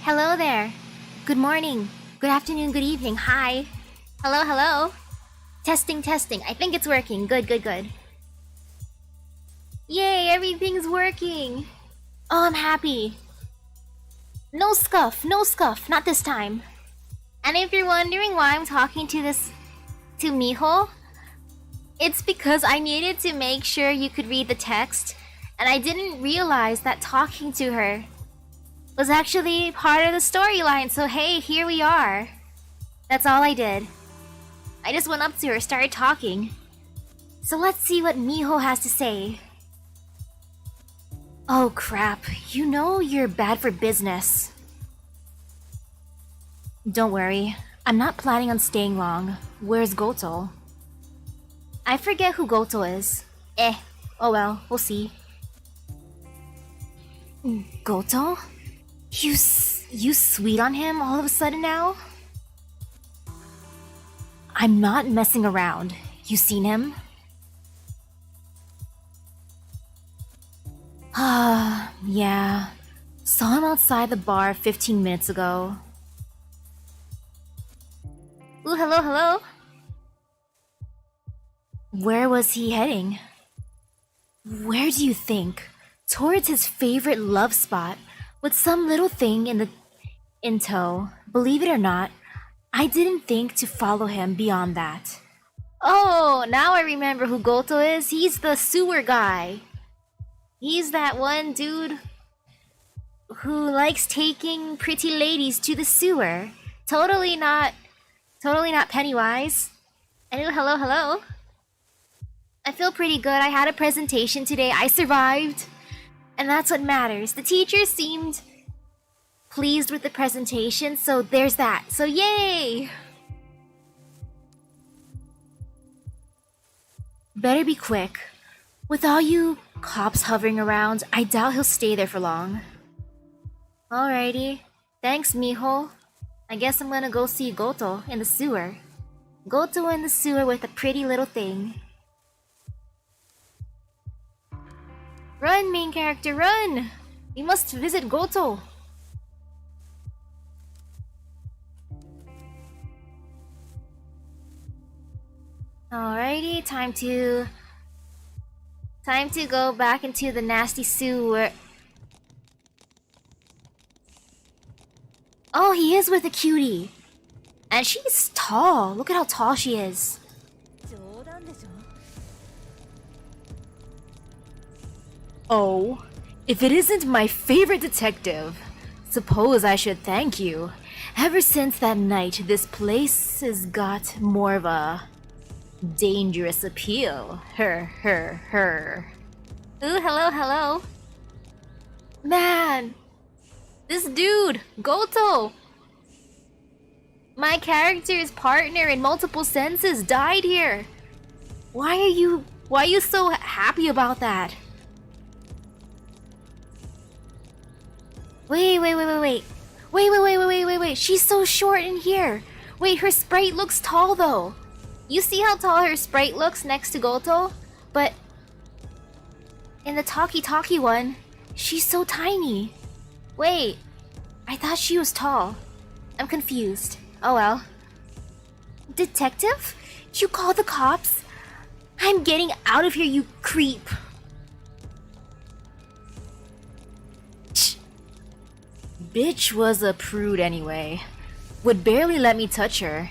Hello there. Good morning. Good afternoon. Good evening. Hi. Hello, hello. Testing, testing. I think it's working. Good, good, good. Yay, everything's working. Oh, I'm happy. No scuff, no scuff. Not this time. And if you're wondering why I'm talking to Miho, it's because I needed to make sure you could read the text, and I didn't realize that talking to her was actually part of the storyline, so hey, here we are. That's all I did. I just went up to her, started talking. So let's see what Miho has to say. Oh crap, you know you're bad for business. Don't worry, I'm not planning on staying long. Where's Goto? I forget who Goto is. Oh well, we'll see. Goto? You sweet on him all of a sudden now? I'm not messing around. You seen him? Yeah. Saw him outside the bar 15 minutes ago. Ooh, hello, hello. Where was he heading? Where do you think? Towards his favorite love spot, with some little thing in tow. Believe it or not, I didn't think to follow him beyond that. Oh, now I remember who Goto is. He's the sewer guy. He's that one dude who likes taking pretty ladies to the sewer. Totally not Pennywise. Hello, hello, hello. I feel pretty good. I had a presentation today. I survived. And that's what matters. The teacher seemed pleased with the presentation, so there's that. So yay! Better be quick. With all you cops hovering around, I doubt he'll stay there for long. Alrighty. Thanks, Miho. I guess I'm gonna go see Goto in the sewer. Goto in the sewer with a pretty little thing. Run, main character, run! We must visit Goto. Alrighty, time to go back into the nasty sewer. Oh, he is with a cutie. And she's tall. Look at how tall she is. Oh, if it isn't my favorite detective, suppose I should thank you. Ever since that night, this place has got more of a dangerous appeal. Her. Ooh, hello, hello. Man, this dude, Goto. My character's partner in multiple senses died here. Why are you so happy about that? Wait. She's so short in here. Wait, her sprite looks tall though. You see how tall her sprite looks next to Goto? But in the Talkie one, she's so tiny. Wait, I thought she was tall. I'm confused. Oh well. Detective? You called the cops? I'm getting out of here, you creep. Bitch was a prude anyway. Would barely let me touch her.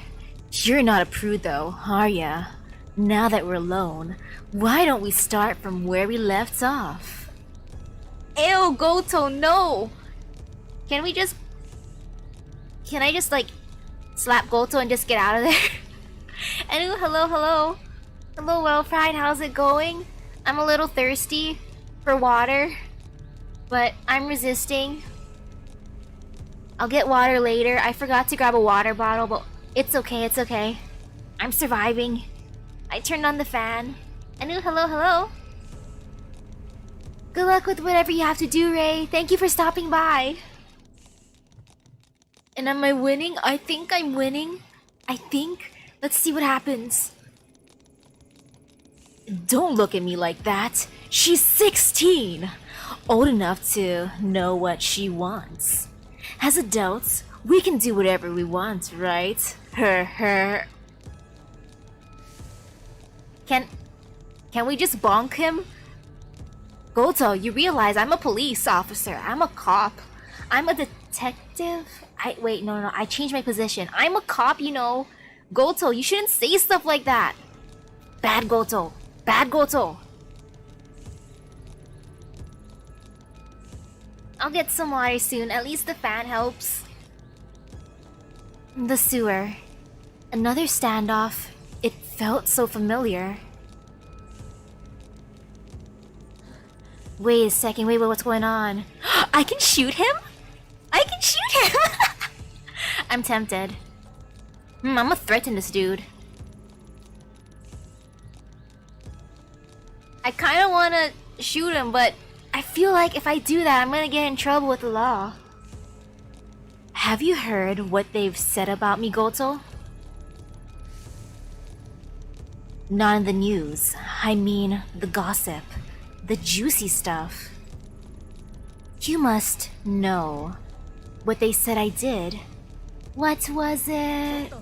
You're not a prude though, are ya? Now that we're alone, why don't we start from where we left off? Ew, Goto, no! Can I just like slap Goto and just get out of there? Anyway, hello. Hello, well-fried, how's it going? I'm a little thirsty for water, but I'm resisting. I'll get water later. I forgot to grab a water bottle, but it's okay. I'm surviving. I turned on the fan. Anu, hello. Good luck with whatever you have to do, Ray. Thank you for stopping by. And am I winning? I think I'm winning. Let's see what happens. Don't look at me like that. She's 16. Old enough to know what she wants. As adults, we can do whatever we want, right? Her. Can we just bonk him? Goto, you realize I'm a police officer. I'm a cop. I'm a detective. Wait, no. I changed my position. I'm a cop, you know. Goto, you shouldn't say stuff like that. Bad Goto. I'll get some water soon. At least the fan helps. The sewer. Another standoff. It felt so familiar. Wait a second. Wait, what's going on? I can shoot him? I'm tempted. I'm gonna threaten this dude. I kinda wanna shoot him, but I feel like if I do that, I'm gonna get in trouble with the law. Have you heard what they've said about me, Goto? Not in the news. I mean, the gossip. The juicy stuff. You must know what they said I did. What was it?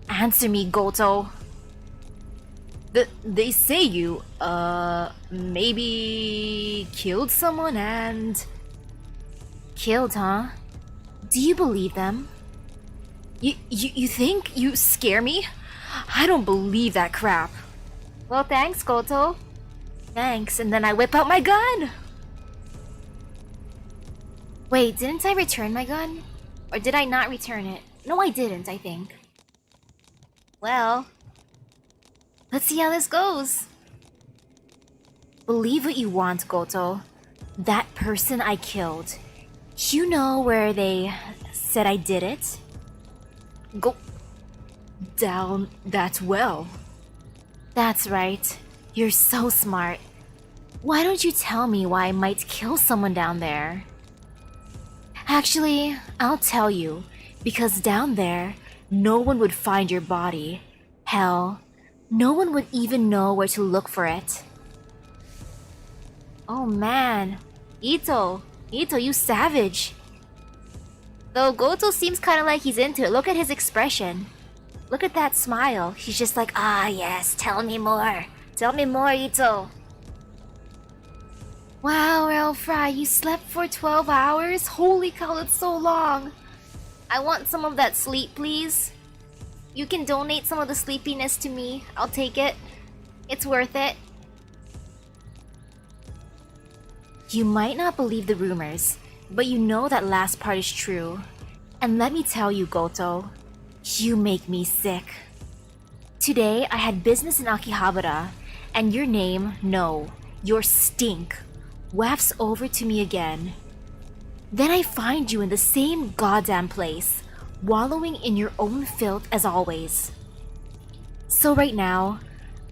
Answer me, Goto. They say you, maybe killed someone and... Killed, huh? Do you believe them? You think you scare me? I don't believe that crap. Well, thanks, Goto. Thanks, and then I whip out my gun! Wait, didn't I return my gun? Or did I not return it? No, I didn't, I think. Well... let's see how this goes. Believe what you want, Goto. That person I killed. You know where they said I did it? Go down that well. That's right. You're so smart. Why don't you tell me why I might kill someone down there? Actually, I'll tell you. Because down there, no one would find your body. Hell, no one would even know where to look for it. Oh man. Ito, you savage. Though Goto seems kinda like he's into it. Look at his expression. Look at that smile. He's just like, ah yes, tell me more. Tell me more, Ito. Wow, Elfry, you slept for 12 hours? Holy cow, that's so long. I want some of that sleep, please. You can donate some of the sleepiness to me. I'll take it. It's worth it. You might not believe the rumors, but you know that last part is true. And let me tell you, Goto, you make me sick. Today, I had business in Akihabara, and your name, no, your stink, wafts over to me again. Then I find you in the same goddamn place, wallowing in your own filth as always. So right now,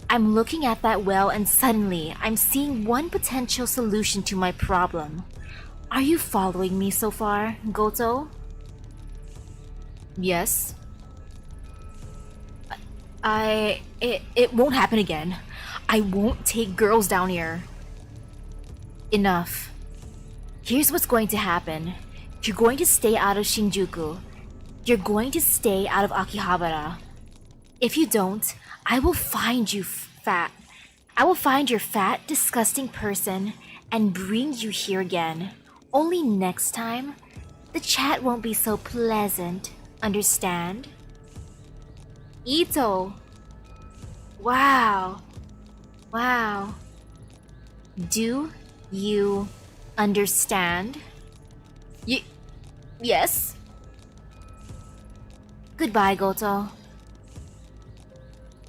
I'm looking at that well and suddenly I'm seeing one potential solution to my problem. Are you following me so far, Goto? Yes. It won't happen again. I won't take girls down here. Enough. Here's what's going to happen. You're going to stay out of Shinjuku. You're going to stay out of Akihabara. If you don't, I will find you fat. I will find your fat, disgusting person and bring you here again. Only next time, the chat won't be so pleasant. Understand? Ito. Wow. Wow. Do you understand? Yes? Goodbye, Goto.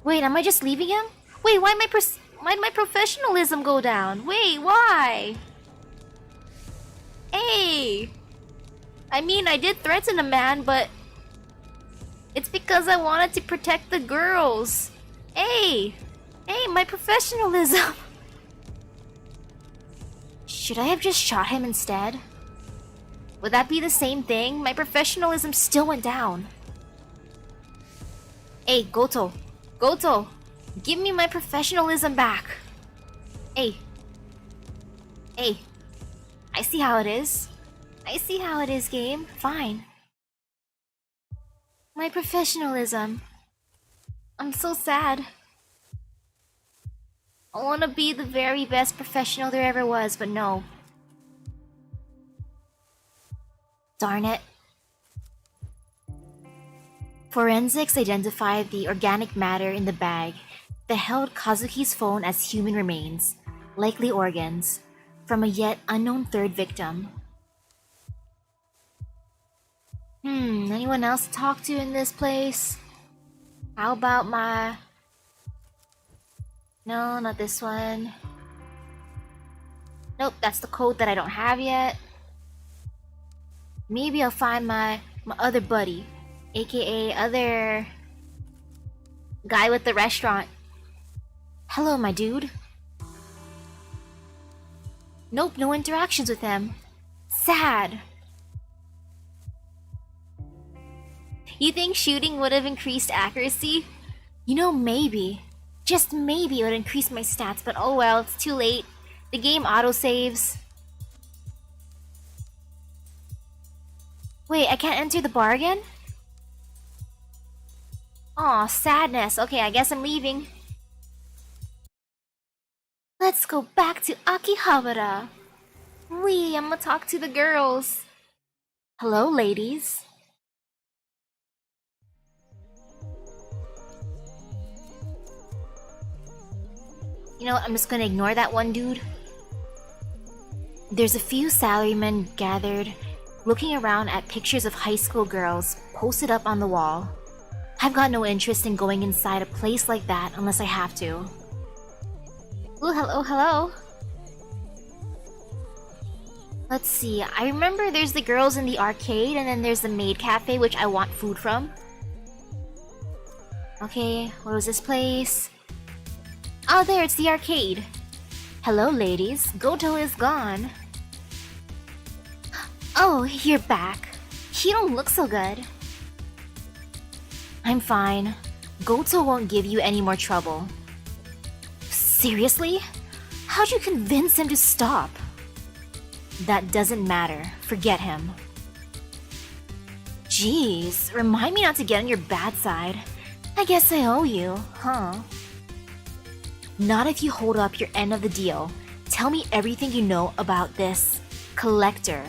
Wait, am I just leaving him? Wait, why'd my professionalism go down? Wait, why? Hey! I mean, I did threaten a man, but it's because I wanted to protect the girls. Hey! Hey, my professionalism! Should I have just shot him instead? Would that be the same thing? My professionalism still went down. Hey, Goto. Goto! Give me my professionalism back. Hey. Hey. I see how it is. I see how it is, game. Fine. My professionalism. I'm so sad. I want to be the very best professional there ever was, but no. Darn it. Forensics identified the organic matter in the bag that held Kazuki's phone as human remains, likely organs, from a yet unknown third victim. Anyone else to talk to in this place? How about my... No, not this one. Nope, that's the code that I don't have yet. Maybe I'll find my other buddy, aka other guy with the restaurant. Hello, my dude. Nope, no interactions with him. Sad. You think shooting would have increased accuracy? You know, maybe. Just maybe it would increase my stats, but oh well, it's too late. The game autosaves. Wait, I can't enter the bar again? Aw, sadness. Okay, I guess I'm leaving. Let's go back to Akihabara. Wee, I'm gonna talk to the girls. Hello, ladies. You know what, I'm just gonna ignore that one dude. There's a few salarymen gathered, looking around at pictures of high school girls posted up on the wall. I've got no interest in going inside a place like that unless I have to. Ooh, hello, hello. Let's see, I remember there's the girls in the arcade and then there's the maid cafe which I want food from. Okay, what was this place? Oh, there, it's the arcade. Hello, ladies. Goto is gone. Oh, you're back. You don't look so good. I'm fine. Goto won't give you any more trouble. Seriously? How'd you convince him to stop? That doesn't matter. Forget him. Jeez, remind me not to get on your bad side. I guess I owe you, huh? Not if you hold up your end of the deal. Tell me everything you know about this collector.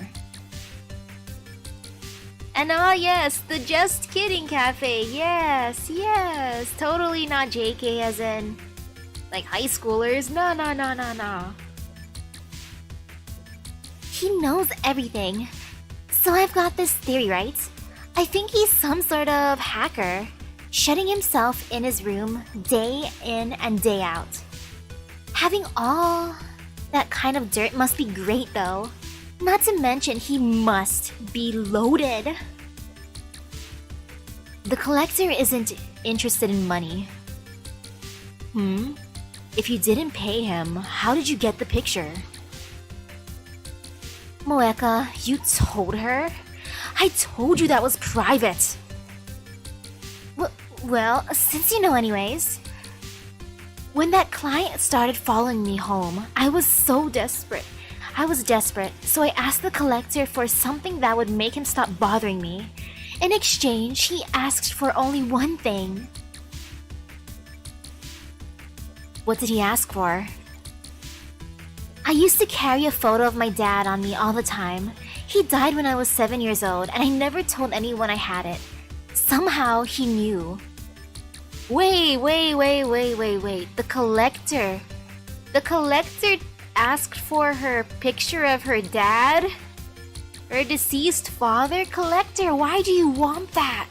And yes, the Just Kidding Cafe. Yes, yes. Totally not JK as in, like, high schoolers. No. He knows everything. So I've got this theory, right? I think he's some sort of hacker, shutting himself in his room day in and day out. Having all that kind of dirt must be great though. Not to mention he must be loaded. The collector isn't interested in money. Hmm? If you didn't pay him, how did you get the picture? Moeka, you told her? I told you that was private! Well, since you know anyways. When that client started following me home, I was so desperate. So I asked the collector for something that would make him stop bothering me. In exchange, he asked for only one thing. What did he ask for? I used to carry a photo of my dad on me all the time. He died when I was 7 years old, and I never told anyone I had it. Somehow, he knew. Wait. The collector asked for her picture of her dad? Her deceased father? Collector, why do you want that?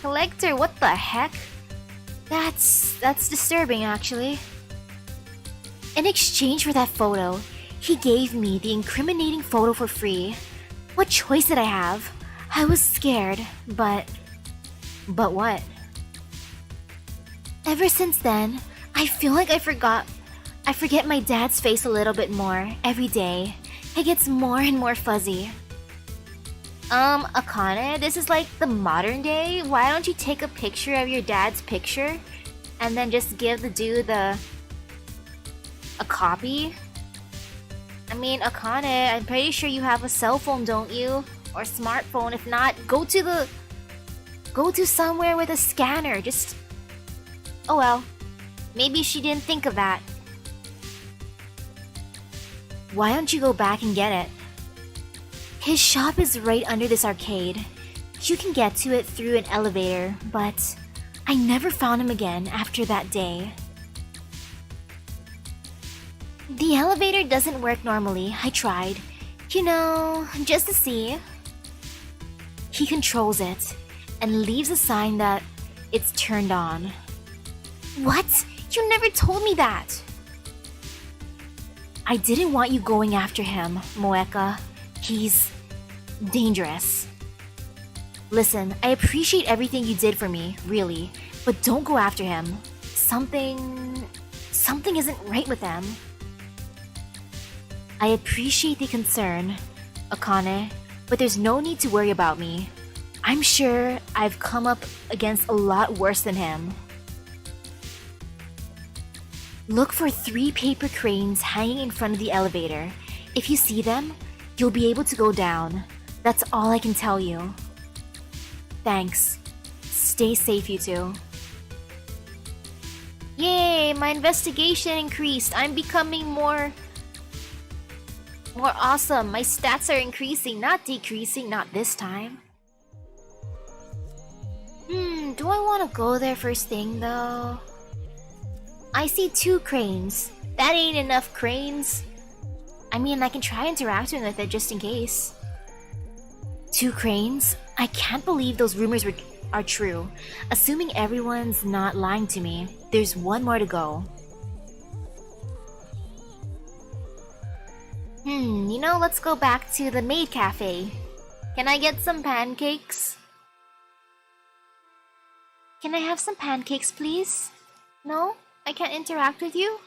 Collector, what the heck? That's disturbing, actually. In exchange for that photo, he gave me the incriminating photo for free. What choice did I have? I was scared, but what? Ever since then, I feel like I forget my dad's face a little bit more every day. It gets more and more fuzzy. Akane, this is like the modern day. Why don't you take a picture of your dad's picture and then just give the dude a copy? I mean, Akane, I'm pretty sure you have a cell phone, don't you? Or smartphone. If not, go to somewhere with a scanner. Just... Oh well. Maybe she didn't think of that. Why don't you go back and get it? His shop is right under this arcade. You can get to it through an elevator, but I never found him again after that day. The elevator doesn't work normally. I tried. You know, just to see. He controls it and leaves a sign that it's turned on. What? You never told me that! I didn't want you going after him, Moeka. He's dangerous. Listen, I appreciate everything you did for me, really, but don't go after him. Something isn't right with him. I appreciate the concern, Akane, but there's no need to worry about me. I'm sure I've come up against a lot worse than him. Look for 3 paper cranes hanging in front of the elevator. If you see them, you'll be able to go down. That's all I can tell you. Thanks. Stay safe, you two. Yay! My investigation increased. I'm becoming more awesome. My stats are increasing, not decreasing. Not this time. Do I want to go there first thing, though? I see 2 cranes. That ain't enough cranes. I mean, I can try interacting with it just in case. 2 cranes? I can't believe those rumors are true. Assuming everyone's not lying to me, there's 1 more to go. You know, let's go back to the maid cafe. Can I get some pancakes? Can I have some pancakes, please? No? I can't interact with you?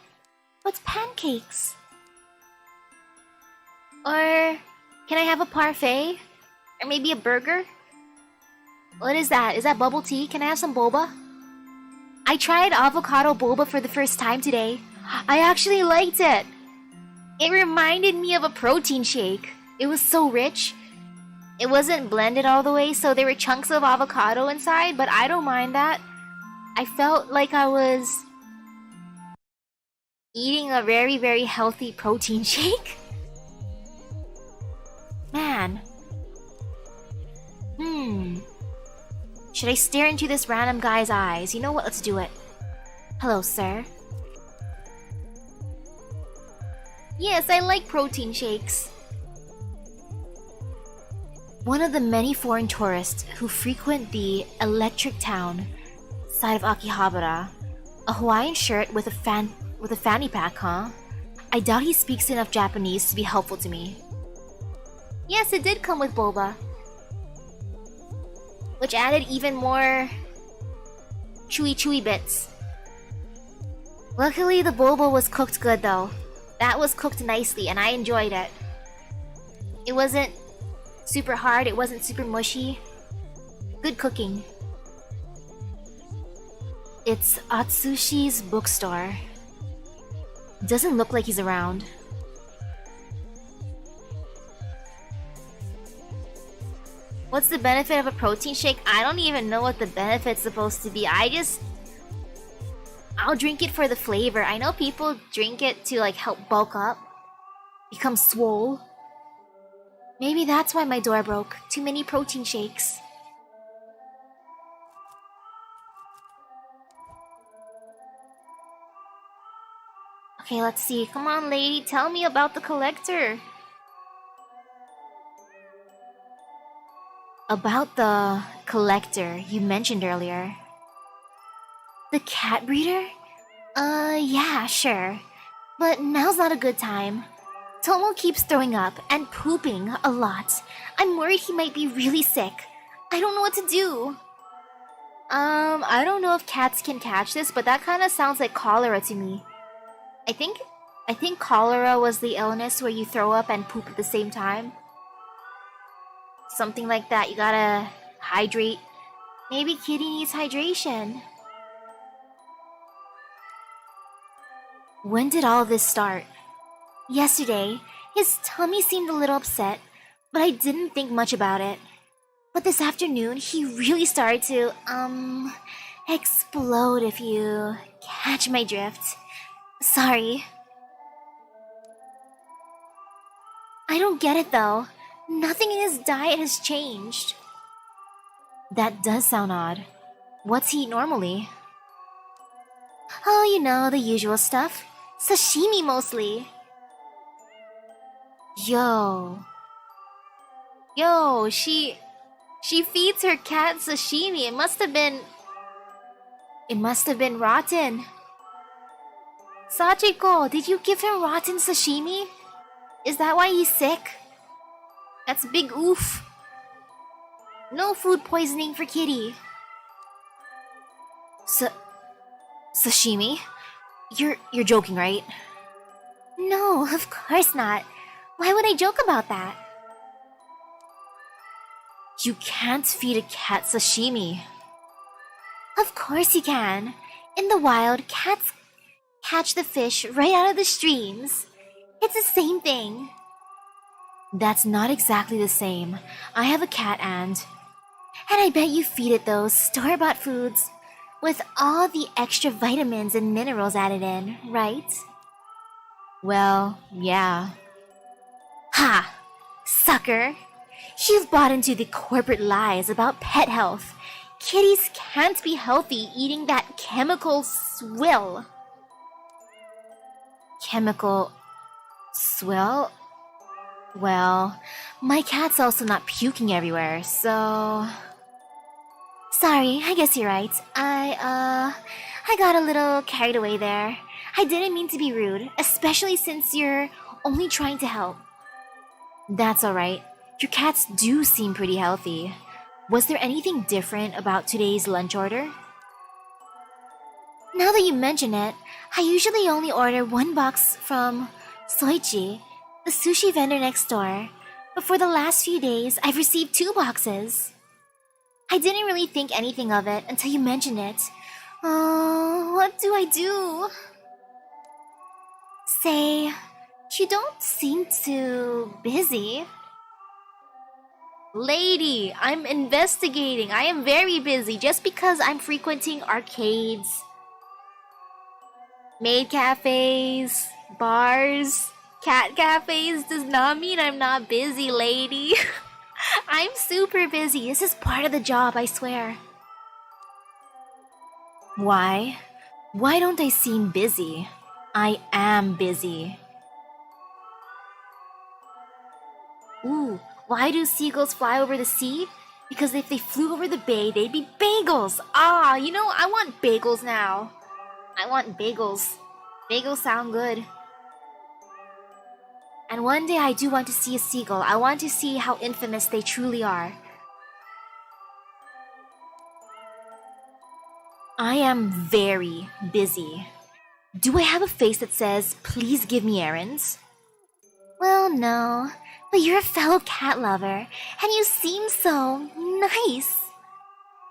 What's pancakes? Or can I have a parfait? Or maybe a burger? What is that? Is that bubble tea? Can I have some boba? I tried avocado boba for the first time today. I actually liked it. It reminded me of a protein shake. It was so rich. It wasn't blended all the way, so there were chunks of avocado inside, but I don't mind that. I felt like I was eating a very, very healthy protein shake. Man. Should I stare into this random guy's eyes? You know what? Let's do it. Hello, sir. Yes, I like protein shakes. One of the many foreign tourists who frequent the electric town side of Akihabara. A Hawaiian shirt with a fanny pack, huh? I doubt he speaks enough Japanese to be helpful to me. Yes, it did come with boba, which added even more chewy bits. Luckily, the bobo was cooked good though. That was cooked nicely and I enjoyed it. It wasn't super hard, it wasn't super mushy. Good cooking. It's Atsushi's bookstore. Doesn't look like he's around. What's the benefit of a protein shake? I don't even know what the benefit's supposed to be. I'll drink it for the flavor. I know people drink it to like help bulk up, become swole. Maybe that's why my door broke. Too many protein shakes. Okay, let's see. Come on, lady. Tell me about the collector. About the collector you mentioned earlier. The cat breeder? Yeah, sure. But now's not a good time. Tomo keeps throwing up and pooping a lot. I'm worried he might be really sick. I don't know what to do. I don't know if cats can catch this, but that kind of sounds like cholera to me. I think cholera was the illness where you throw up and poop at the same time. Something like that. You gotta hydrate. Maybe Kitty needs hydration. When did all this start? Yesterday, his tummy seemed a little upset, but I didn't think much about it. But this afternoon, he really started to, explode if you catch my drift. Sorry. I don't get it though. Nothing in his diet has changed. That does sound odd. What's he eat normally? Oh, you know, the usual stuff. Sashimi mostly. Yo, she feeds her cat sashimi. It must have been rotten. Sachiko, did you give him rotten sashimi? Is that why he's sick? That's big oof. No food poisoning for Kitty. Sashimi? You're joking, right? No, of course not. Why would I joke about that? You can't feed a cat sashimi. Of course you can. In the wild, cats catch the fish right out of the streams. It's the same thing. That's not exactly the same. I have a cat and I bet you feed it those store-bought foods with all the extra vitamins and minerals added in, right? Well, yeah. Ha! Sucker! You've bought into the corporate lies about pet health. Kitties can't be healthy eating that chemical swill. Chemical swill? Well, my cat's also not puking everywhere, so... Sorry, I guess you're right. I got a little carried away there. I didn't mean to be rude, especially since you're only trying to help. That's alright. Your cats do seem pretty healthy. Was there anything different about today's lunch order? Now that you mention it, I usually only order one box from Soichi, the sushi vendor next door. But for the last few days, I've received 2 boxes. I didn't really think anything of it until you mentioned it. Oh, what do I do? Say, you don't seem too busy. Lady, I'm investigating. I am very busy just because I'm frequenting arcades, maid cafes, bars, cat cafes does not mean I'm not busy, lady. I'm super busy. This is part of the job, I swear. Why? Why don't I seem busy? I am busy. Ooh, why do seagulls fly over the sea? Because if they flew over the bay, they'd be bagels. Ah, you know, I want bagels now. I want bagels. Bagels sound good. And one day I do want to see a seagull. I want to see how infamous they truly are. I am very busy. Do I have a face that says, please give me errands? Well, no, but you're a fellow cat lover, and you seem so nice.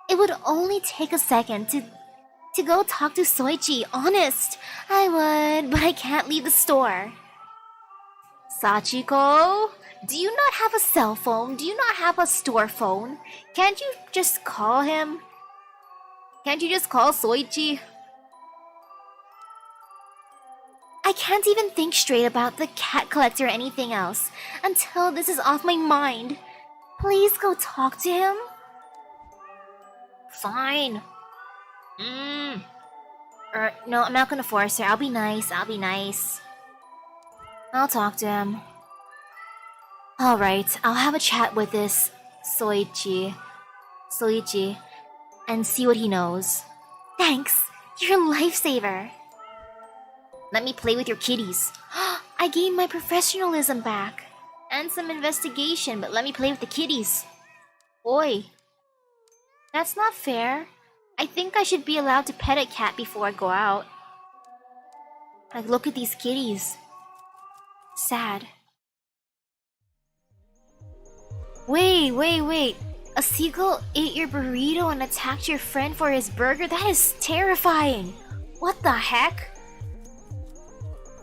It would only take a second to go talk to Soichi, honest. I would, but I can't leave the store. Sachiko, do you not have a cell phone? Do you not have a store phone? Can't you just call him? Can't you just call Soichi? I can't even think straight about the cat collector or anything else until this is off my mind. Please go talk to him. Fine. No, I'm not gonna force her. I'll be nice. I'll talk to him. Alright, I'll have a chat with this Soichi, and see what he knows. Thanks! You're a lifesaver! Let me play with your kitties. I gained my professionalism back. And some investigation, but let me play with the kitties. Oi. That's not fair. I think I should be allowed to pet a cat before I go out. Like, look at these kitties. Sad. Wait. A seagull ate your burrito and attacked your friend for his burger? That is terrifying. What the heck?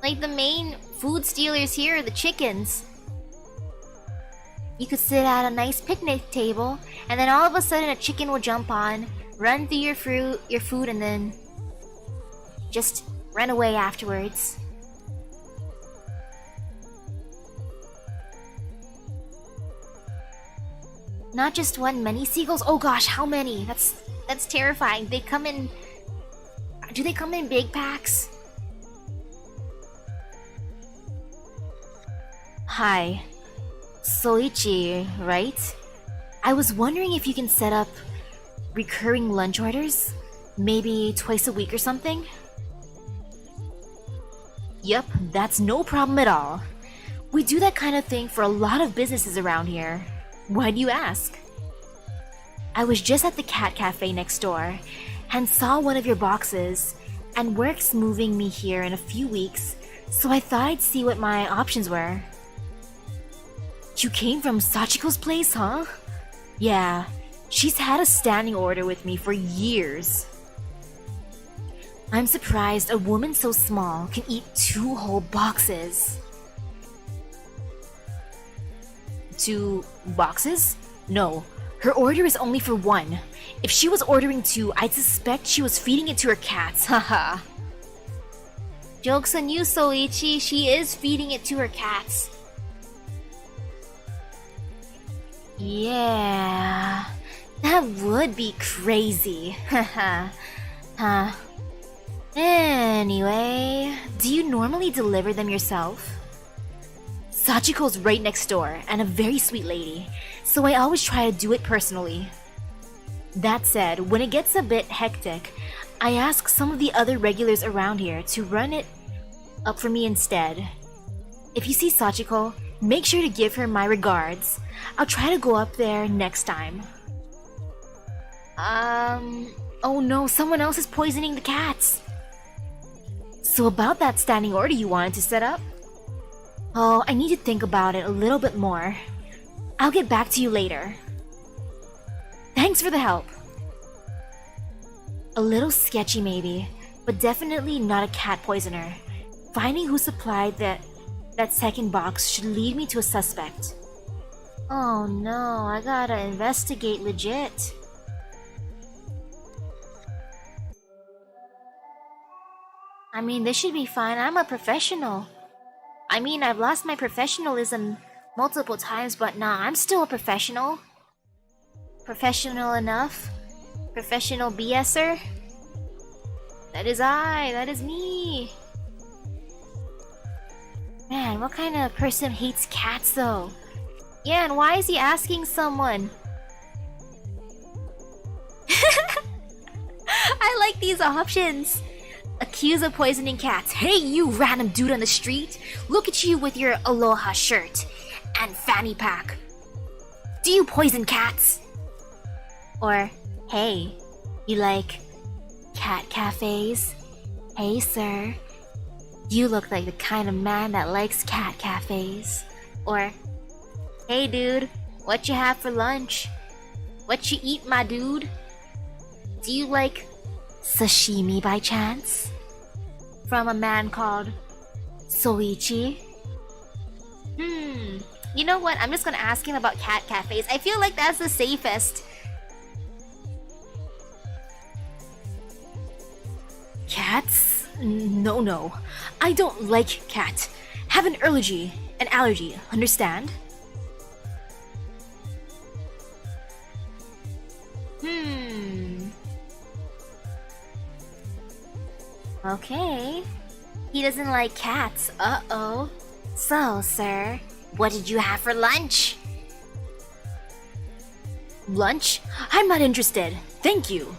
Like, the main food stealers here are the chickens. You could sit at a nice picnic table, and then all of a sudden a chicken will jump on, run through your food, and then just run away afterwards. Not just one, many seagulls? Oh gosh, how many? That's terrifying. They come in... Do they come in big packs? Hi. Soichi, right? I was wondering if you can set up recurring lunch orders? Maybe twice a week or something? Yep, that's no problem at all. We do that kind of thing for a lot of businesses around here. Why do you ask? I was just at the cat cafe next door and saw one of your boxes, and work's moving me here in a few weeks, so I thought I'd see what my options were. You came from Sachiko's place, huh? Yeah, she's had a standing order with me for years. I'm surprised a woman so small can eat 2 whole boxes. 2 boxes? No, her order is only for 1. If she was ordering 2, I'd suspect she was feeding it to her cats, haha. Joke's on you, Soichi, she is feeding it to her cats. Yeah, that would be crazy. Haha. Huh. Anyway, do you normally deliver them yourself? Sachiko's right next door and a very sweet lady, so I always try to do it personally. That said, when it gets a bit hectic, I ask some of the other regulars around here to run it up for me instead. If you see Sachiko, make sure to give her my regards. I'll try to go up there next time. Oh no, someone else is poisoning the cats. So about that standing order you wanted to set up? Oh, I need to think about it a little bit more. I'll get back to you later. Thanks for the help. A little sketchy maybe, but definitely not a cat poisoner. Finding who supplied that second box should lead me to a suspect. Oh no, I gotta investigate legit. I mean, this should be fine. I'm a professional. I mean, I've lost my professionalism multiple times, but nah, I'm still a professional. Professional enough? Professional BSer? That is I, that is me. Man, what kind of person hates cats though? Yeah, and why is he asking someone? I like these options. Accused of poisoning cats. Hey, you random dude on the street. Look at you with your aloha shirt and fanny pack. Do you poison cats? Or, hey, you like cat cafes? Hey, sir, You look like the kind of man that likes cat cafes. Or, hey dude, what you have for lunch? What you eat, my dude? Do you like sashimi by chance? From a man called Soichi? You know what? I'm just gonna ask him about cat cafes. I feel like that's the safest. Cats? No. I don't like cat. Have an allergy. Understand? Okay. He doesn't like cats. Uh-oh. So, sir, what did you have for lunch? Lunch? I'm not interested. Thank you.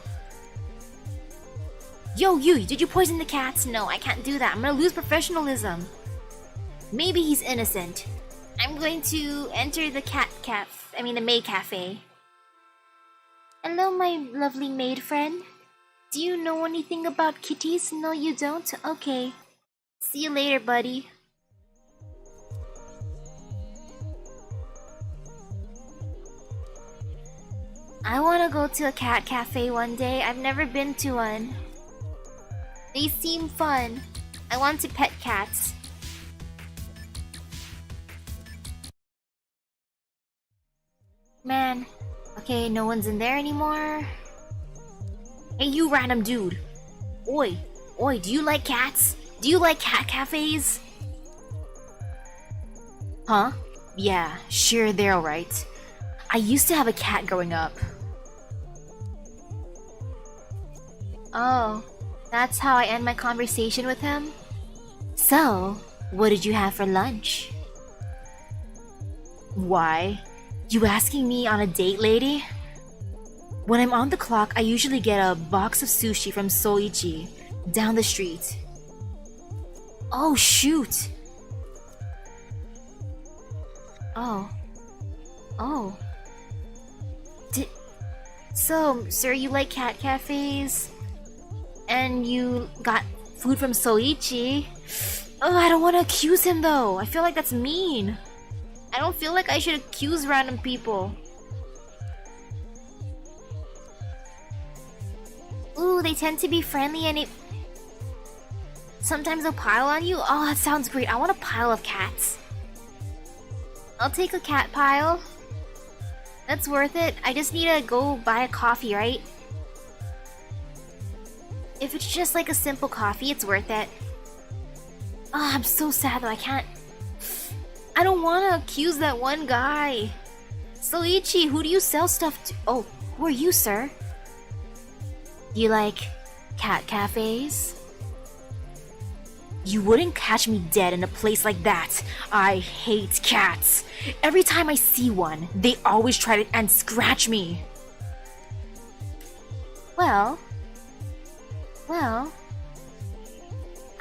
Yo, you, did you poison the cats? No, I can't do that. I'm gonna lose professionalism. Maybe he's innocent. I'm going to enter the the maid cafe. Hello, my lovely maid friend. Do you know anything about kitties? No, you don't? Okay. See you later, buddy. I want to go to a cat cafe one day. I've never been to one. They seem fun. I want to pet cats. Man. Okay, no one's in there anymore. Hey, you random dude. Oi, do you like cats? Do you like cat cafes? Huh? Yeah, sure, they're alright. I used to have a cat growing up. Oh, that's how I end my conversation with him? So, what did you have for lunch? Why? You asking me on a date, lady? When I'm on the clock, I usually get a box of sushi from Soichi, down the street. Oh, shoot! Oh. So, sir, you like cat cafes? And you got food from Soichi? Oh, I don't want to accuse him though. I feel like that's mean. I don't feel like I should accuse random people. Ooh, they tend to be friendly and sometimes they'll pile on you? Oh, that sounds great. I want a pile of cats. I'll take a cat pile. That's worth it. I just need to go buy a coffee, right? If it's just like a simple coffee, it's worth it. Oh, I'm so sad that I can't... I don't want to accuse that one guy. Soichi, who do you sell stuff to? Oh, who are you, sir? You like cat cafes? You wouldn't catch me dead in a place like that. I hate cats. Every time I see one, they always try to and scratch me. Well,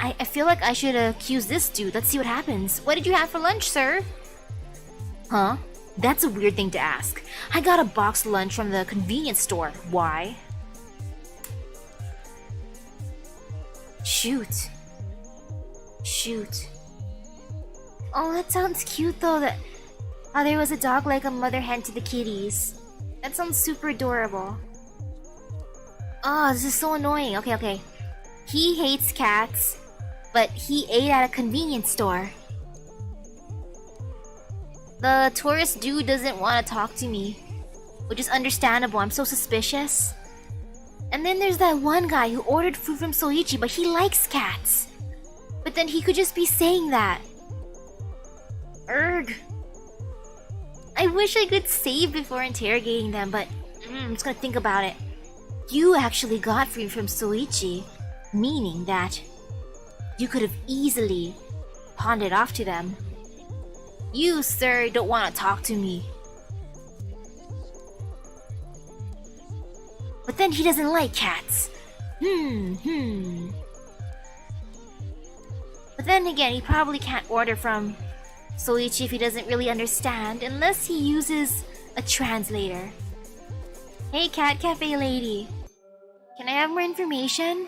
I feel like I should accuse this dude. Let's see what happens. What did you have for lunch, sir? Huh? That's a weird thing to ask. I got a boxed lunch from the convenience store. Why? Shoot. Oh, that sounds cute though. That how there was a dog like a mother hen to the kitties. That sounds super adorable. Oh, this is so annoying. Okay. He hates cats, but he ate at a convenience store. The tourist dude doesn't want to talk to me, which is understandable. I'm so suspicious. And then there's that one guy who ordered food from Soichi, but he likes cats. But then he could just be saying that. Urgh. I wish I could save before interrogating them, but I'm just gonna think about it. You actually got food from Soichi, meaning that you could have easily pawned it off to them. You, sir, don't want to talk to me. But then he doesn't like cats. But then again, he probably can't order from Soichi if he doesn't really understand, unless he uses a translator. Hey, cat cafe lady. Can I have more information?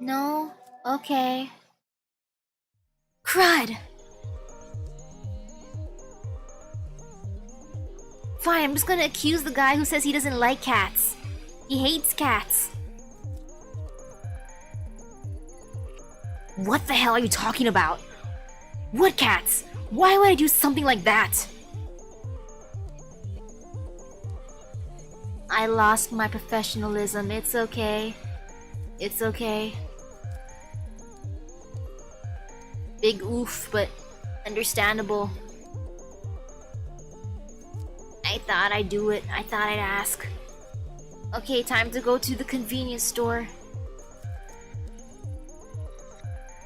No? Okay. Crud! Fine, I'm just gonna accuse the guy who says he doesn't like cats. He hates cats. What the hell are you talking about? What cats? Why would I do something like that? I lost my professionalism. It's okay. It's okay. Big oof, but understandable. I thought I'd do it. I thought I'd ask. Okay, time to go to the convenience store.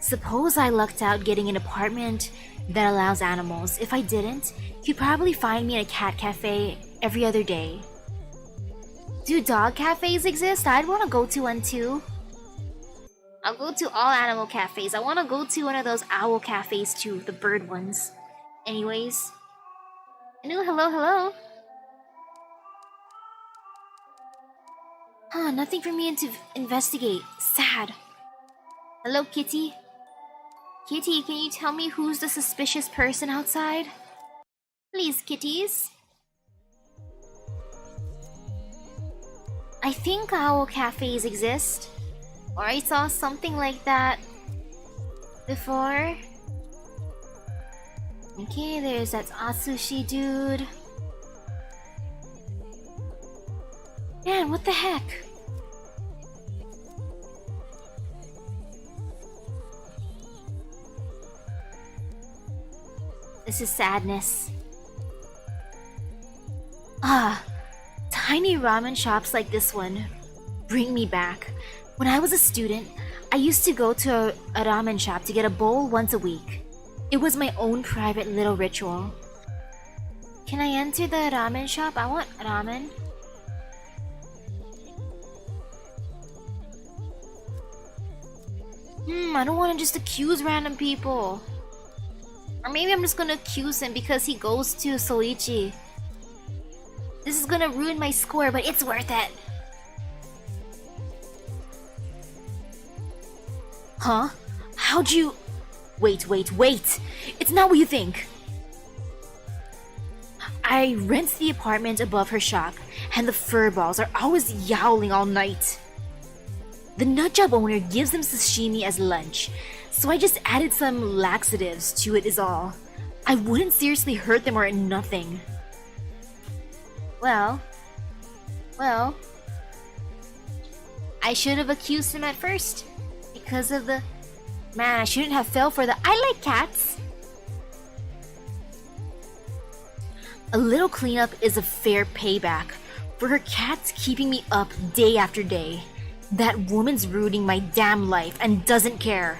Suppose I lucked out getting an apartment that allows animals. If I didn't, you'd probably find me in a cat cafe every other day. Do dog cafes exist? I'd want to go to one too. I'll go to all animal cafes. I want to go to one of those owl cafes too, the bird ones. Anyways. Hello, hello. Huh, nothing for me to investigate. Sad. Hello, kitty. Kitty, can you tell me who's the suspicious person outside? Please, kitties. I think owl cafes exist. Or I saw something like that before. Okay, there's that Atsushi dude. Man, what the heck? This is sadness. Tiny ramen shops like this one bring me back. When I was a student, I used to go to a ramen shop to get a bowl once a week. It was my own private little ritual. Can I enter the ramen shop? I want ramen. I don't want to just accuse random people. Or maybe I'm just gonna accuse him because he goes to Soichi. This is gonna ruin my score, but it's worth it. Huh? How'd you... Wait. It's not what you think. I rent the apartment above her shop, and the furballs are always yowling all night. The nutjob owner gives them sashimi as lunch, so I just added some laxatives to it is all. I wouldn't seriously hurt them or nothing. Well, I should have accused him at first. Because of the... Man, I shouldn't have fell for the I like cats. A little cleanup is a fair payback for her cats keeping me up day after day. That woman's ruining my damn life and doesn't care.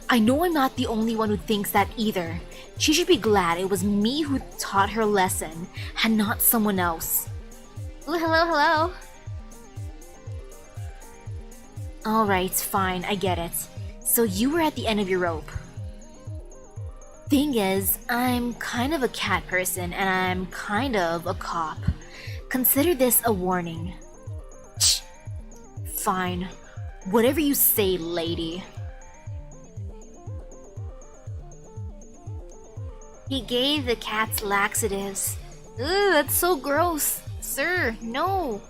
I know I'm not the only one who thinks that either. She should be glad it was me who taught her lesson and not someone else. Ooh, hello. Alright, fine, I get it. So you were at the end of your rope. Thing is, I'm kind of a cat person and I'm kind of a cop. Consider this a warning. Shh. Fine. Whatever you say, lady. He gave the cats laxatives. Ugh, that's so gross. Sir, no.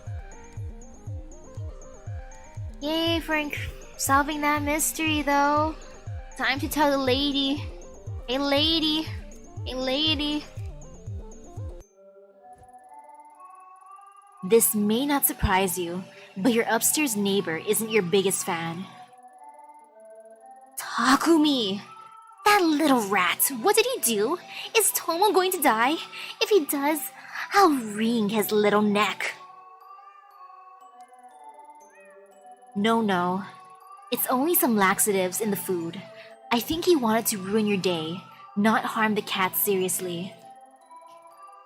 Yay for solving that mystery, though. Time to tell the lady. Hey, lady. This may not surprise you, but your upstairs neighbor isn't your biggest fan. Takumi! That little rat, what did he do? Is Tomo going to die? If he does, I'll wring his little neck. No. It's only some laxatives in the food. I think he wanted to ruin your day, not harm the cat seriously.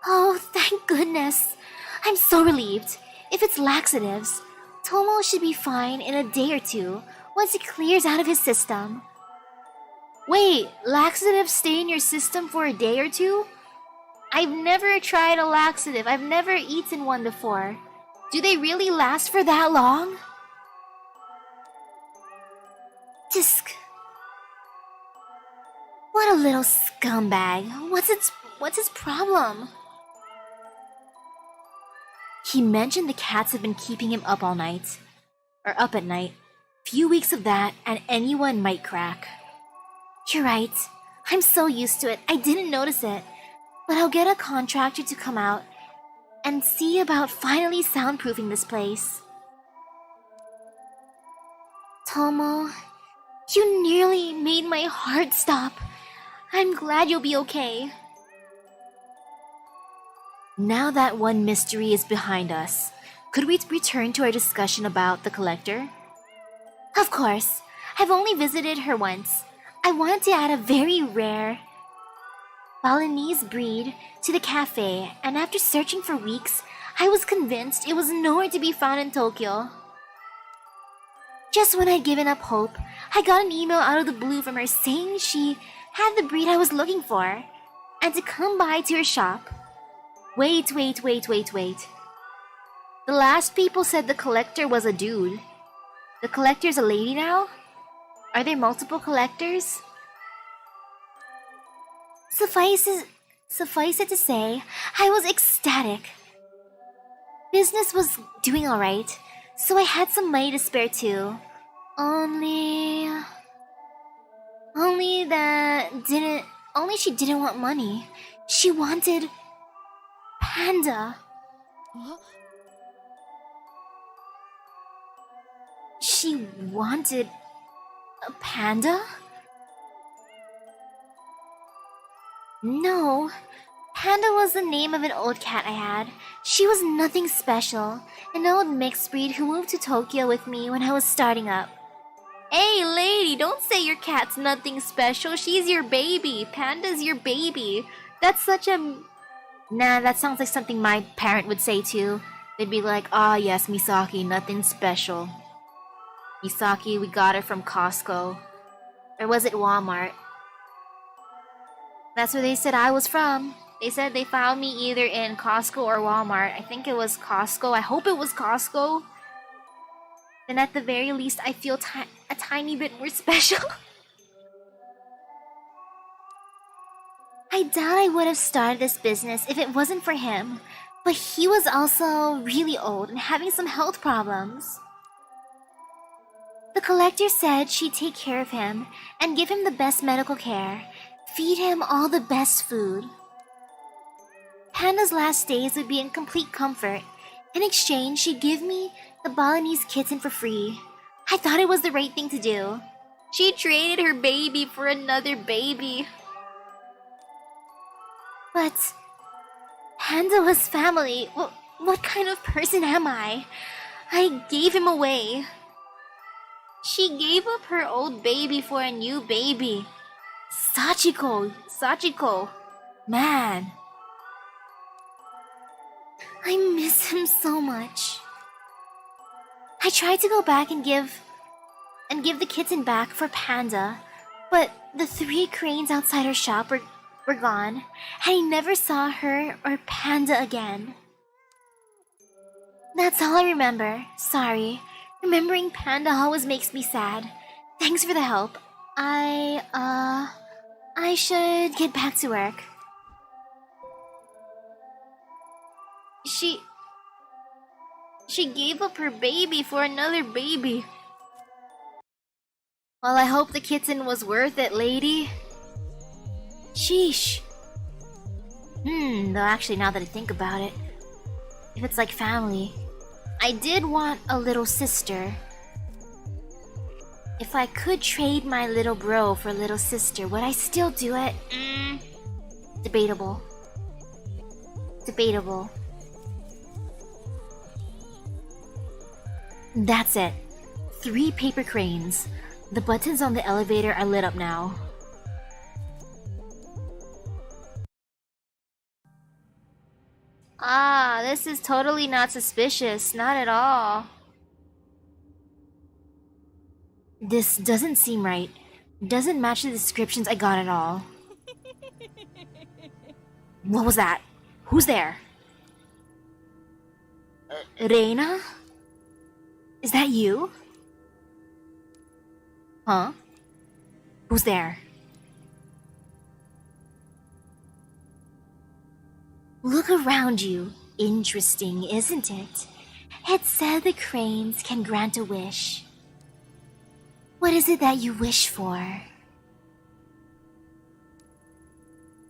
Oh, thank goodness. I'm so relieved. If it's laxatives, Tomo should be fine in a day or two once it clears out of his system. Wait, laxatives stay in your system for a day or two? I've never tried a laxative. I've never eaten one before. Do they really last for that long? Tisk. What a little scumbag. What's his problem? He mentioned the cats have been keeping him up all night. Or up at night. Few weeks of that, and anyone might crack. You're right. I'm so used to it, I didn't notice it. But I'll get a contractor to come out and see about finally soundproofing this place. Tomo, you nearly made my heart stop. I'm glad you'll be okay. Now that one mystery is behind us, could we return to our discussion about the collector? Of course. I've only visited her once. I wanted to add a very rare Balinese breed to the cafe, and after searching for weeks, I was convinced it was nowhere to be found in Tokyo. Just when I'd given up hope, I got an email out of the blue from her saying she had the breed I was looking for, and to come by to her shop. Wait. The last people said the collector was a dude. The collector's a lady now? Are there multiple collectors? Suffice it to say, I was ecstatic. Business was doing alright, so I had some money to spare too. Only she didn't want money. She wanted Panda. She wanted a panda? No. Panda was the name of an old cat I had. She was nothing special. An old mixed breed who moved to Tokyo with me when I was starting up. Hey lady, don't say your cat's nothing special. She's your baby. Panda's your baby. That's such a... Nah, that sounds like something my parent would say too. They'd be like, ah yes, Misaki, nothing special. Misaki, we got her from Costco. Or was it Walmart? That's where they said I was from. They said they found me either in Costco or Walmart. I think it was Costco. I hope it was Costco. Then at the very least, I feel a tiny bit more special. I doubt I would have started this business if it wasn't for him. But he was also really old and having some health problems. The collector said she'd take care of him and give him the best medical care, feed him all the best food. Panda's last days would be in complete comfort. In exchange, she'd give me the Balinese kitten for free. I thought it was the right thing to do. She traded her baby for another baby. But Panda was family. What kind of person am I? I gave him away. She gave up her old baby for a new baby. Sachiko. Man. I miss him so much. I tried to go back and give the kitten back for Panda, but the 3 cranes outside her shop were gone, and I never saw her or Panda again. That's all I remember. Sorry. Remembering Panda always makes me sad. Thanks for the help. I should get back to work. She gave up her baby for another baby. Well, I hope the kitten was worth it, lady. Sheesh. Though actually, now that I think about it, if it's like family, I did want a little sister. If I could trade my little bro for a little sister, would I still do it? Debatable. That's it. 3 paper cranes. The buttons on the elevator are lit up now. Ah, this is totally not suspicious. Not at all. This doesn't seem right. Doesn't match the descriptions I got at all. What was that? Who's there? Reina? Is that you? Huh? Who's there? Look around you. Interesting, isn't it? It said the cranes can grant a wish. What is it that you wish for?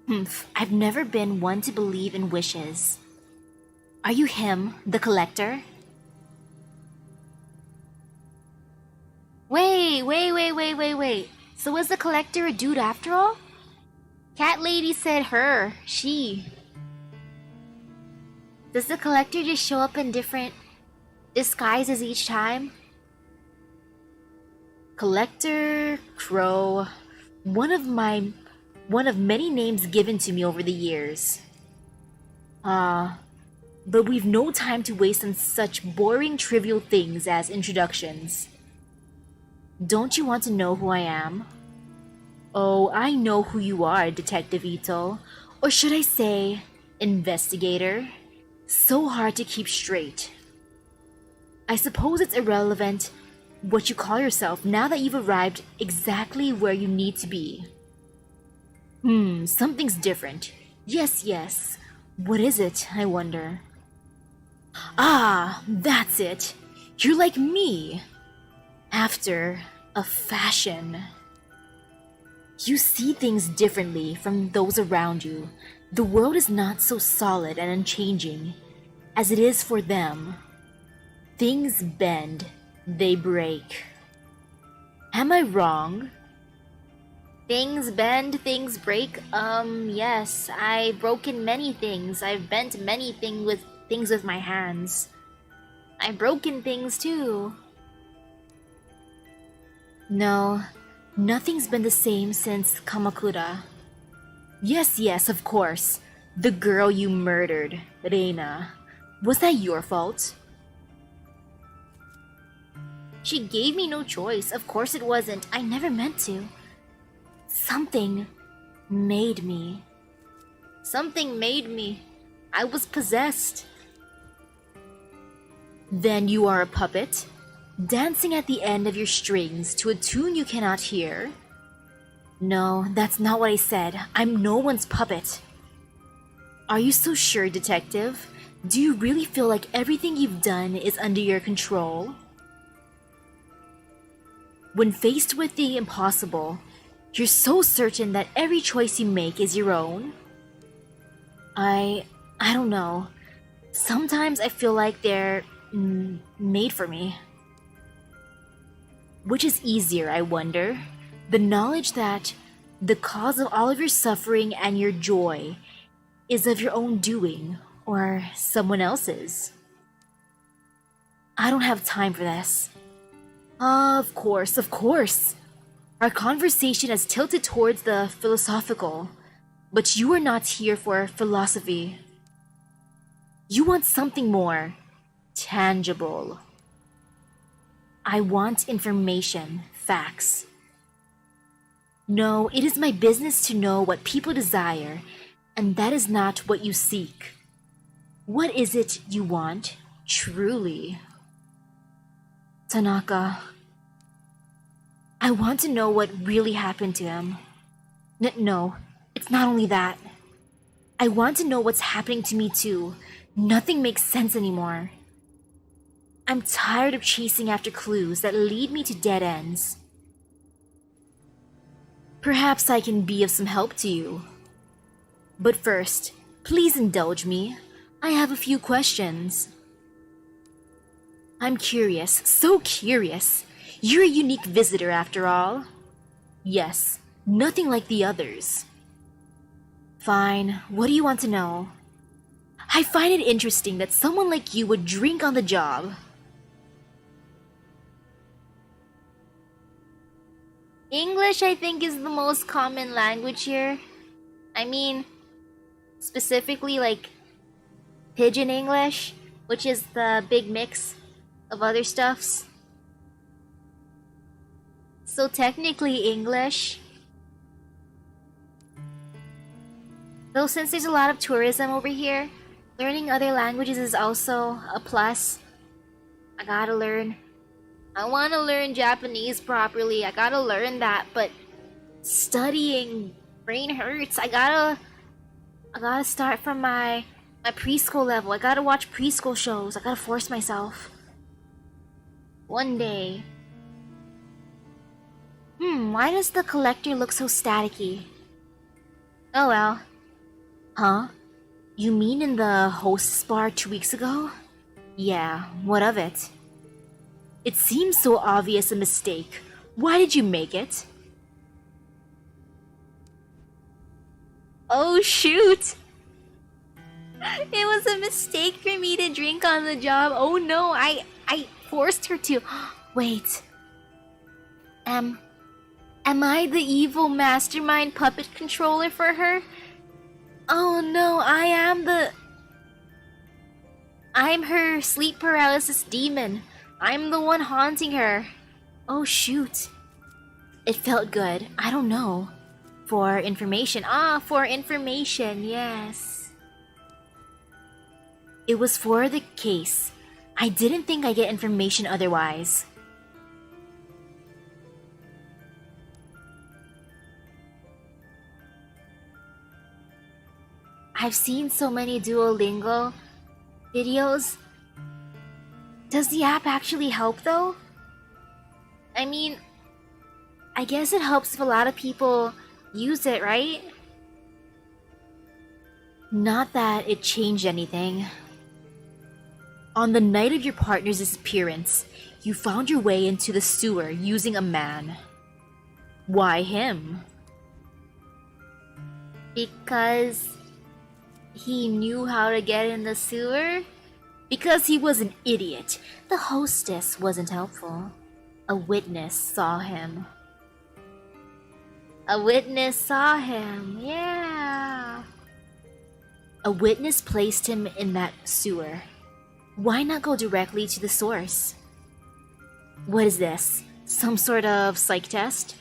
Humph, I've never been one to believe in wishes. Are you him, the collector? Wait. So was the collector a dude after all? Cat lady said her, she. Does the collector just show up in different disguises each time? Collector, Crow, one of many names given to me over the years. But we've no time to waste on such boring, trivial things as introductions. Don't you want to know who I am? Oh, I know who you are, Detective Ito. Or should I say, investigator? So hard to keep straight. I suppose it's irrelevant what you call yourself now that you've arrived exactly where you need to be. Something's different. Yes. What is it, I wonder? Ah, that's it. You're like me. After a fashion. You see things differently from those around you. The world is not so solid and unchanging as it is for them. Things bend, they break. Am I wrong? Things bend, things break? Yes. I've broken many things. I've bent many things with my hands. I've broken things too. No, nothing's been the same since Kamakura. Yes, of course. The girl you murdered, Reina. Was that your fault? She gave me no choice. Of course it wasn't. I never meant to. Something made me. Something made me. I was possessed. Then you are a puppet, dancing at the end of your strings to a tune you cannot hear? No, that's not what I said. I'm no one's puppet. Are you so sure, Detective? Do you really feel like everything you've done is under your control? When faced with the impossible, you're so certain that every choice you make is your own? I don't know. Sometimes I feel like they're made for me. Which is easier, I wonder? The knowledge that the cause of all of your suffering and your joy is of your own doing, or someone else's. I don't have time for this. Of course. Our conversation has tilted towards the philosophical, but you are not here for philosophy. You want something more tangible. I want information, facts. No, it is my business to know what people desire, and that is not what you seek. What is it you want, truly? Tanaka, I want to know what really happened to him. No, it's not only that. I want to know what's happening to me too. Nothing makes sense anymore. I'm tired of chasing after clues that lead me to dead ends. Perhaps I can be of some help to you. But first, please indulge me. I have a few questions. I'm curious, so curious. You're a unique visitor after all. Yes, nothing like the others. Fine, what do you want to know? I find it interesting that someone like you would drink on the job. English, I think, is the most common language here. I mean, specifically like Pidgin English, which is the big mix of other stuffs. So technically English. Though since there's a lot of tourism over here, learning other languages is also a plus. I gotta learn I want to learn Japanese properly. I gotta learn that, but studying brain hurts. I gotta start from my preschool level. I gotta watch preschool shows. I gotta force myself. One day. Why does the collector look so staticky? Oh well. Huh? You mean in the hostess bar 2 weeks ago? Yeah, what of it? It seems so obvious a mistake. Why did you make it? Oh shoot! It was a mistake for me to drink on the job. Oh no, I forced her to. Wait. Am I the evil mastermind puppet controller for her? Oh no, I'm her sleep paralysis demon. I'm the one haunting her. Oh shoot. It felt good. I don't know. For information. For information, yes. It was for the case. I didn't think I'd get information otherwise. I've seen so many Duolingo videos. Does the app actually help though? I mean, I guess it helps if a lot of people use it, right? Not that it changed anything. On the night of your partner's disappearance, you found your way into the sewer using a man. Why him? Because he knew how to get in the sewer? Because he was an idiot. The hostess wasn't helpful. A witness saw him. A witness saw him, yeah. A witness placed him in that sewer. Why not go directly to the source? What is this? Some sort of psych test?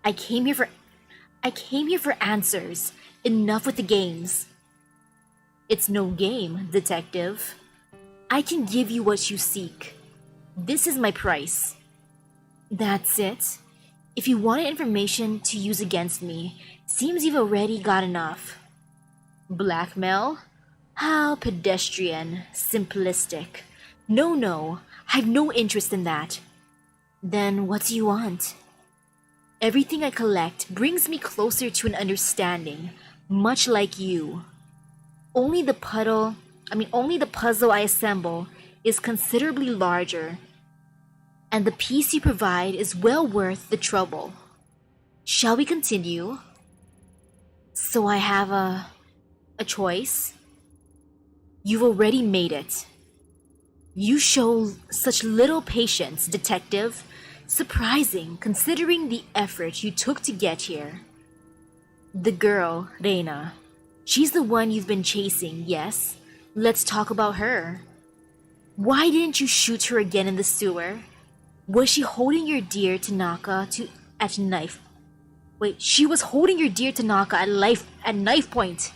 I came here for answers. Enough with the games. It's no game, detective. I can give you what you seek. This is my price. That's it? If you wanted information to use against me, seems you've already got enough. Blackmail? How pedestrian, simplistic. No, I've no interest in that. Then what do you want? Everything I collect brings me closer to an understanding, much like you. Only the puzzle I assemble is considerably larger, and the piece you provide is well worth the trouble. Shall we continue? So I have a choice? You've already made it. You show such little patience, detective. Surprising, considering the effort you took to get here. The girl, Reina. She's the one you've been chasing, yes? Let's talk about her. Why didn't you shoot her again in the sewer? Was she holding your dear Tanaka at knife? Wait, she was holding your dear Tanaka at knife point.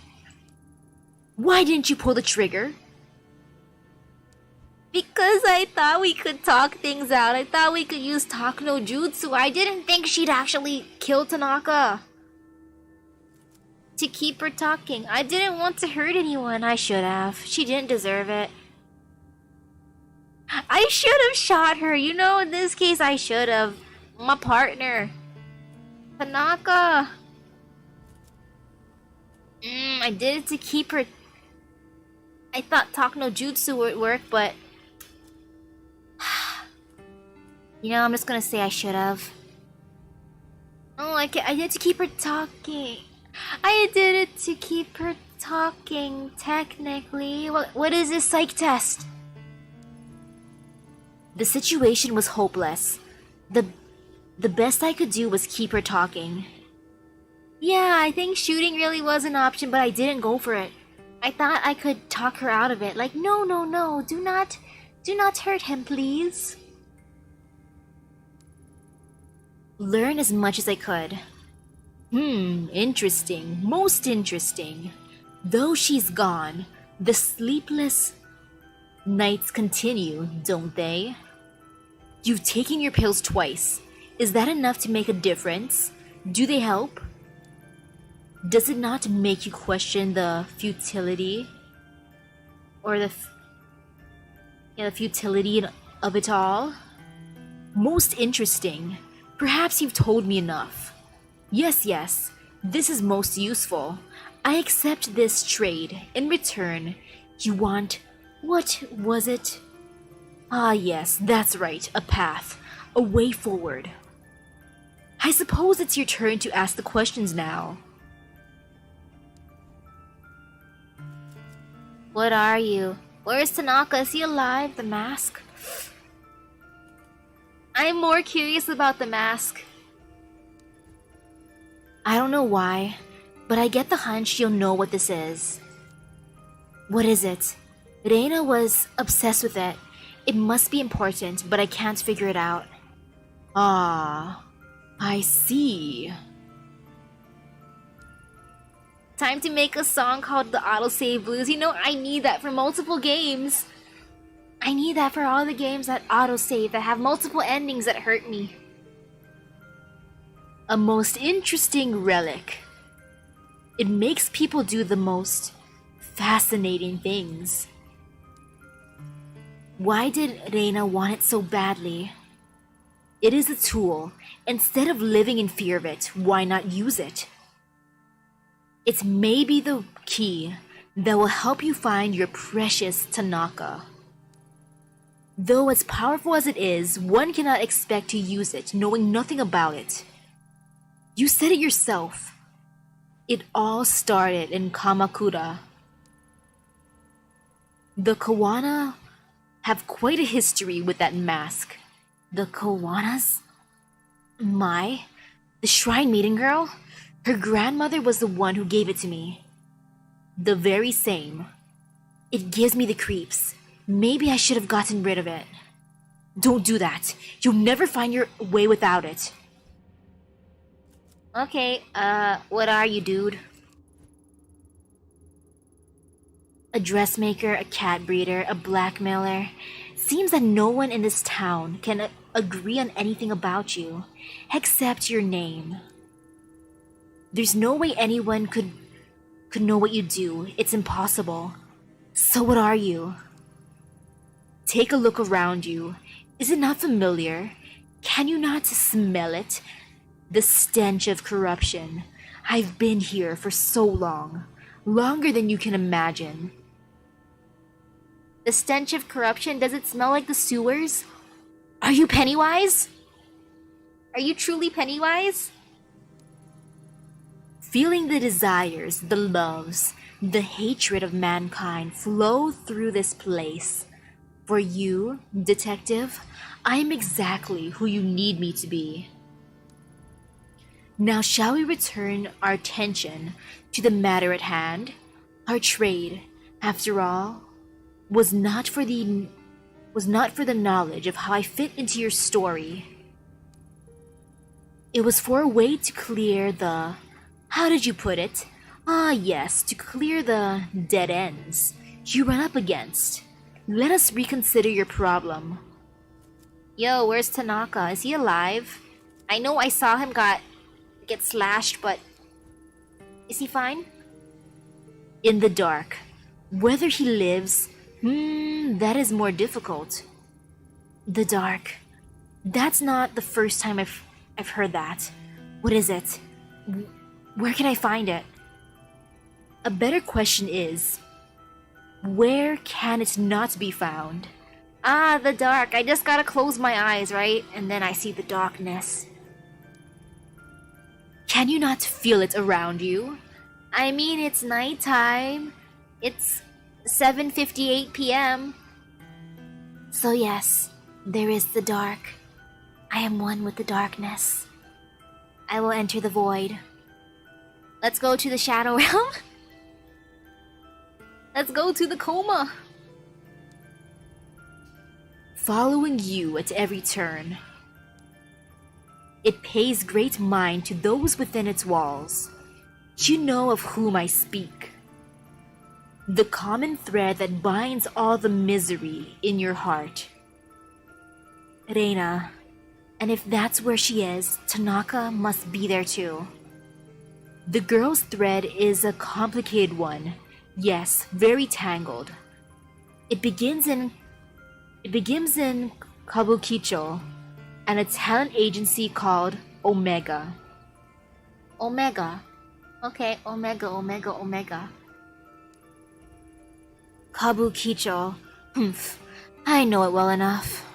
Why didn't you pull the trigger? Because I thought we could talk things out. I thought we could use talk no jutsu. I didn't think she'd actually kill Tanaka. To keep her talking. I didn't want to hurt anyone. I should have. She didn't deserve it. I should have shot her. You know, in this case, I should have. My partner. Tanaka. I did it to keep her. I thought talk no jutsu would work, but... You know, I'm just gonna say I should have. Oh, I did it to keep her talking. I did it to keep her talking, technically. What is this psych test? The situation was hopeless. The best I could do was keep her talking. Yeah, I think shooting really was an option, but I didn't go for it. I thought I could talk her out of it. Like, no, do not hurt him, please. Learn as much as I could. Interesting. Most interesting. Though she's gone, the sleepless nights continue, don't they? You've taken your pills twice. Is that enough to make a difference? Do they help? Does it not make you question the futility or the futility of it all? Most interesting. Perhaps you've told me enough. Yes, this is most useful. I accept this trade. In return, you want... what was it? Ah yes, that's right, a path. A way forward. I suppose it's your turn to ask the questions now. What are you? Where's Tanaka? Is he alive? The mask? I'm more curious about the mask. I don't know why, but I get the hunch you'll know what this is. What is it? Reina was obsessed with it. It must be important, but I can't figure it out. Ah, I see. Time to make a song called the Autosave Blues. You know, I need that for multiple games. I need that for all the games that autosave that have multiple endings that hurt me. A most interesting relic. It makes people do the most fascinating things. Why did Reina want it so badly? It is a tool. Instead of living in fear of it, why not use it? It's maybe the key that will help you find your precious Tanaka. Though as powerful as it is, one cannot expect to use it knowing nothing about it. You said it yourself. It all started in Kamakura. The Kawana have quite a history with that mask. The Kawanas? The shrine maiden girl? Her grandmother was the one who gave it to me. The very same. It gives me the creeps. Maybe I should have gotten rid of it. Don't do that. You'll never find your way without it. Okay, what are you, dude? A dressmaker, a cat breeder, a blackmailer. Seems that no one in this town can agree on anything about you, except your name. There's no way anyone could know what you do. It's impossible. So what are you? Take a look around you. Is it not familiar? Can you not smell it? The stench of corruption. I've been here for so long. Longer than you can imagine. The stench of corruption? Does it smell like the sewers? Are you Pennywise? Are you truly Pennywise? Feeling the desires, the loves, the hatred of mankind flow through this place. For you, detective, I am exactly who you need me to be. Now shall we return our attention to the matter at hand? Our trade, after all, was not for the knowledge of how I fit into your story. It was for a way to clear the... How did you put it? Ah, yes, to clear the dead ends you run up against. Let us reconsider your problem. Yo, where's Tanaka? Is he alive? I know I saw him get slashed, but... Is he fine? In the dark. Whether he lives... that is more difficult. The dark. That's not the first time I've heard that. What is it? Where can I find it? A better question is, where can it not be found? Ah, the dark. I just gotta close my eyes, right? And then I see the darkness. Can you not feel it around you? I mean, it's nighttime. It's 7:58 p.m. So yes, there is the dark. I am one with the darkness. I will enter the void. Let's go to the Shadow Realm. Let's go to the coma. Following you at every turn. It pays great mind to those within its walls. You know of whom I speak. The common thread that binds all the misery in your heart. Reina. And if that's where she is, Tanaka must be there too. The girl's thread is a complicated one. Yes, very tangled. It begins in Kabukicho, and a talent agency called Omega. Omega. Okay, Omega. Kabukicho. Humph. I know it well enough.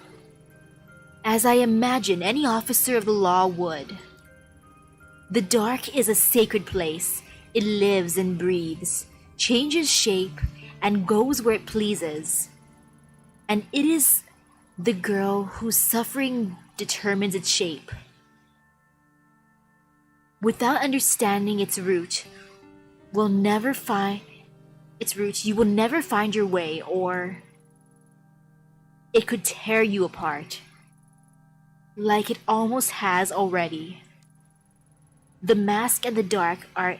As I imagine any officer of the law would. The dark is a sacred place. It lives and breathes, changes shape, and goes where it pleases. And it is the girl whose suffering determines its shape. Without understanding its root, you will never find your way, or it could tear you apart, like it almost has already. The mask and the dark are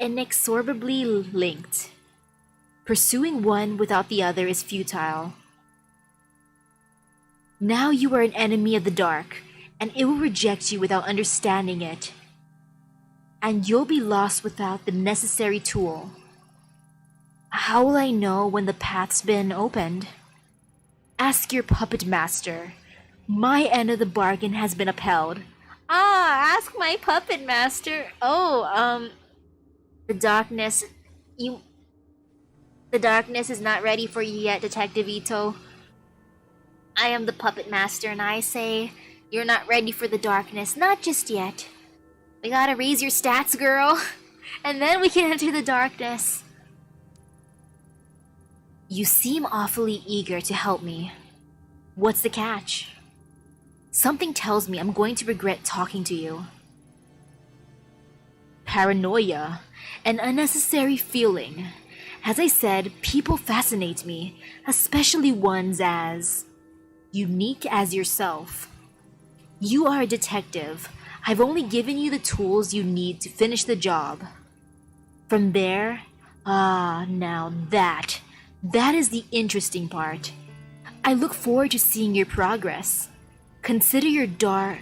inexorably linked. Pursuing one without the other is futile. Now you are an enemy of the dark, and it will reject you without understanding it. And you'll be lost without the necessary tool. How will I know when the path's been opened? Ask your puppet master. My end of the bargain has been upheld. Ask my puppet master. The darkness is not ready for you yet, Detective Ito. I am the puppet master, and I say you're not ready for the darkness, not just yet. We gotta raise your stats, girl, and then we can enter the darkness. You seem awfully eager to help me. What's the catch? Something tells me I'm going to regret talking to you. Paranoia, an unnecessary feeling. As I said, people fascinate me, especially ones as unique as yourself. You are a detective. I've only given you the tools you need to finish the job. From there, now that is the interesting part. I look forward to seeing your progress. Consider your debt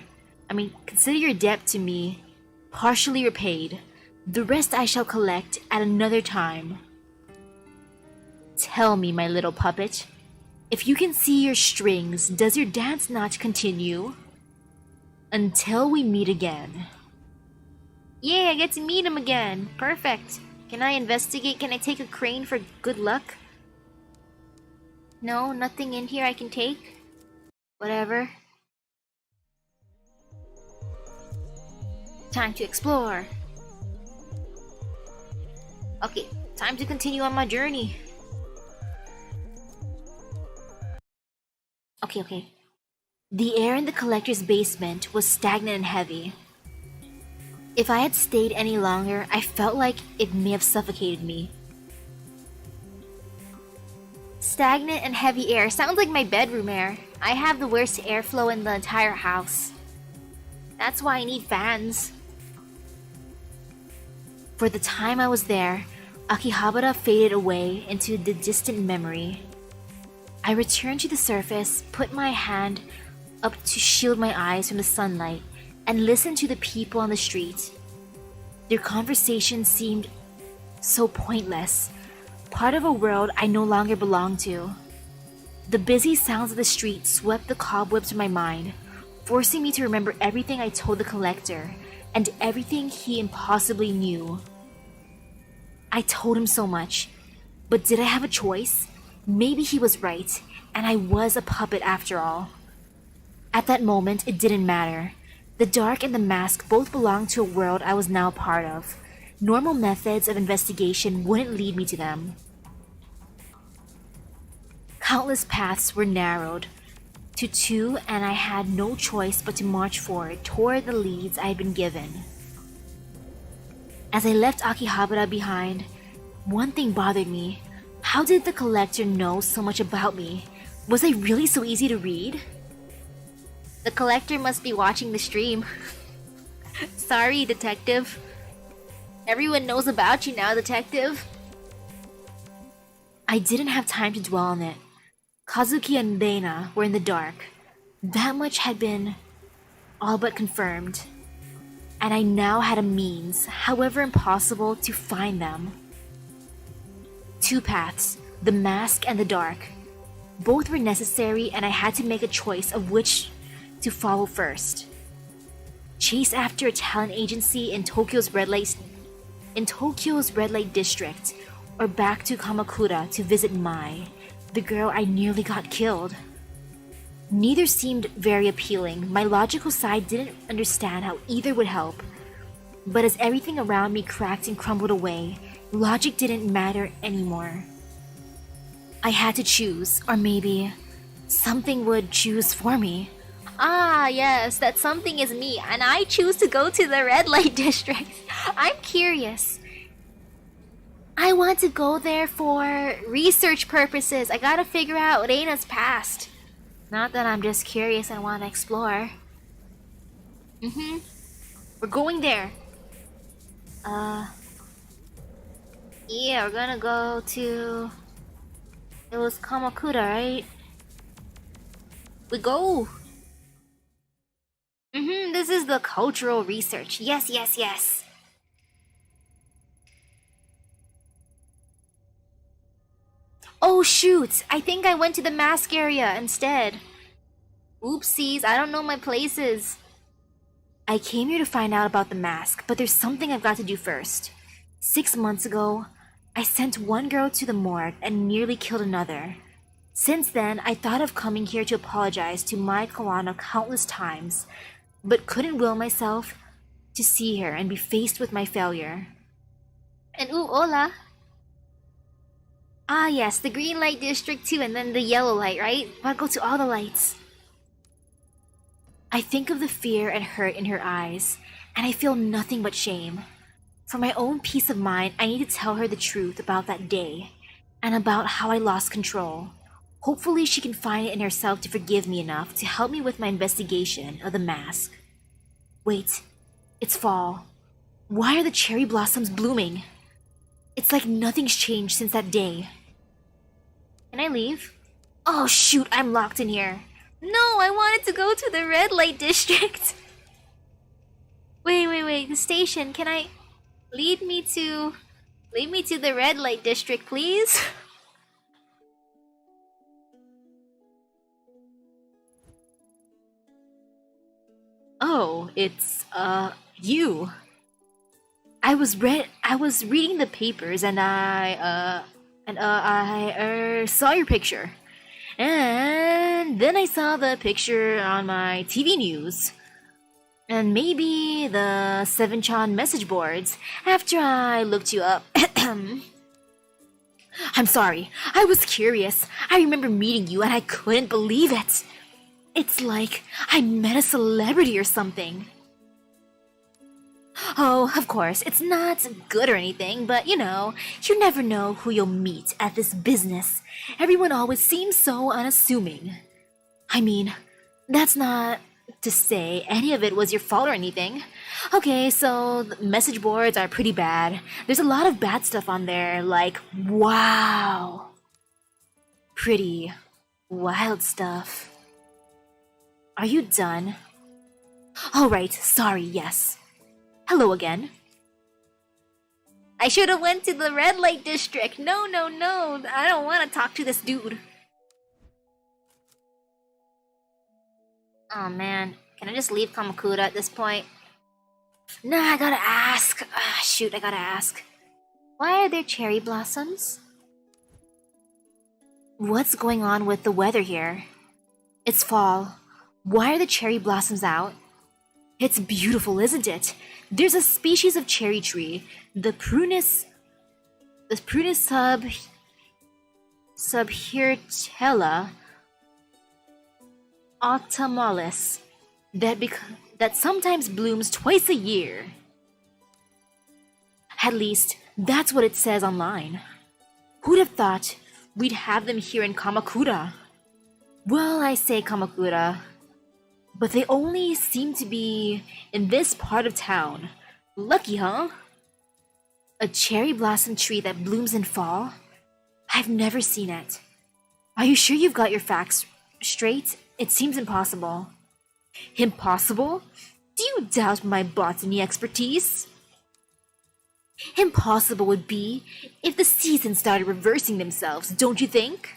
to me partially repaid. The rest I shall collect at another time. Tell me, my little puppet, if you can see your strings, does your dance not continue? Until we meet again. Yeah, I get to meet him again. Perfect. Can I investigate? Can I take a crane for good luck? No, nothing in here I can take? Whatever. Time to explore. Okay, time to continue on my journey. Okay. The air in the collector's basement was stagnant and heavy. If I had stayed any longer, I felt like it may have suffocated me. Stagnant and heavy air sounds like my bedroom air. I have the worst airflow in the entire house. That's why I need fans. For the time I was there, Akihabara faded away into the distant memory. I returned to the surface, put my hand up to shield my eyes from the sunlight, and listened to the people on the street. Their conversation seemed so pointless, part of a world I no longer belonged to. The busy sounds of the street swept the cobwebs from my mind, forcing me to remember everything I told the collector and everything he impossibly knew. I told him so much, but did I have a choice? Maybe he was right, and I was a puppet after all. At that moment, it didn't matter. The dark and the mask both belonged to a world I was now part of. Normal methods of investigation wouldn't lead me to them. Countless paths were narrowed to two, and I had no choice but to march forward toward the leads I had been given. As I left Akihabara behind, one thing bothered me. How did the collector know so much about me? Was I really so easy to read? The collector must be watching the stream. Sorry, detective. Everyone knows about you now, detective. I didn't have time to dwell on it. Kazuki and Reina were in the dark. That much had been all but confirmed, and I now had a means, however impossible, to find them. Two paths, the mask and the dark. Both were necessary, and I had to make a choice of which to follow first. Chase after a talent agency in Tokyo's red light district, or back to Kamakura to visit Mai, the girl I nearly got killed. Neither seemed very appealing. My logical side didn't understand how either would help. But as everything around me cracked and crumbled away, logic didn't matter anymore. I had to choose, or maybe something would choose for me. Ah, yes, that something is me, and I choose to go to the red light district. I'm curious. I want to go there for research purposes. I gotta figure out Reina's past. Not that I'm just curious and want to explore. We're going there. Yeah, we're gonna go to... It was Kamakura, right? We go! This is the cultural research. Yes, yes, yes. Oh shoot! I think I went to the mask area instead. Oopsies, I don't know my places. I came here to find out about the mask, but there's something I've got to do first. 6 months ago, I sent one girl to the morgue and nearly killed another. Since then, I thought of coming here to apologize to Mai Kawano countless times, but couldn't will myself to see her and be faced with my failure. And ooh, hola! Ah yes, the green light district too, and then the yellow light, right? Wanna go to all the lights. I think of the fear and hurt in her eyes, and I feel nothing but shame. For my own peace of mind, I need to tell her the truth about that day, and about how I lost control. Hopefully she can find it in herself to forgive me enough to help me with my investigation of the mask. Wait, it's fall. Why are the cherry blossoms blooming? It's like nothing's changed since that day. Can I leave? Oh shoot, I'm locked in here. No, I wanted to go to the red light district. Wait, the station. Can I... Lead me to the red light district, please? Oh, it's, you. I was reading the papers and I saw your picture. And then I saw the picture on my TV news. And maybe the 7chan message boards after I looked you up. I'm sorry, I was curious. I remember meeting you and I couldn't believe it. It's like I met a celebrity or something. Oh, of course, it's not good or anything, but you know, you never know who you'll meet at this business. Everyone always seems so unassuming. I mean, that's not to say any of it was your fault or anything. Okay, so the message boards are pretty bad. There's a lot of bad stuff on there, like, wow. Pretty wild stuff. Are you done? Alright, sorry, yes. Hello again. I should have went to the red light district. No. I don't want to talk to this dude. Oh man, can I just leave Kamakura at this point? Nah, I gotta ask. Shoot, I gotta ask. Why are there cherry blossoms? What's going on with the weather here? It's fall. Why are the cherry blossoms out? It's beautiful, isn't it? There's a species of cherry tree, the Prunus subhirtella autumnalis that sometimes blooms twice a year. At least, that's what it says online. Who'd have thought we'd have them here in Kamakura? Well, I say Kamakura, but they only seem to be in this part of town. Lucky, huh? A cherry blossom tree that blooms in fall? I've never seen it. Are you sure you've got your facts straight? It seems impossible. Impossible? Do you doubt my botany expertise? Impossible would be if the seasons started reversing themselves, don't you think?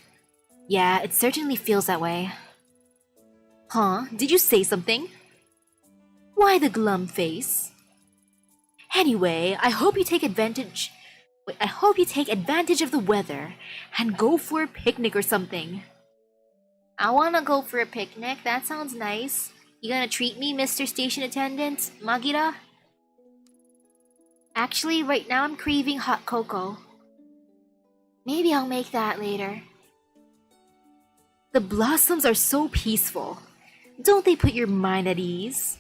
Yeah, it certainly feels that way. Huh? Did you say something? Why the glum face? Anyway, I hope you take advantage of the weather and go for a picnic or something. I wanna go for a picnic. That sounds nice. You gonna treat me, Mr. Station Attendant, Magira? Actually, right now I'm craving hot cocoa. Maybe I'll make that later. The blossoms are so peaceful. Don't they put your mind at ease?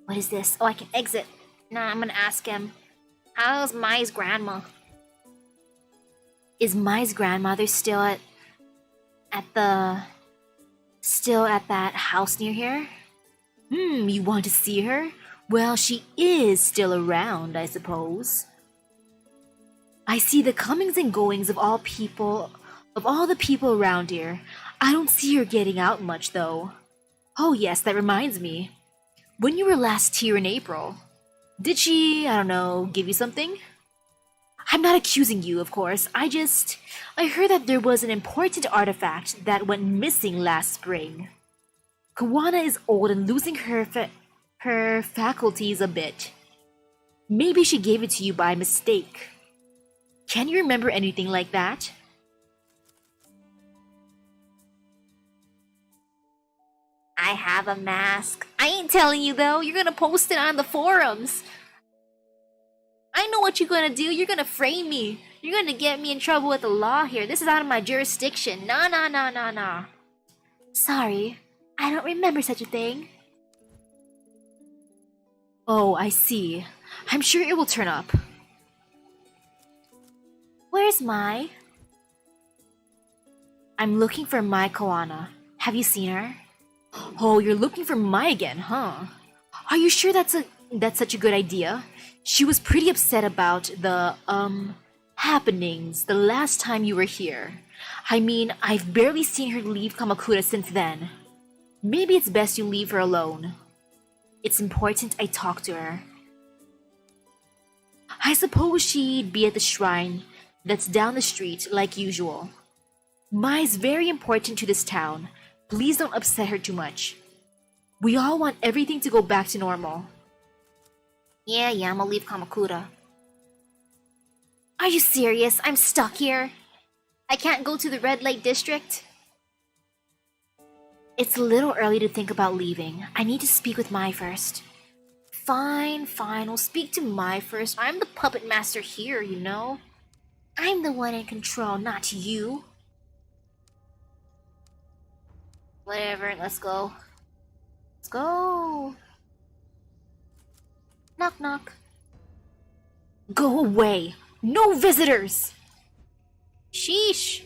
What is this? Oh, I can exit. Nah, I'm gonna ask him. How's Mai's grandma? Is Mai's grandmother still at that house near here? You want to see her? Well, she is still around, I suppose. I see the comings and goings of all the people around here. I don't see her getting out much, though. Oh yes, that reminds me. When you were last here in April, did she, I don't know, give you something? I'm not accusing you, of course. I heard that there was an important artifact that went missing last spring. Kawana is old and losing her faculties a bit. Maybe she gave it to you by mistake. Can you remember anything like that? I have a mask. I ain't telling you though. You're gonna post it on the forums. I know what you're gonna do. You're gonna frame me. You're gonna get me in trouble with the law here. This is out of my jurisdiction. Nah. Sorry, I don't remember such a thing. Oh, I see. I'm sure it will turn up. Where's Mai? I'm looking for Mai Kawana. Have you seen her? Oh, you're looking for Mai again, huh? Are you sure that's such a good idea? She was pretty upset about the, happenings the last time you were here. I mean, I've barely seen her leave Kamakura since then. Maybe it's best you leave her alone. It's important I talk to her. I suppose she'd be at the shrine that's down the street like usual. Mai's very important to this town. Please don't upset her too much. We all want everything to go back to normal. Yeah, I'm gonna leave Kamakura. Are you serious? I'm stuck here. I can't go to the red light district? It's a little early to think about leaving. I need to speak with Mai first. Fine, we'll speak to Mai first. I'm the puppet master here, you know? I'm the one in control, not you. Whatever, let's go. Let's go. Knock, knock. Go away! No visitors! Sheesh.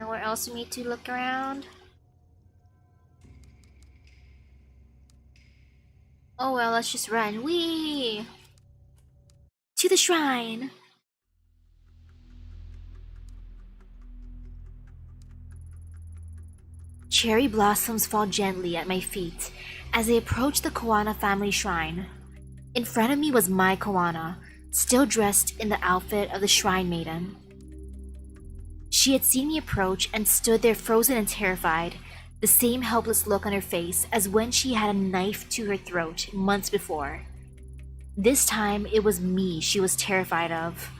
Nowhere else we need to look around? Oh well, let's just run. Whee! To the shrine! Cherry blossoms fall gently at my feet as I approach the Kawana family shrine. In front of me was Mai Kawana, still dressed in the outfit of the shrine maiden. She had seen me approach and stood there frozen and terrified, the same helpless look on her face as when she had a knife to her throat months before. This time, it was me she was terrified of.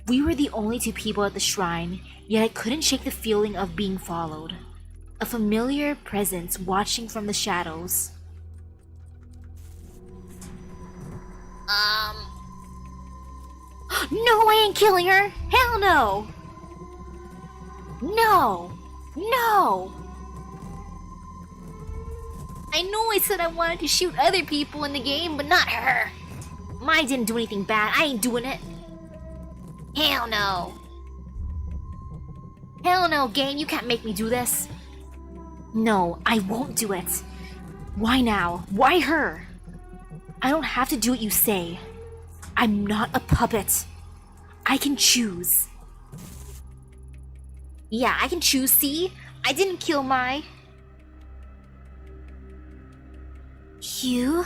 We were the only two people at the shrine, yet I couldn't shake the feeling of being followed. A familiar presence watching from the shadows. No, I ain't killing her! Hell no! No! I know I said I wanted to shoot other people in the game, but not her! Mai didn't do anything bad, I ain't doing it! Hell no! Hell no, game, you can't make me do this! No, I won't do it! Why now? Why her? I don't have to do what you say. I'm not a puppet. I can choose. Yeah, I can choose, see? I didn't kill my... You?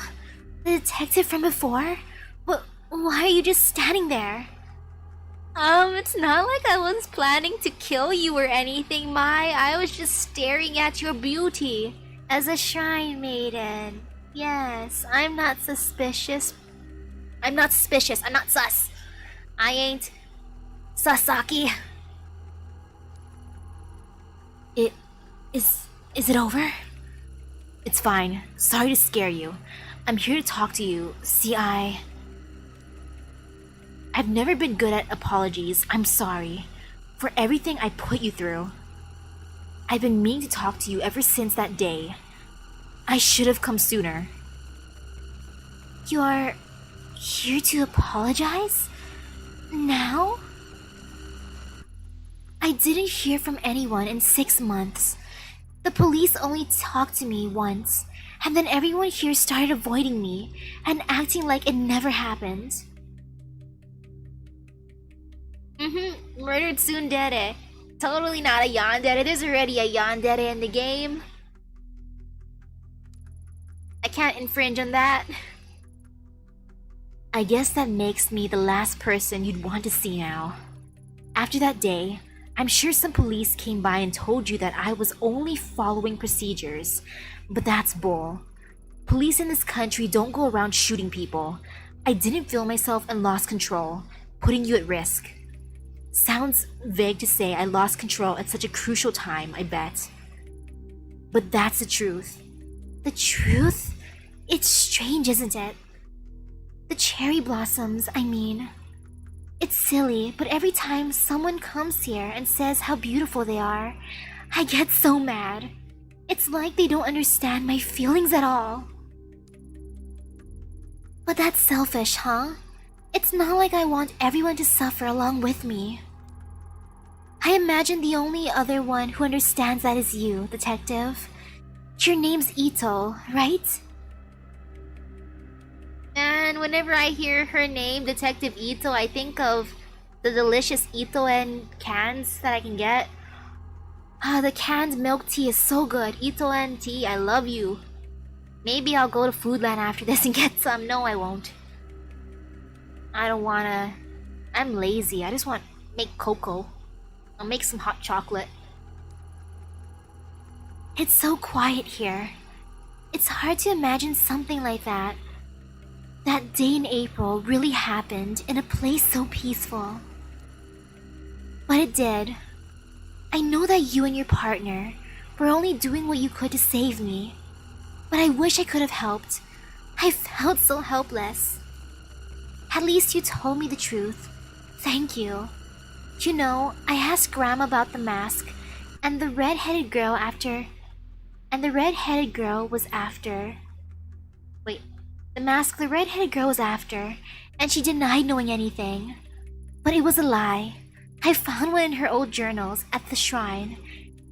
The detective from before? Why are you just standing there? It's not like I was planning to kill you or anything, Mai. I was just staring at your beauty as a shrine maiden. Yes, I'm not suspicious. I'm not suspicious. I'm not sus. I ain't Sasaki. Is it over? It's fine. Sorry to scare you. I'm here to talk to you. See, I've never been good at apologies. I'm sorry for everything I put you through. I've been meaning to talk to you ever since that day. I should have come sooner. You're here to apologize? Now? I didn't hear from anyone in 6 months. The police only talked to me once, and then everyone here started avoiding me and acting like it never happened. Murdered tsundere. Totally not a yandere. There's already a yandere in the game. I can't infringe on that. I guess that makes me the last person you'd want to see now. After that day, I'm sure some police came by and told you that I was only following procedures, but that's bull. Police in this country don't go around shooting people. I didn't feel myself and lost control, putting you at risk. Sounds vague to say I lost control at such a crucial time, I bet. But that's the truth. The truth? It's strange, isn't it? The cherry blossoms, I mean. It's silly, but every time someone comes here and says how beautiful they are, I get so mad. It's like they don't understand my feelings at all. But that's selfish, huh? It's not like I want everyone to suffer along with me. I imagine the only other one who understands that is you, detective. Your name's Ito, right? And whenever I hear her name, Detective Ito, I think of the delicious Itoen cans that I can get. The canned milk tea is so good. Itoen tea, I love you. Maybe I'll go to Foodland after this and get some. No, I won't. I don't wanna... I'm lazy. I just want to make cocoa. I'll make some hot chocolate. It's so quiet here. It's hard to imagine something like that. That day in April really happened in a place so peaceful. But it did. I know that you and your partner were only doing what you could to save me. But I wish I could have helped. I felt so helpless. At least you told me the truth. Thank you. You know, I asked Grandma about the mask, and the red-headed girl was after... Wait, the mask the red-headed girl was after, and she denied knowing anything. But it was a lie. I found one in her old journals at the shrine,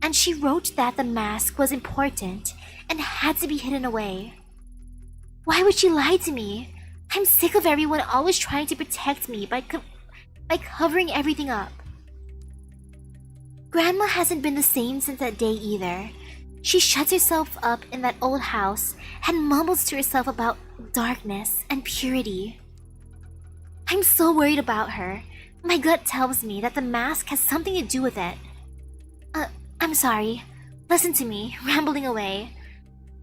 and she wrote that the mask was important and had to be hidden away. Why would she lie to me? I'm sick of everyone always trying to protect me by covering everything up. Grandma hasn't been the same since that day either. She shuts herself up in that old house and mumbles to herself about darkness and purity. I'm so worried about her. My gut tells me that the mask has something to do with it. I'm sorry. Listen to me, rambling away.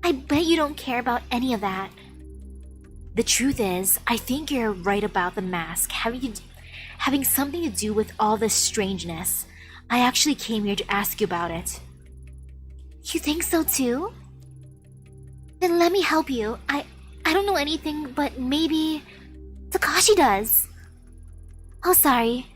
I bet you don't care about any of that. The truth is, I think you're right about the mask having something to do with all this strangeness. I actually came here to ask you about it. You think so too? Then let me help you. I don't know anything, but maybe Takashi does. Oh, sorry.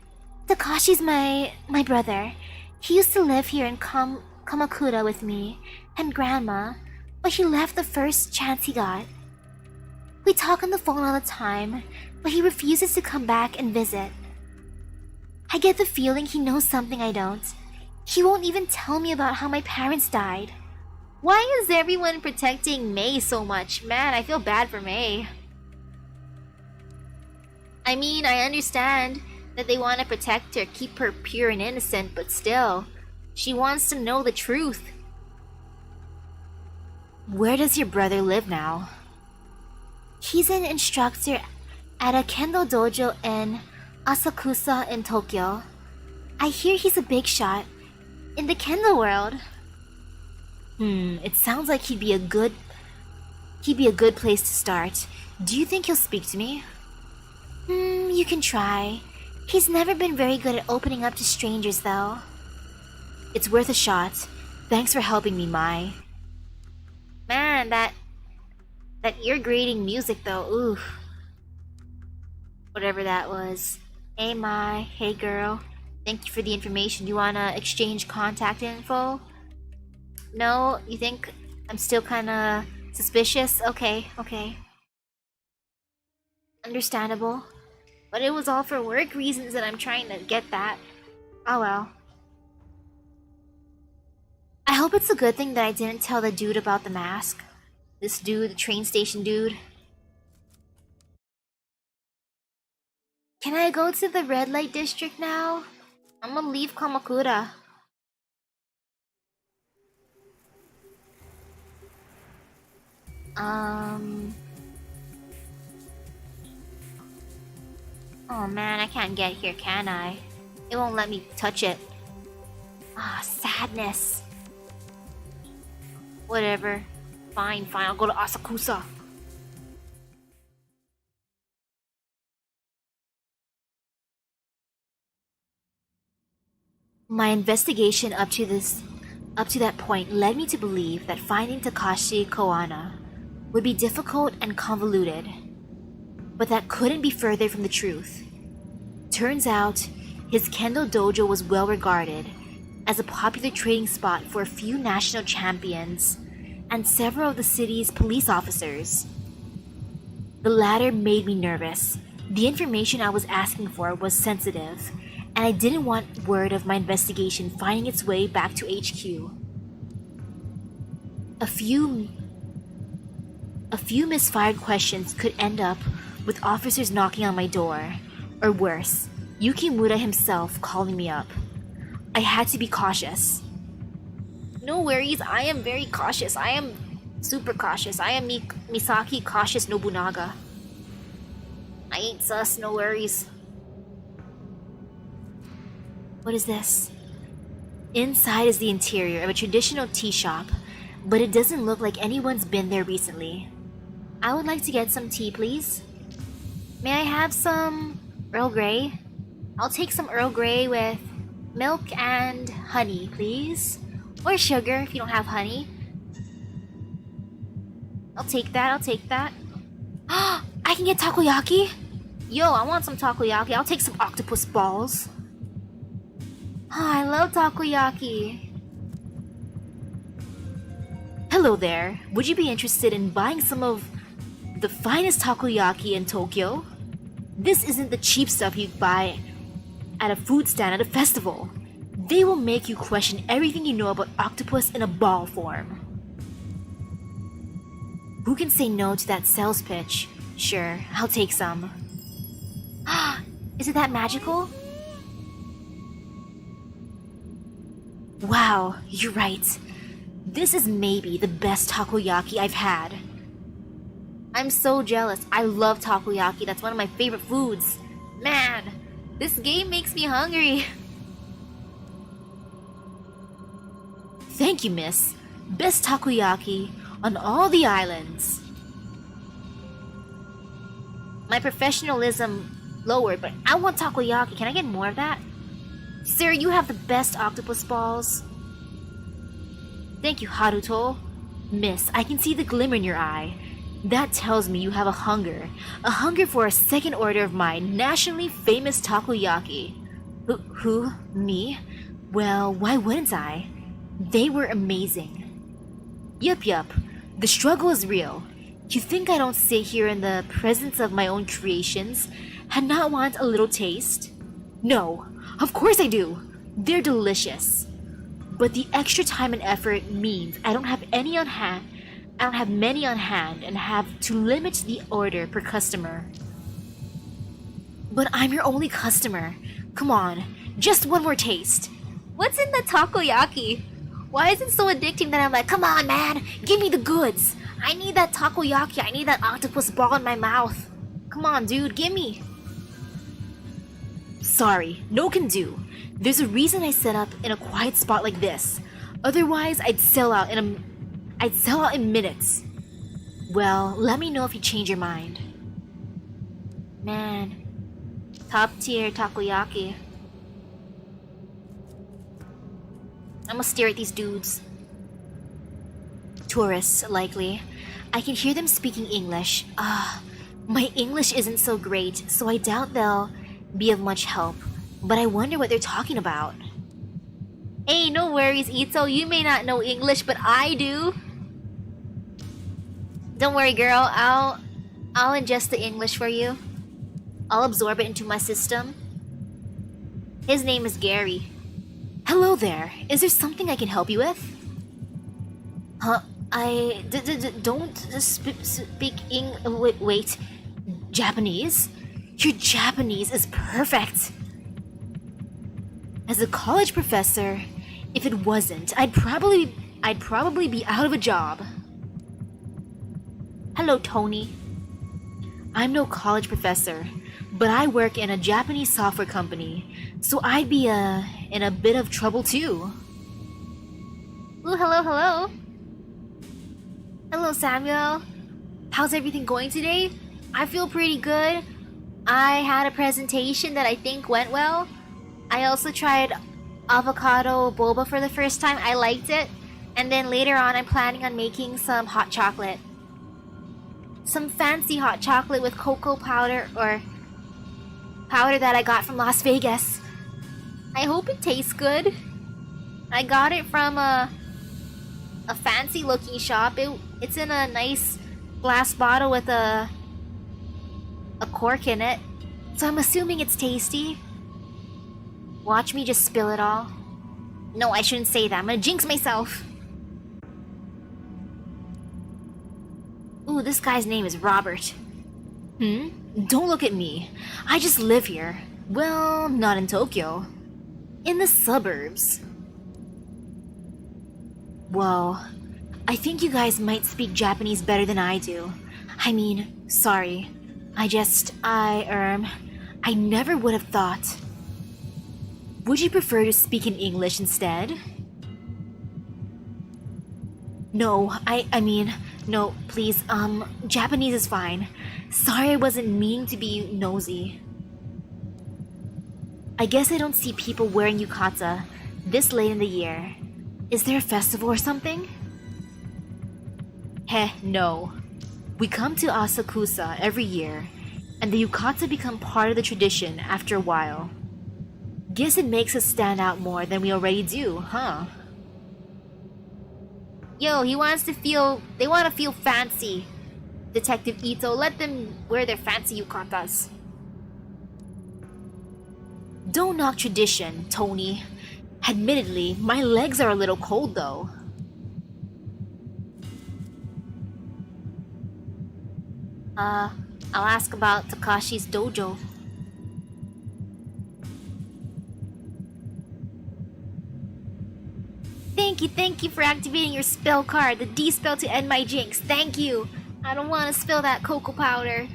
Takashi's my brother. He used to live here in Kamakura with me and Grandma, but he left the first chance he got. We talk on the phone all the time, but he refuses to come back and visit. I get the feeling he knows something I don't. He won't even tell me about how my parents died. Why is everyone protecting May so much? Man, I feel bad for May. I mean, I understand that they want to protect her, keep her pure and innocent, but still, she wants to know the truth. Where does your brother live now? He's an instructor at a kendo dojo in Asakusa in Tokyo. I hear he's a big shot in the kendo world. It sounds like he'd be a good place to start. Do you think he'll speak to me? You can try. He's never been very good at opening up to strangers, though. It's worth a shot. Thanks for helping me, Mai. Man, that ear-grating music, though. Oof. Whatever that was. Hey, Mai. Hey, girl. Thank you for the information. Do you wanna exchange contact info? No? You think I'm still kinda suspicious? Okay. Understandable. But it was all for work reasons and I'm trying to get that. Oh well. I hope it's a good thing that I didn't tell the dude about the mask. This dude, the train station dude. Can I go to the red light district now? I'm gonna leave Kamakura. Oh man, I can't get here, can I? It won't let me touch it. Sadness. Whatever. Fine, I'll go to Asakusa. My investigation up to that point led me to believe that finding Takashi Koana would be difficult and convoluted. But that couldn't be further from the truth. Turns out, his kendo dojo was well regarded as a popular training spot for a few national champions and several of the city's police officers. The latter made me nervous. The information I was asking for was sensitive, and I didn't want word of my investigation finding its way back to HQ. A few misfired questions could end up with officers knocking on my door, or worse, Yukimura himself calling me up. I had to be cautious. No worries, I am very cautious. I am super cautious. I am Misaki cautious Nobunaga. I ain't sus, no worries. What is this? Inside is the interior of a traditional tea shop, but it doesn't look like anyone's been there recently. I would like to get some tea, please. May I have some Earl Grey? I'll take some Earl Grey with milk and honey, please. Or sugar if you don't have honey. I'll take that. I can get takoyaki? Yo, I want some takoyaki. I'll take some octopus balls. I love takoyaki. Hello there. Would you be interested in buying some of the finest takoyaki in Tokyo? This isn't the cheap stuff you'd buy at a food stand at a festival. They will make you question everything you know about octopus in a ball form. Who can say no to that sales pitch? Sure, I'll take some. Is it that magical? Wow, you're right. This is maybe the best takoyaki I've had. I'm so jealous. I love takoyaki. That's one of my favorite foods. Man, this game makes me hungry. Thank you, miss. Best takoyaki on all the islands. My professionalism lowered, but I want takoyaki. Can I get more of that? Sir, you have the best octopus balls. Thank you, Haruto. Miss, I can see the glimmer in your eye. That tells me you have a hunger for a second order of my nationally famous takoyaki. Who? Me? Well, why wouldn't I? They were amazing. Yup, the struggle is real. You think I don't sit here in the presence of my own creations and not want a little taste? No, of course I do. They're delicious. But the extra time and effort means I don't have many on hand and have to limit the order per customer. But I'm your only customer. Come on, just one more taste. What's in the takoyaki? Why is it so addicting that I'm like, come on, man, give me the goods. I need that takoyaki. I need that octopus ball in my mouth. Come on, dude, give me. Sorry, no can do. There's a reason I set up in a quiet spot like this. Otherwise, I'd sell out in minutes. Well, let me know if you change your mind. Man, top tier takoyaki. I'm gonna stare at these dudes. Tourists, likely. I can hear them speaking English. My English isn't so great, so I doubt they'll be of much help. But I wonder what they're talking about. Hey, no worries, Ito. You may not know English, but I do. Don't worry, girl. I'll ingest the English for you. I'll absorb it into my system. His name is Gary. Hello there. Is there something I can help you with? Huh? I don't speak wait. Japanese? Your Japanese is perfect. As a college professor, if it wasn't, I'd probably be out of a job. Hello, Tony. I'm no college professor, but I work in a Japanese software company, so I'd be in a bit of trouble too. Ooh, hello. Hello, Samuel. How's everything going today? I feel pretty good. I had a presentation that I think went well. I also tried avocado boba for the first time. I liked it. And then later on, I'm planning on making some hot chocolate. Some fancy hot chocolate with cocoa powder or powder that I got from Las Vegas. I hope it tastes good. I got it from a fancy looking shop. It's in a nice glass bottle with a cork in it. So I'm assuming it's tasty. Watch me just spill it all. No, I shouldn't say that. I'm gonna jinx myself. Ooh, this guy's name is Robert. Don't look at me. I just live here. Well, not in Tokyo. In the suburbs. Whoa. I think you guys might speak Japanese better than I do. I mean, sorry. I never would have thought. Would you prefer to speak in English instead? No, I mean, no, please, Japanese is fine. Sorry I wasn't meaning to be nosy. I guess I don't see people wearing yukata this late in the year. Is there a festival or something? Heh, no. We come to Asakusa every year, and the yukata become part of the tradition after a while. Guess it makes us stand out more than we already do, huh? Yo, they want to feel fancy. Detective Ito, let them wear their fancy yukatas. Don't knock tradition, Tony. Admittedly, my legs are a little cold though. I'll ask about Takashi's dojo. Thank you for activating your spell card, the D spell to end my jinx. Thank you. I don't want to spill that cocoa powder.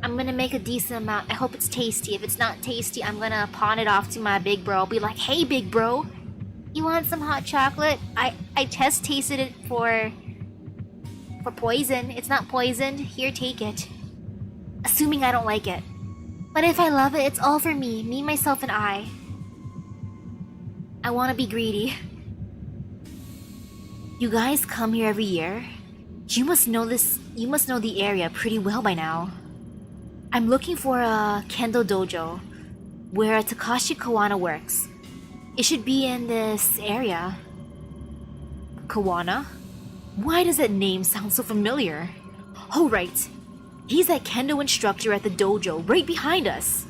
I'm gonna make a decent amount. I hope it's tasty. If it's not tasty, I'm gonna pawn it off to my big bro. I'll be like, hey big bro, you want some hot chocolate? I test tasted it for poison. It's not poisoned. Here, take it. Assuming I don't like it. But if I love it, it's all for me. Me, myself, and I. I want to be greedy. You guys come here every year? You must know the area pretty well by now. I'm looking for a kendo dojo where Takashi Kawana works. It should be in this area. Kawana? Why does that name sound so familiar? Oh right, he's that kendo instructor at the dojo right behind us.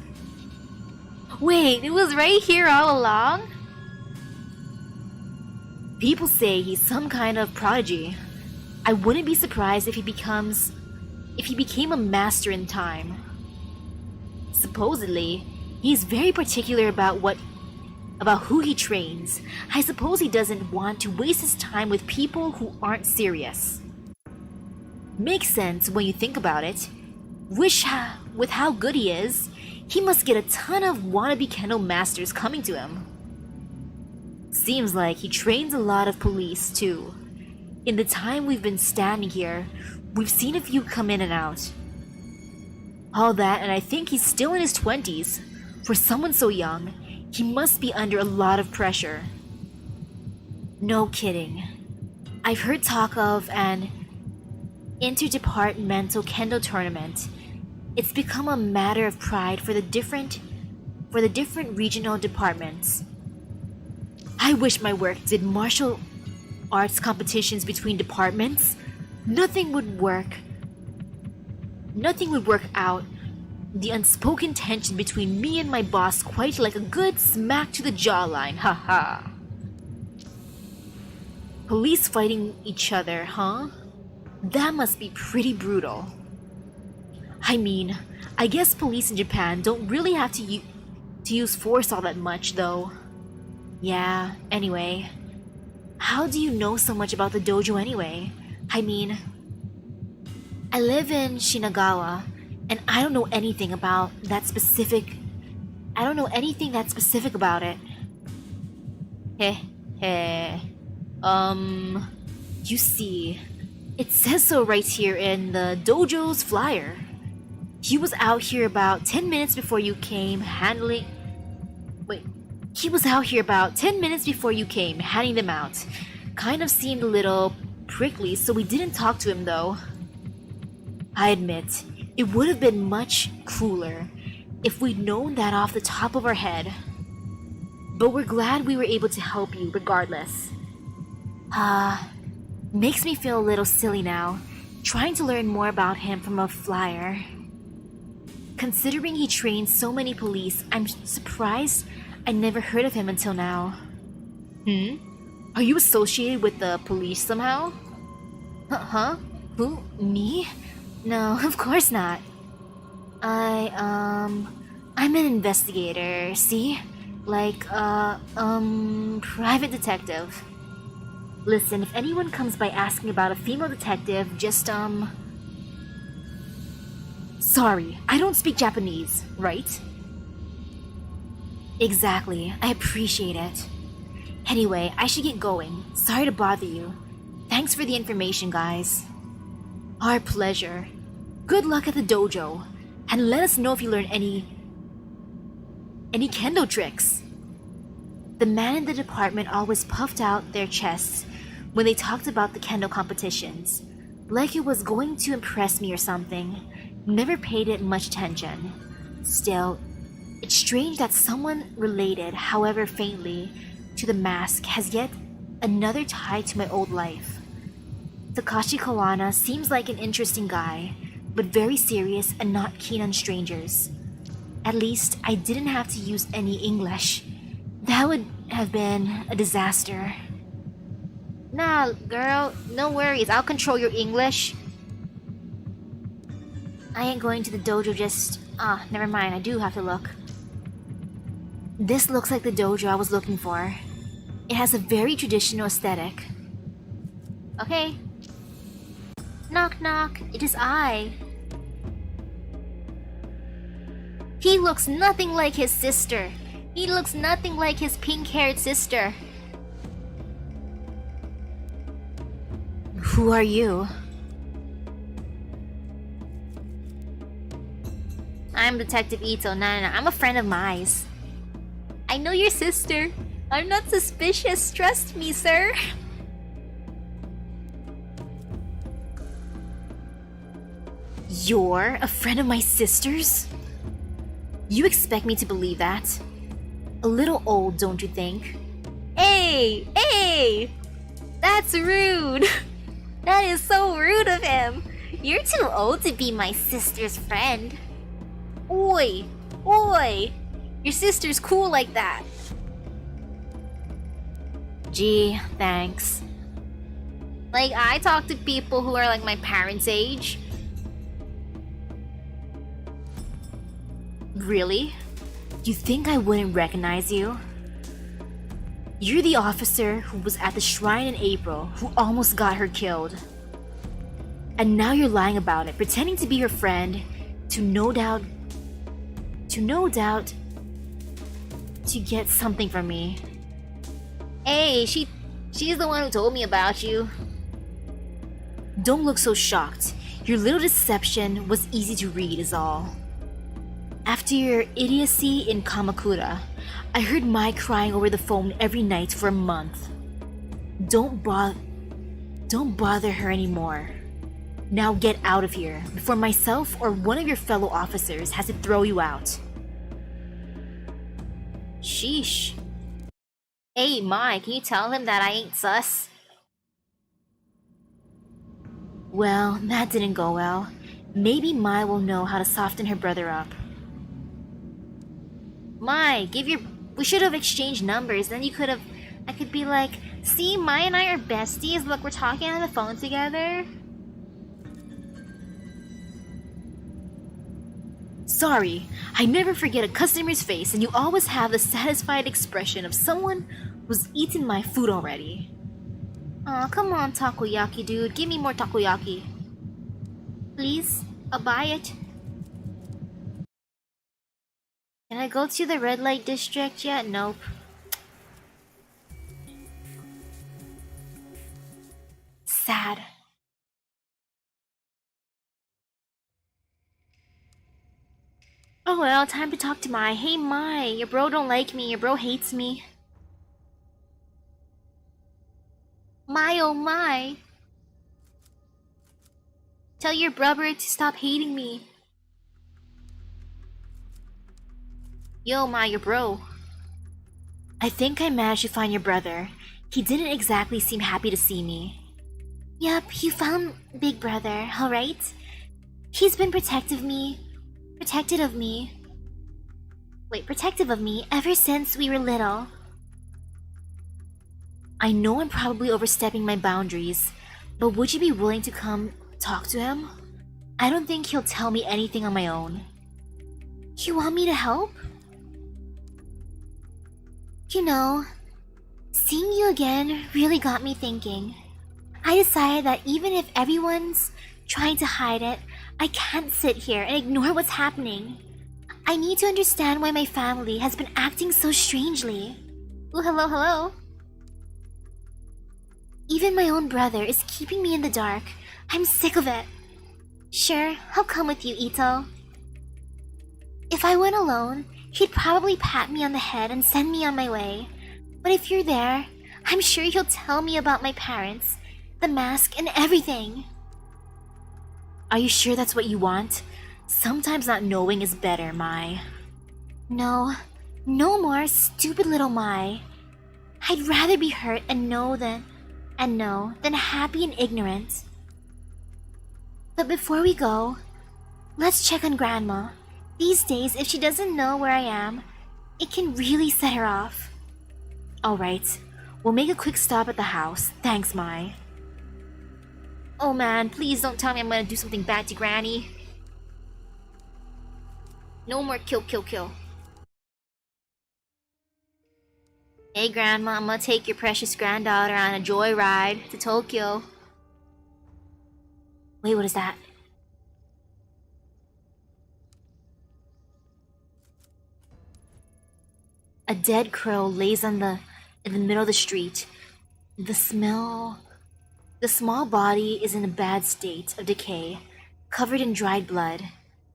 Wait, it was right here all along? People say he's some kind of prodigy. I wouldn't be surprised if he became a master in time. Supposedly, he's very particular about who he trains. I suppose he doesn't want to waste his time with people who aren't serious. Makes sense when you think about it. With how good he is, he must get a ton of wannabe kendo masters coming to him. Seems like he trains a lot of police too. In the time we've been standing here, we've seen a few come in and out. All that, and I think he's still in his 20s. For someone so young, he must be under a lot of pressure. No kidding. I've heard talk of an interdepartmental kendo tournament. It's become a matter of pride for the different regional departments. I wish my work did martial arts competitions between departments. Nothing would work out the unspoken tension between me and my boss quite like a good smack to the jawline, haha. Police fighting each other, huh? That must be pretty brutal. I mean, I guess police in Japan don't really have to use force all that much, though. Yeah, anyway. How do you know so much about the dojo anyway? I mean, I live in Shinagawa, and I don't know anything that specific about it. You see, it says so right here in the dojo's flyer. He was out here about 10 minutes before you came handing them out. Kind of seemed a little prickly, so we didn't talk to him though. I admit, it would have been much cooler if we'd known that off the top of our head. But we're glad we were able to help you regardless. Makes me feel a little silly now, trying to learn more about him from a flyer. Considering he trains so many police, I'm surprised I never heard of him until now. Are you associated with the police somehow? Huh? Who? Me? No, of course not. I'm an investigator, see? Like, private detective. Listen, if anyone comes by asking about a female detective, just, Sorry, I don't speak Japanese, right? Exactly, I appreciate it. Anyway, I should get going. Sorry to bother you. Thanks for the information, guys. Our pleasure. Good luck at the dojo, and let us know if you learn any kendo tricks. The man in the department always puffed out their chests when they talked about the kendo competitions, like it was going to impress me or something. Never paid it much attention. Still, it's strange that someone related, however faintly, to the mask has yet another tie to my old life. Takashi Kawana seems like an interesting guy, but very serious and not keen on strangers. At least I didn't have to use any English. That would have been a disaster. Nah, girl, no worries. I'll control your English. I ain't going to the dojo never mind. I do have to look. This looks like the dojo I was looking for. It has a very traditional aesthetic. Okay. Knock knock, it is I. He looks nothing like his sister. He looks nothing like his pink-haired sister. Who are you? I'm Detective Ito. No, I'm a friend of Mai's. I know your sister. I'm not suspicious. Trust me, sir. You're a friend of my sister's? You expect me to believe that? A little old, don't you think? Hey! That's rude! That is so rude of him! You're too old to be my sister's friend. Oi! Your sister's cool like that. Gee, thanks. Like, I talk to people who are like my parents' age. Really? You think I wouldn't recognize you? You're the officer who was at the shrine in April who almost got her killed. And now you're lying about it, pretending to be her friend to no doubt to get something from me. Hey, she's the one who told me about you. Don't look so shocked. Your little deception was easy to read is all. After your idiocy in Kamakura, I heard Mai crying over the phone every night for a month. Don't bother her anymore. Now get out of here before myself or one of your fellow officers has to throw you out. Sheesh. Hey, Mai, can you tell him that I ain't sus? Well, that didn't go well. Maybe Mai will know how to soften her brother up. Mai, we should have exchanged numbers, then I could be like, see, Mai and I are besties, look, we're talking on the phone together. Sorry, I never forget a customer's face, and you always have the satisfied expression of someone who's eaten my food already. Aw, come on, takoyaki dude, give me more takoyaki. Please, I'll buy it. Can I go to the red light district yet? Nope. Sad. Oh well, time to talk to Mai. Hey Mai, your bro don't like me, your bro hates me. Mai oh my. Tell your brother to stop hating me. Yo Mai, your bro. I think I managed to find your brother. He didn't exactly seem happy to see me. Yup, you found Big Brother, alright? He's been protective of me ever since we were little. I know I'm probably overstepping my boundaries, but would you be willing to come talk to him? I don't think he'll tell me anything on my own. You want me to help? You know, seeing you again really got me thinking. I decided that even if everyone's trying to hide it, I can't sit here and ignore what's happening. I need to understand why my family has been acting so strangely. Ooh, hello, hello. Even my own brother is keeping me in the dark. I'm sick of it. Sure, I'll come with you, Ito. If I went alone, he'd probably pat me on the head and send me on my way. But if you're there, I'm sure he'll tell me about my parents, the mask, and everything. Are you sure that's what you want? Sometimes not knowing is better, Mai. No more stupid little Mai. I'd rather be hurt and know than happy and ignorant. But before we go, let's check on Grandma. These days, if she doesn't know where I am, it can really set her off. Alright, we'll make a quick stop at the house. Thanks, Mai. Oh man, please don't tell me I'm gonna do something bad to Granny. No more kill. Hey Grandma, I'm gonna take your precious granddaughter on a joyride to Tokyo. Wait, what is that? A dead crow lays in the middle of the street. The small body is in a bad state of decay, covered in dried blood.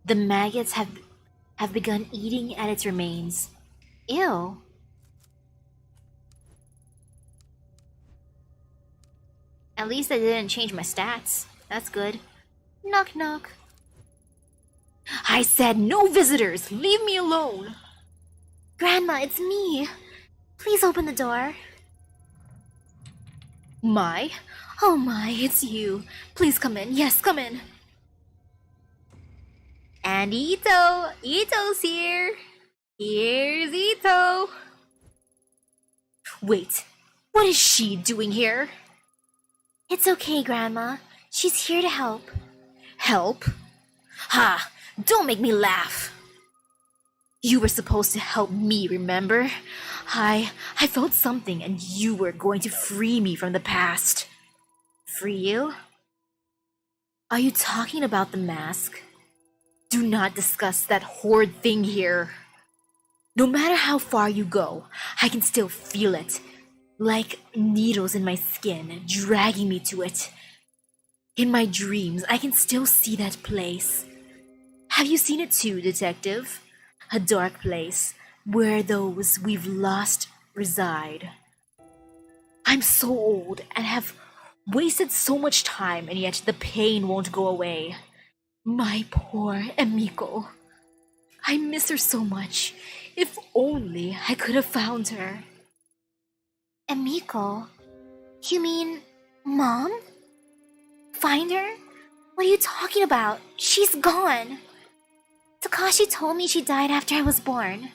The maggots have begun eating at its remains. Ew. At least I didn't change my stats. That's good. Knock knock. I said no visitors! Leave me alone! Grandma, it's me! Please open the door. Mai? Oh my, it's you. Please come in. Yes, come in. And Ito! Ito's here! Here's Ito! Wait, what is she doing here? It's okay, Grandma. She's here to help. Help? Ha! Don't make me laugh! You were supposed to help me, remember? I felt something and you were going to free me from the past. Free you? Are you talking about the mask? Do not discuss that horrid thing here. No matter how far you go, I can still feel it. Like needles in my skin, dragging me to it. In my dreams, I can still see that place. Have you seen it too, detective? A dark place where those we've lost reside. I'm so old and have wasted so much time, and yet the pain won't go away. My poor Emiko. I miss her so much. If only I could have found her. Emiko? You mean Mom? Find her? What are you talking about? She's gone. Takashi told me she died after I was born.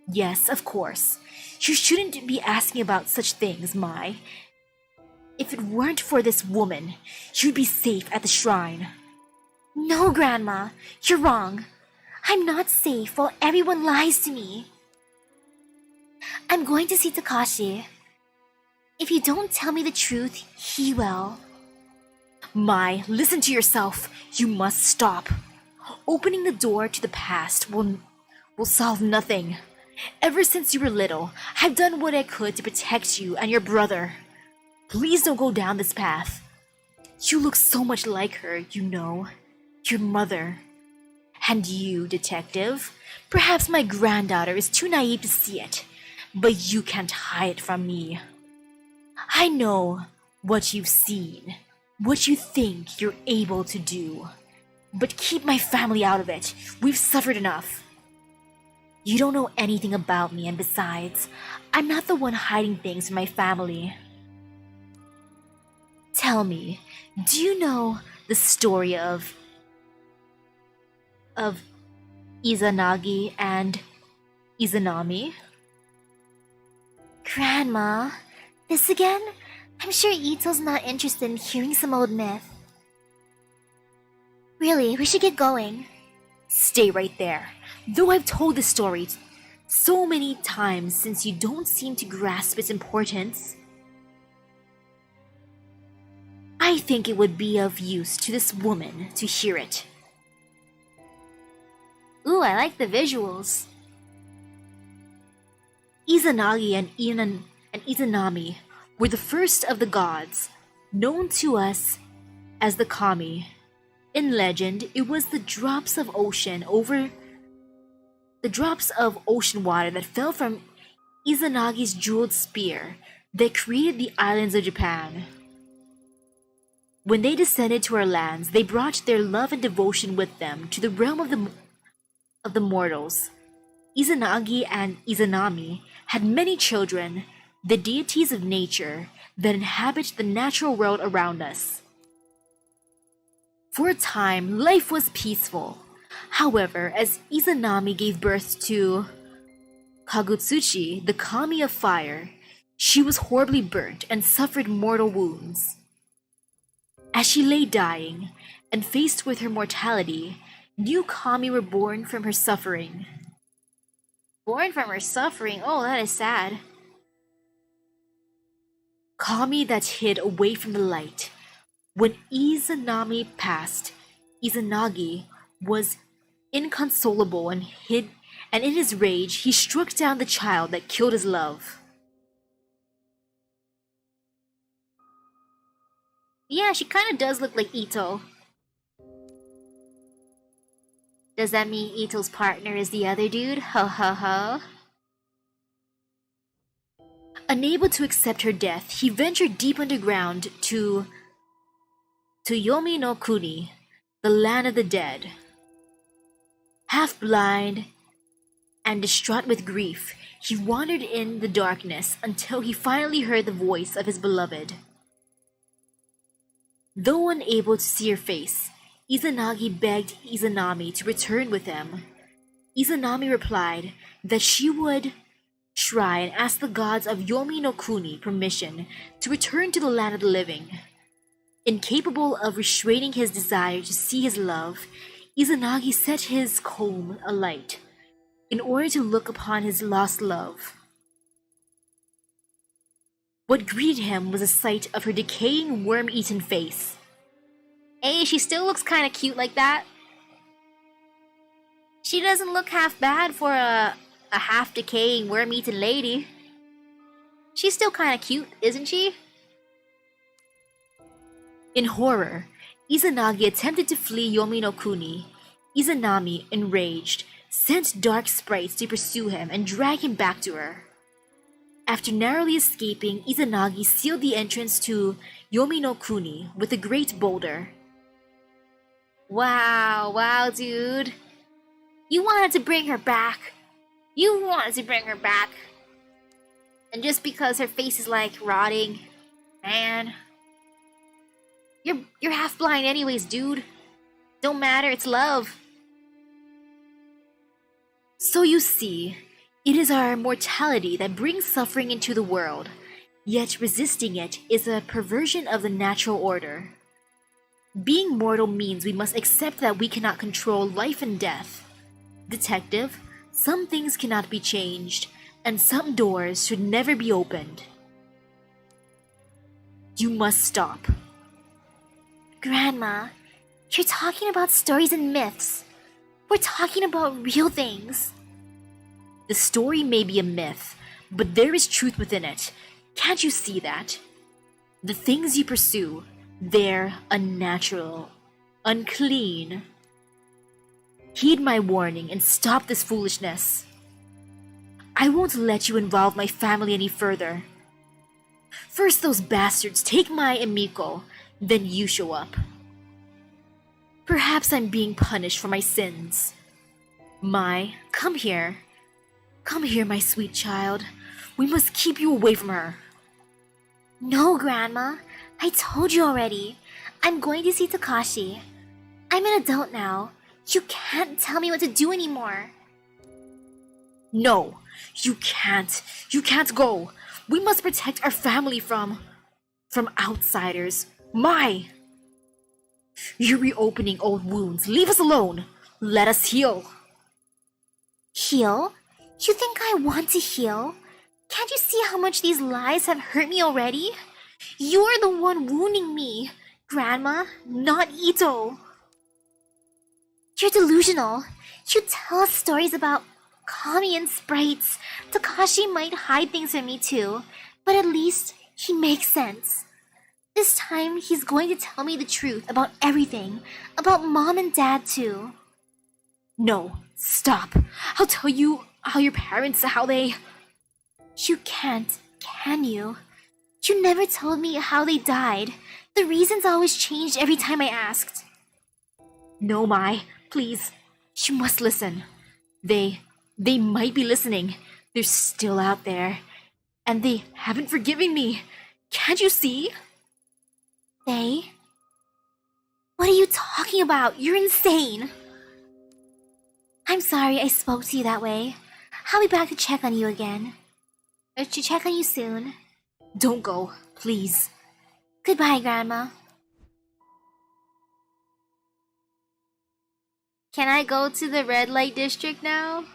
Yes, of course. You shouldn't be asking about such things, Mai. If it weren't for this woman, you'd be safe at the shrine. No, Grandma, you're wrong. I'm not safe while everyone lies to me. I'm going to see Takashi. If you don't tell me the truth, he will. Mai, listen to yourself. You must stop. Opening the door to the past will solve nothing. Ever since you were little, I've done what I could to protect you and your brother. Please don't go down this path. You look so much like her, you know. Your mother. And you, detective, perhaps my granddaughter is too naive to see it, but you can't hide it from me. I know what you've seen, what you think you're able to do. But keep my family out of it. We've suffered enough. You don't know anything about me, and besides, I'm not the one hiding things from my family. Tell me, do you know the story of Izanagi and Izanami? Grandma, this again? I'm sure Ito's not interested in hearing some old myth. Really, we should get going. Stay right there. Though I've told this story so many times since you don't seem to grasp its importance, I think it would be of use to this woman to hear it. Ooh, I like the visuals. Izanagi and Izanami were the first of the gods, known to us as the kami. In legend, it was the drops of ocean water that fell from Izanagi's jeweled spear that created the islands of Japan. When they descended to our lands, they brought their love and devotion with them to the realm of the mortals. Izanagi and Izanami had many children, the deities of nature that inhabit the natural world around us. For a time, life was peaceful. However, as Izanami gave birth to Kagutsuchi, the kami of fire, she was horribly burnt and suffered mortal wounds. As she lay dying and faced with her mortality, new kami were born from her suffering. Born from her suffering? Oh, that is sad. Kami that hid away from the light. When Izanami passed, Izanagi was inconsolable and in his rage he struck down the child that killed his love. Yeah, she kind of does look like Ito. Does that mean Ito's partner is the other dude? Ho ho ho. Unable to accept her death, he ventured deep underground to Yomi no Kuni, the land of the dead. Half blind and distraught with grief, he wandered in the darkness until he finally heard the voice of his beloved. Though unable to see her face, Izanagi begged Izanami to return with him. Izanami replied that she would try and ask the gods of Yomi no Kuni permission to return to the land of the living. Incapable of restraining his desire to see his love, Izanagi set his comb alight, in order to look upon his lost love. What greeted him was a sight of her decaying, worm-eaten face. Hey, she still looks kinda cute like that. She doesn't look half bad for a half-decaying, worm-eaten lady. She's still kinda cute, isn't she? In horror, Izanagi attempted to flee Yomi no Kuni. Izanami, enraged, sent dark sprites to pursue him and drag him back to her. After narrowly escaping, Izanagi sealed the entrance to Yomi no Kuni with a great boulder. Wow, dude. You wanted to bring her back. And just because her face is like rotting, man. You're half blind anyways, dude. Don't matter, it's love. So you see, it is our mortality that brings suffering into the world, yet resisting it is a perversion of the natural order. Being mortal means we must accept that we cannot control life and death. Detective, some things cannot be changed, and some doors should never be opened. You must stop. Grandma, you're talking about stories and myths. We're talking about real things. The story may be a myth, but there is truth within it. Can't you see that? The things you pursue, they're unnatural, unclean. Heed my warning and stop this foolishness. I won't let you involve my family any further. First those bastards take my Emiko, then you show up. Perhaps I'm being punished for my sins. Come here. Come here, my sweet child. We must keep you away from her. No, Grandma. I told you already. I'm going to see Takashi. I'm an adult now. You can't tell me what to do anymore. No, you can't. You can't go. We must protect our family from outsiders. You're reopening old wounds. Leave us alone. Let us heal. Heal? You think I want to heal? Can't you see how much these lies have hurt me already? You're the one wounding me, Grandma, not Ito. You're delusional. You tell us stories about Kami and sprites. Takashi might hide things from me too, but at least he makes sense. This time, he's going to tell me the truth about everything, about Mom and Dad too. No, stop. I'll tell you how your parents, how they... You can't, can you? You never told me how they died. The reasons always changed every time I asked. No, please. You must listen. They might be listening. They're still out there. And they haven't forgiven me. Can't you see? They? What are you talking about? You're insane. I'm sorry I spoke to you that way. I'll be back to check on you again. Or to check on you soon. Don't go, please. Goodbye, Grandma. Can I go to the red light district now?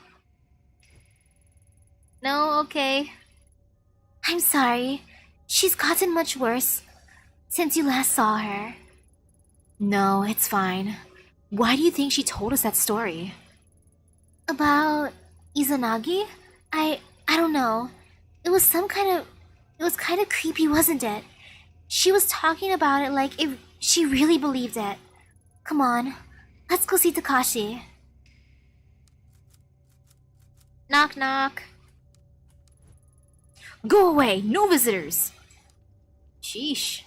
No? Okay. I'm sorry. She's gotten much worse since you last saw her. No, it's fine. Why do you think she told us that story? About Izanagi? I don't know. It was kind of creepy, wasn't it? She was talking about it like if she really believed it. Come on, let's go see Takashi. Knock knock. Go away, no visitors. Sheesh.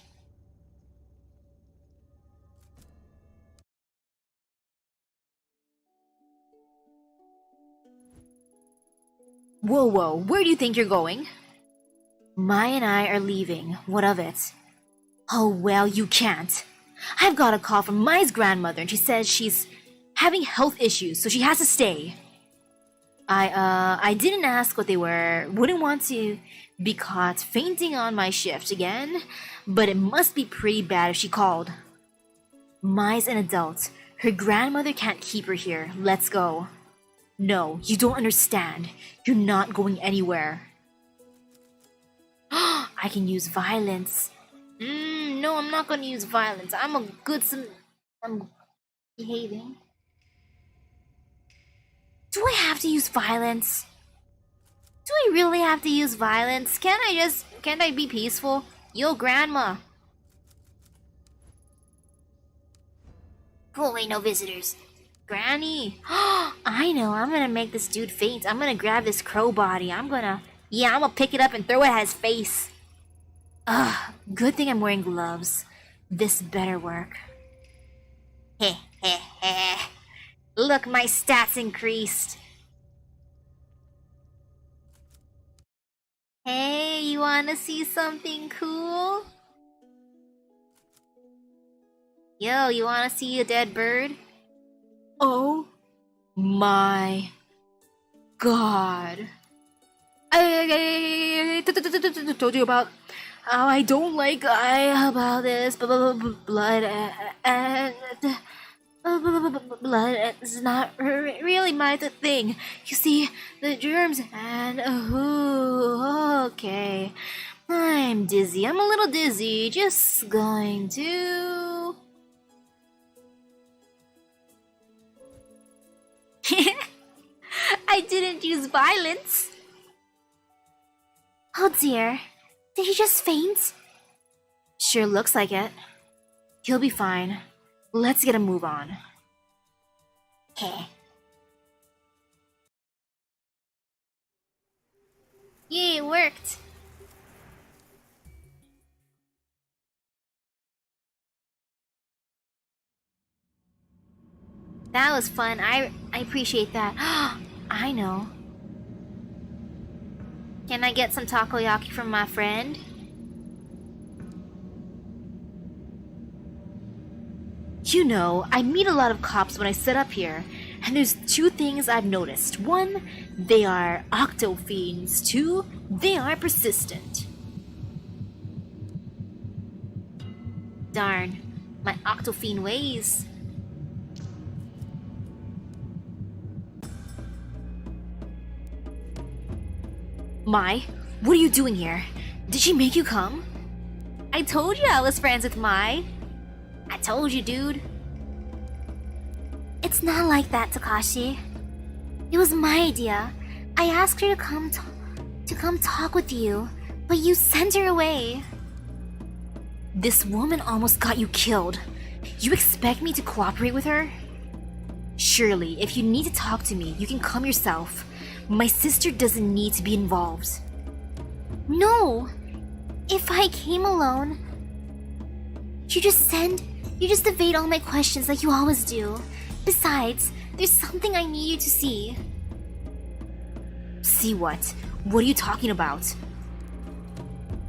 Whoa, where do you think you're going? Mai and I are leaving. What of it? Oh, well, you can't. I've got a call from Mai's grandmother and she says she's having health issues, so she has to stay. I didn't ask what they were. Wouldn't want to be caught fainting on my shift again, but it must be pretty bad if she called. Mai's an adult. Her grandmother can't keep her here. Let's go. No, you don't understand. You're not going anywhere. I can use violence. No, I'm not gonna use violence. I'm behaving. Do I have to use violence? Do I really have to use violence? Can't I be peaceful? Yo, grandma. Go away, no visitors. Granny. I know, I'm gonna make this dude faint. I'm gonna grab this crow body. I'm gonna pick it up and throw it at his face. Ugh, good thing I'm wearing gloves. This better work. Heh heh heh. Look, my stats increased. Hey, you wanna see something cool? Yo, you wanna see a dead bird? Oh my god. I told you about how I don't like about this blood and blood is not really my thing. You see, the germs and okay. I'm dizzy. I'm a little dizzy. Just going to. I didn't use violence. Oh dear. Did he just faint? Sure looks like it. He'll be fine. Let's get a move on. Heh. Yay, it worked. That was fun. I appreciate that. I know. Can I get some takoyaki from my friend? You know, I meet a lot of cops when I set up here, and there's two things I've noticed. One, they are octo-fiends. Two, they are persistent. Darn, my octo-fiend ways. Mai, what are you doing here? Did she make you come? I told you I was friends with Mai. I told you, dude. It's not like that, Takashi. It was my idea. I asked her to come talk with you, but you sent her away. This woman almost got you killed. You expect me to cooperate with her? Surely, if you need to talk to me, you can come yourself. My sister doesn't need to be involved. No! If I came alone, you just evade all my questions like you always do. Besides, there's something I need you to see. See what? What are you talking about?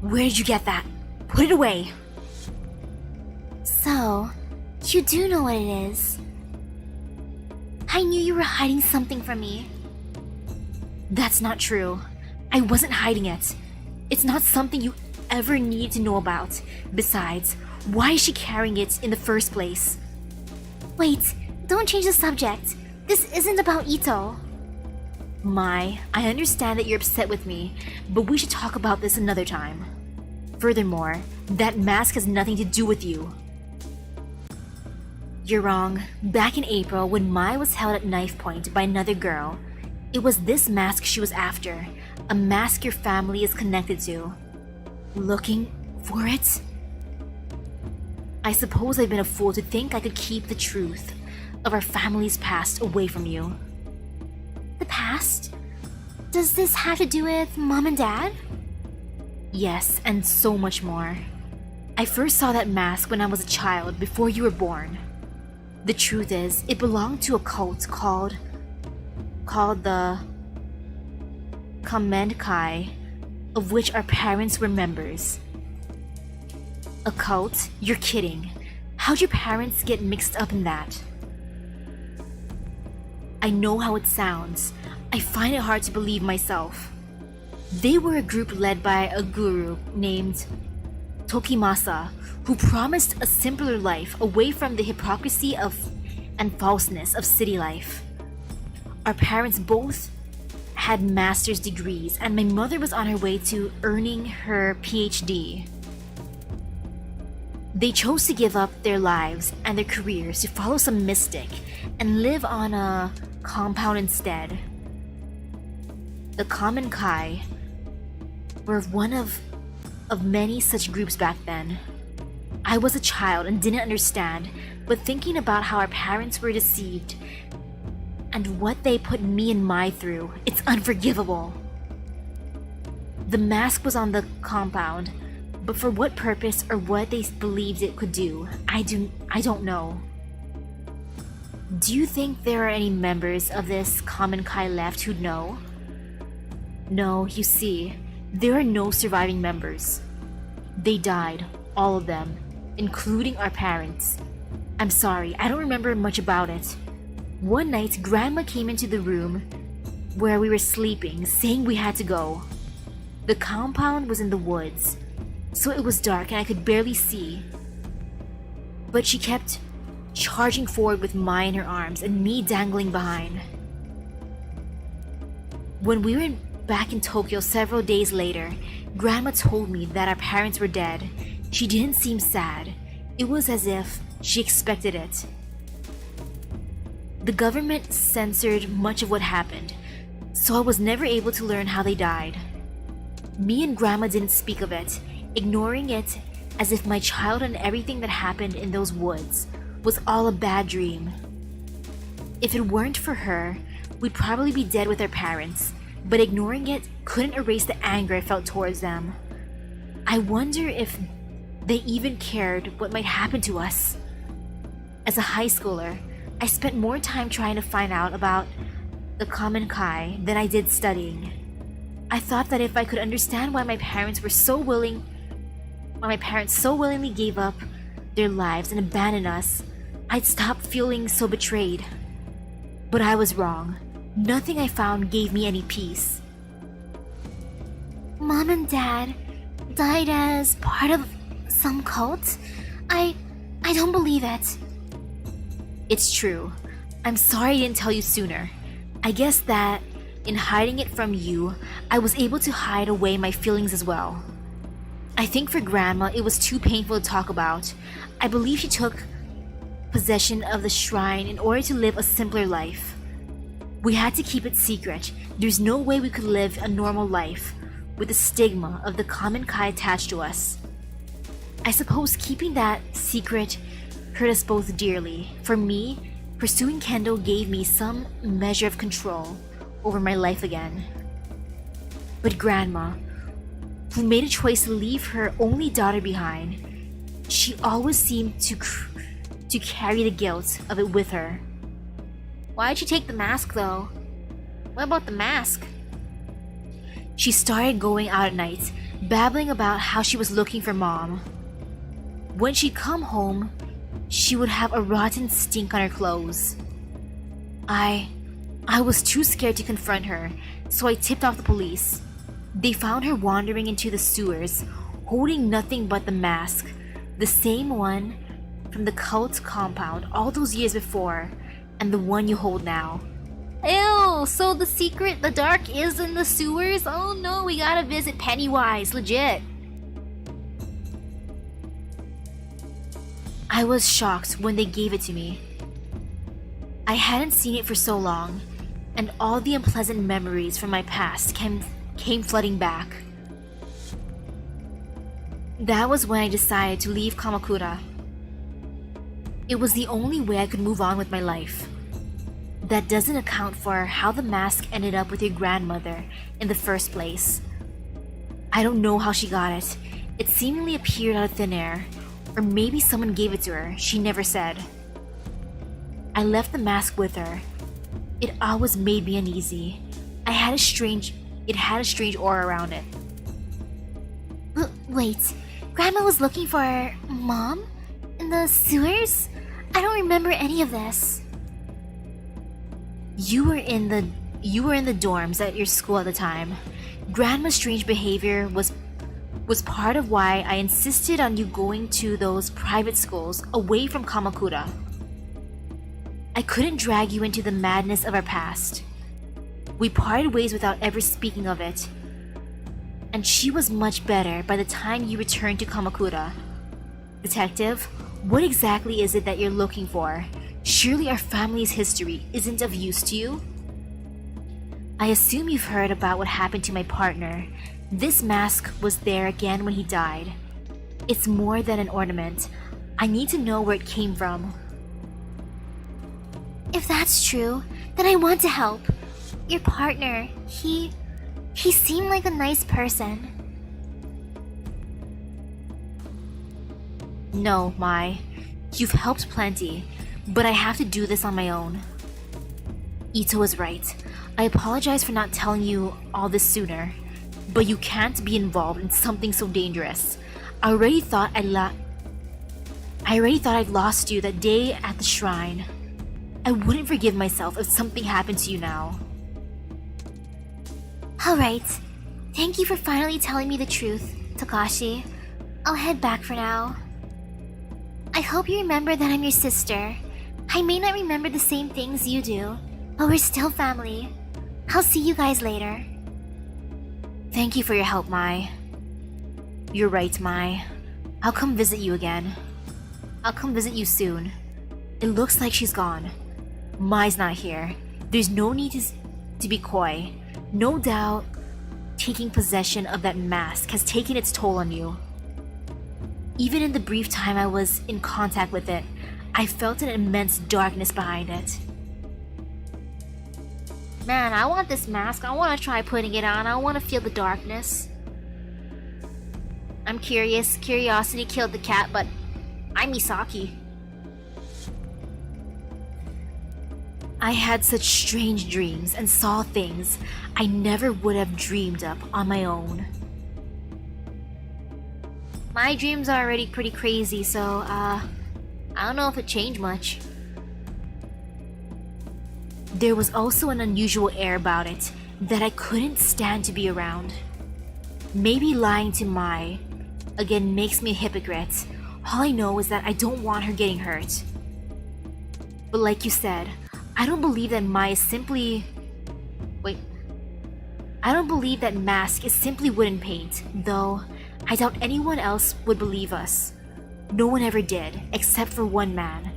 Where did you get that? Put it away! So, you do know what it is. I knew you were hiding something from me. That's not true. I wasn't hiding it. It's not something you ever need to know about. Besides, why is she carrying it in the first place? Wait, don't change the subject. This isn't about Ito. Mai, I understand that you're upset with me, but we should talk about this another time. Furthermore, that mask has nothing to do with you. You're wrong. Back in April, when Mai was held at knife point by another girl, it was this mask she was after, a mask your family is connected to. Looking for it? I suppose I've been a fool to think I could keep the truth of our family's past away from you. The past? Does this have to do with Mom and Dad? Yes, and so much more. I first saw that mask when I was a child before you were born. The truth is, it belonged to a cult called the Kamenkai, of which our parents were members. A cult? You're kidding. How'd your parents get mixed up in that? I know how it sounds. I find it hard to believe myself. They were a group led by a guru named Tokimasa, who promised a simpler life away from the hypocrisy and falseness of city life. Our parents both had master's degrees, and my mother was on her way to earning her PhD. They chose to give up their lives and their careers to follow some mystic and live on a compound instead. The Common Kai were one of many such groups back then. I was a child and didn't understand, but thinking about how our parents were deceived and what they put me and Mai through, it's unforgivable. The mask was on the compound, but for what purpose or what they believed it could do, I don't know. Do you think there are any members of this Common Kai left who'd know? No, you see, there are no surviving members. They died, all of them, including our parents. I'm sorry, I don't remember much about it. One night, Grandma came into the room where we were sleeping, saying we had to go. The compound was in the woods, so it was dark and I could barely see. But she kept charging forward with Mai in her arms and me dangling behind. When we were back in Tokyo several days later, Grandma told me that our parents were dead. She didn't seem sad. It was as if she expected it. The government censored much of what happened, so I was never able to learn how they died. Me and Grandma didn't speak of it, ignoring it as if my childhood and everything that happened in those woods was all a bad dream. If it weren't for her, we'd probably be dead with our parents, but ignoring it couldn't erase the anger I felt towards them. I wonder if they even cared what might happen to us. As a high schooler, I spent more time trying to find out about the Common Kai than I did studying. I thought that if I could understand why my parents so willingly gave up their lives and abandoned us, I'd stop feeling so betrayed. But I was wrong. Nothing I found gave me any peace. Mom and Dad died as part of some cult? I don't believe it. It's true. I'm sorry I didn't tell you sooner. I guess that in hiding it from you, I was able to hide away my feelings as well. I think for Grandma, it was too painful to talk about. I believe she took possession of the shrine in order to live a simpler life. We had to keep it secret. There's no way we could live a normal life with the stigma of the Common Kai attached to us. I suppose keeping that secret hurt us both dearly. For me, pursuing Kendo gave me some measure of control over my life again. But Grandma, who made a choice to leave her only daughter behind, she always seemed to carry the guilt of it with her. Why'd you take the mask though? What about the mask? She started going out at night, babbling about how she was looking for Mom. When she'd come home, she would have a rotten stink on her clothes. I was too scared to confront her, so I tipped off the police. They found her wandering into the sewers, holding nothing but the mask, the same one from the cult compound all those years before, and the one you hold now. Ew, so the dark is in the sewers? Oh no, we gotta visit Pennywise, legit. I was shocked when they gave it to me. I hadn't seen it for so long, and all the unpleasant memories from my past came flooding back. That was when I decided to leave Kamakura. It was the only way I could move on with my life. That doesn't account for how the mask ended up with your grandmother in the first place. I don't know how she got it. It seemingly appeared out of thin air, or maybe someone gave it to her, she never said. I left the mask with her. It always made me uneasy. It had a strange aura around it. Wait, Grandma was looking for Mom? In the sewers? I don't remember any of this. You were in the dorms at your school at the time. Grandma's strange behavior was part of why I insisted on you going to those private schools away from Kamakura. I couldn't drag you into the madness of our past. We parted ways without ever speaking of it. And she was much better by the time you returned to Kamakura. Detective, what exactly is it that you're looking for? Surely our family's history isn't of use to you? I assume you've heard about what happened to my partner. This mask was there again when he died. It's more than an ornament. I need to know where it came from. If that's true, then I want to help. Your partner, he seemed like a nice person. No, Mai. You've helped plenty, but I have to do this on my own. Ito was right. I apologize for not telling you all this sooner, but you can't be involved in something so dangerous. I already thought I'd lost you that day at the shrine. I wouldn't forgive myself if something happened to you now. Alright. Thank you for finally telling me the truth, Takashi. I'll head back for now. I hope you remember that I'm your sister. I may not remember the same things you do, but we're still family. I'll see you guys later. Thank you for your help, Mai. You're right, Mai. I'll come visit you again. I'll come visit you soon. It looks like she's gone. Mai's not here. There's no need to be coy. No doubt, taking possession of that mask has taken its toll on you. Even in the brief time I was in contact with it, I felt an immense darkness behind it. Man, I want this mask. I want to try putting it on. I want to feel the darkness. I'm curious. Curiosity killed the cat, but I'm Misaki. I had such strange dreams and saw things I never would have dreamed up on my own. My dreams are already pretty crazy, so, I don't know if it changed much. There was also an unusual air about it that I couldn't stand to be around. Maybe lying to Mai again makes me a hypocrite. All I know is that I don't want her getting hurt. But like you said, I don't believe that Mai is simply... Wait. I don't believe that mask is simply wooden paint, though I doubt anyone else would believe us. No one ever did, except for one man.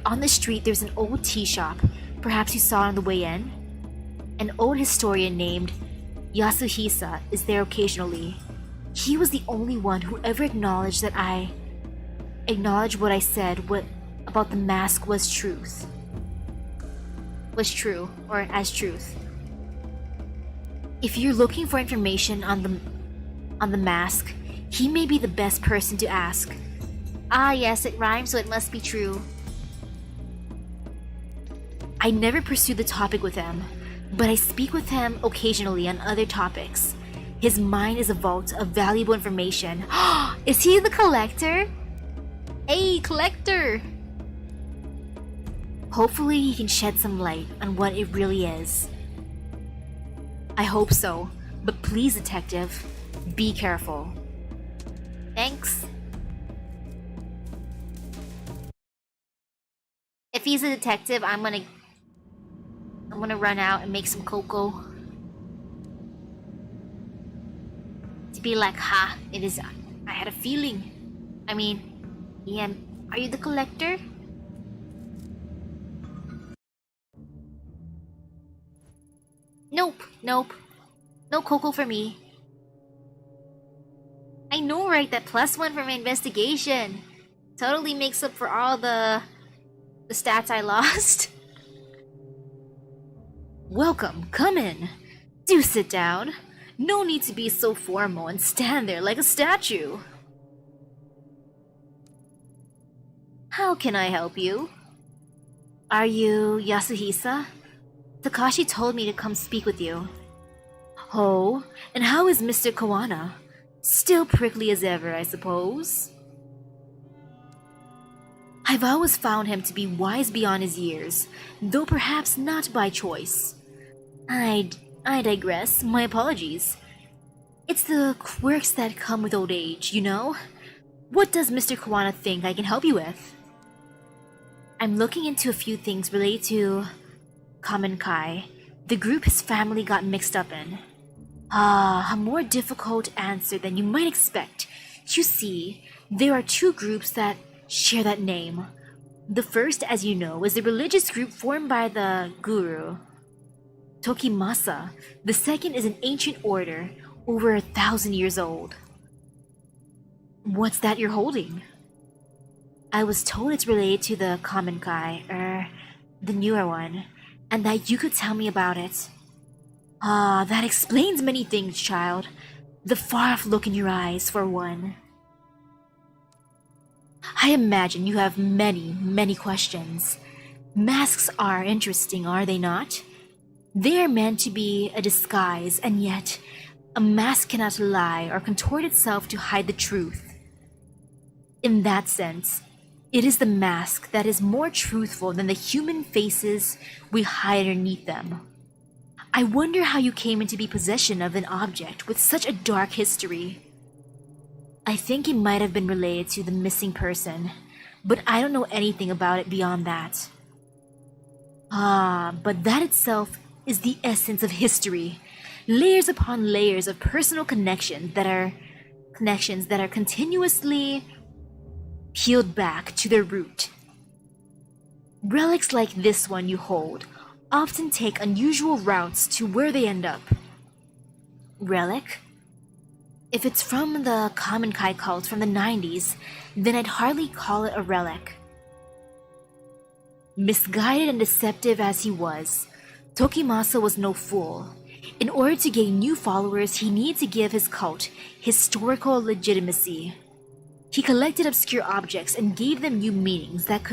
On the street there's an old tea shop. Perhaps you saw it on the way in? An old historian named Yasuhisa is there occasionally. He was the only one who ever acknowledged what I said about the mask was truth. Was true, or as truth. If you're looking for information on the mask, he may be the best person to ask. Ah yes, it rhymes, so it must be true. I never pursue the topic with him, but I speak with him occasionally on other topics. His mind is a vault of valuable information. Is he the collector? Hey, collector! Hopefully he can shed some light on what it really is. I hope so, but please, detective, be careful. Thanks. If he's a detective, I'm gonna run out and make some cocoa. To be like, ha, it is, I had a feeling. I mean, Ian, are you the collector? Nope. No cocoa for me. I know, right? That +1 for my investigation totally makes up for all the stats I lost. Welcome, come in. Do sit down. No need to be so formal and stand there like a statue. How can I help you? Are you Yasuhisa? Takashi told me to come speak with you. Oh, and how is Mr. Kawana? Still prickly as ever, I suppose? I've always found him to be wise beyond his years, though perhaps not by choice. I digress. My apologies. It's the quirks that come with old age, you know? What does Mr. Kawana think I can help you with? I'm looking into a few things related to Kamen Kai. The group his family got mixed up in. Ah, a more difficult answer than you might expect. You see, there are two groups that share that name. The first, as you know, is the religious group formed by the guru, Tokimasa. The second is an ancient order, over 1,000 years old. What's that you're holding? I was told it's related to the common Kai, the newer one, and that you could tell me about it. Ah, that explains many things, child. The far-off look in your eyes, for one. I imagine you have many, many questions. Masks are interesting, are they not? They are meant to be a disguise, and yet, a mask cannot lie or contort itself to hide the truth. In that sense, it is the mask that is more truthful than the human faces we hide underneath them. I wonder how you came into possession of an object with such a dark history. I think it might have been related to the missing person, but I don't know anything about it beyond that. Ah, but that itself is the essence of history. Layers upon layers of personal connections that are continuously peeled back to their root. Relics like this one you hold often take unusual routes to where they end up. Relic? If it's from the common Kai cult from the 90s, then I'd hardly call it a relic. Misguided and deceptive as he was, Tokimasa was no fool. In order to gain new followers, he needed to give his cult historical legitimacy. He collected obscure objects and gave them new meanings that he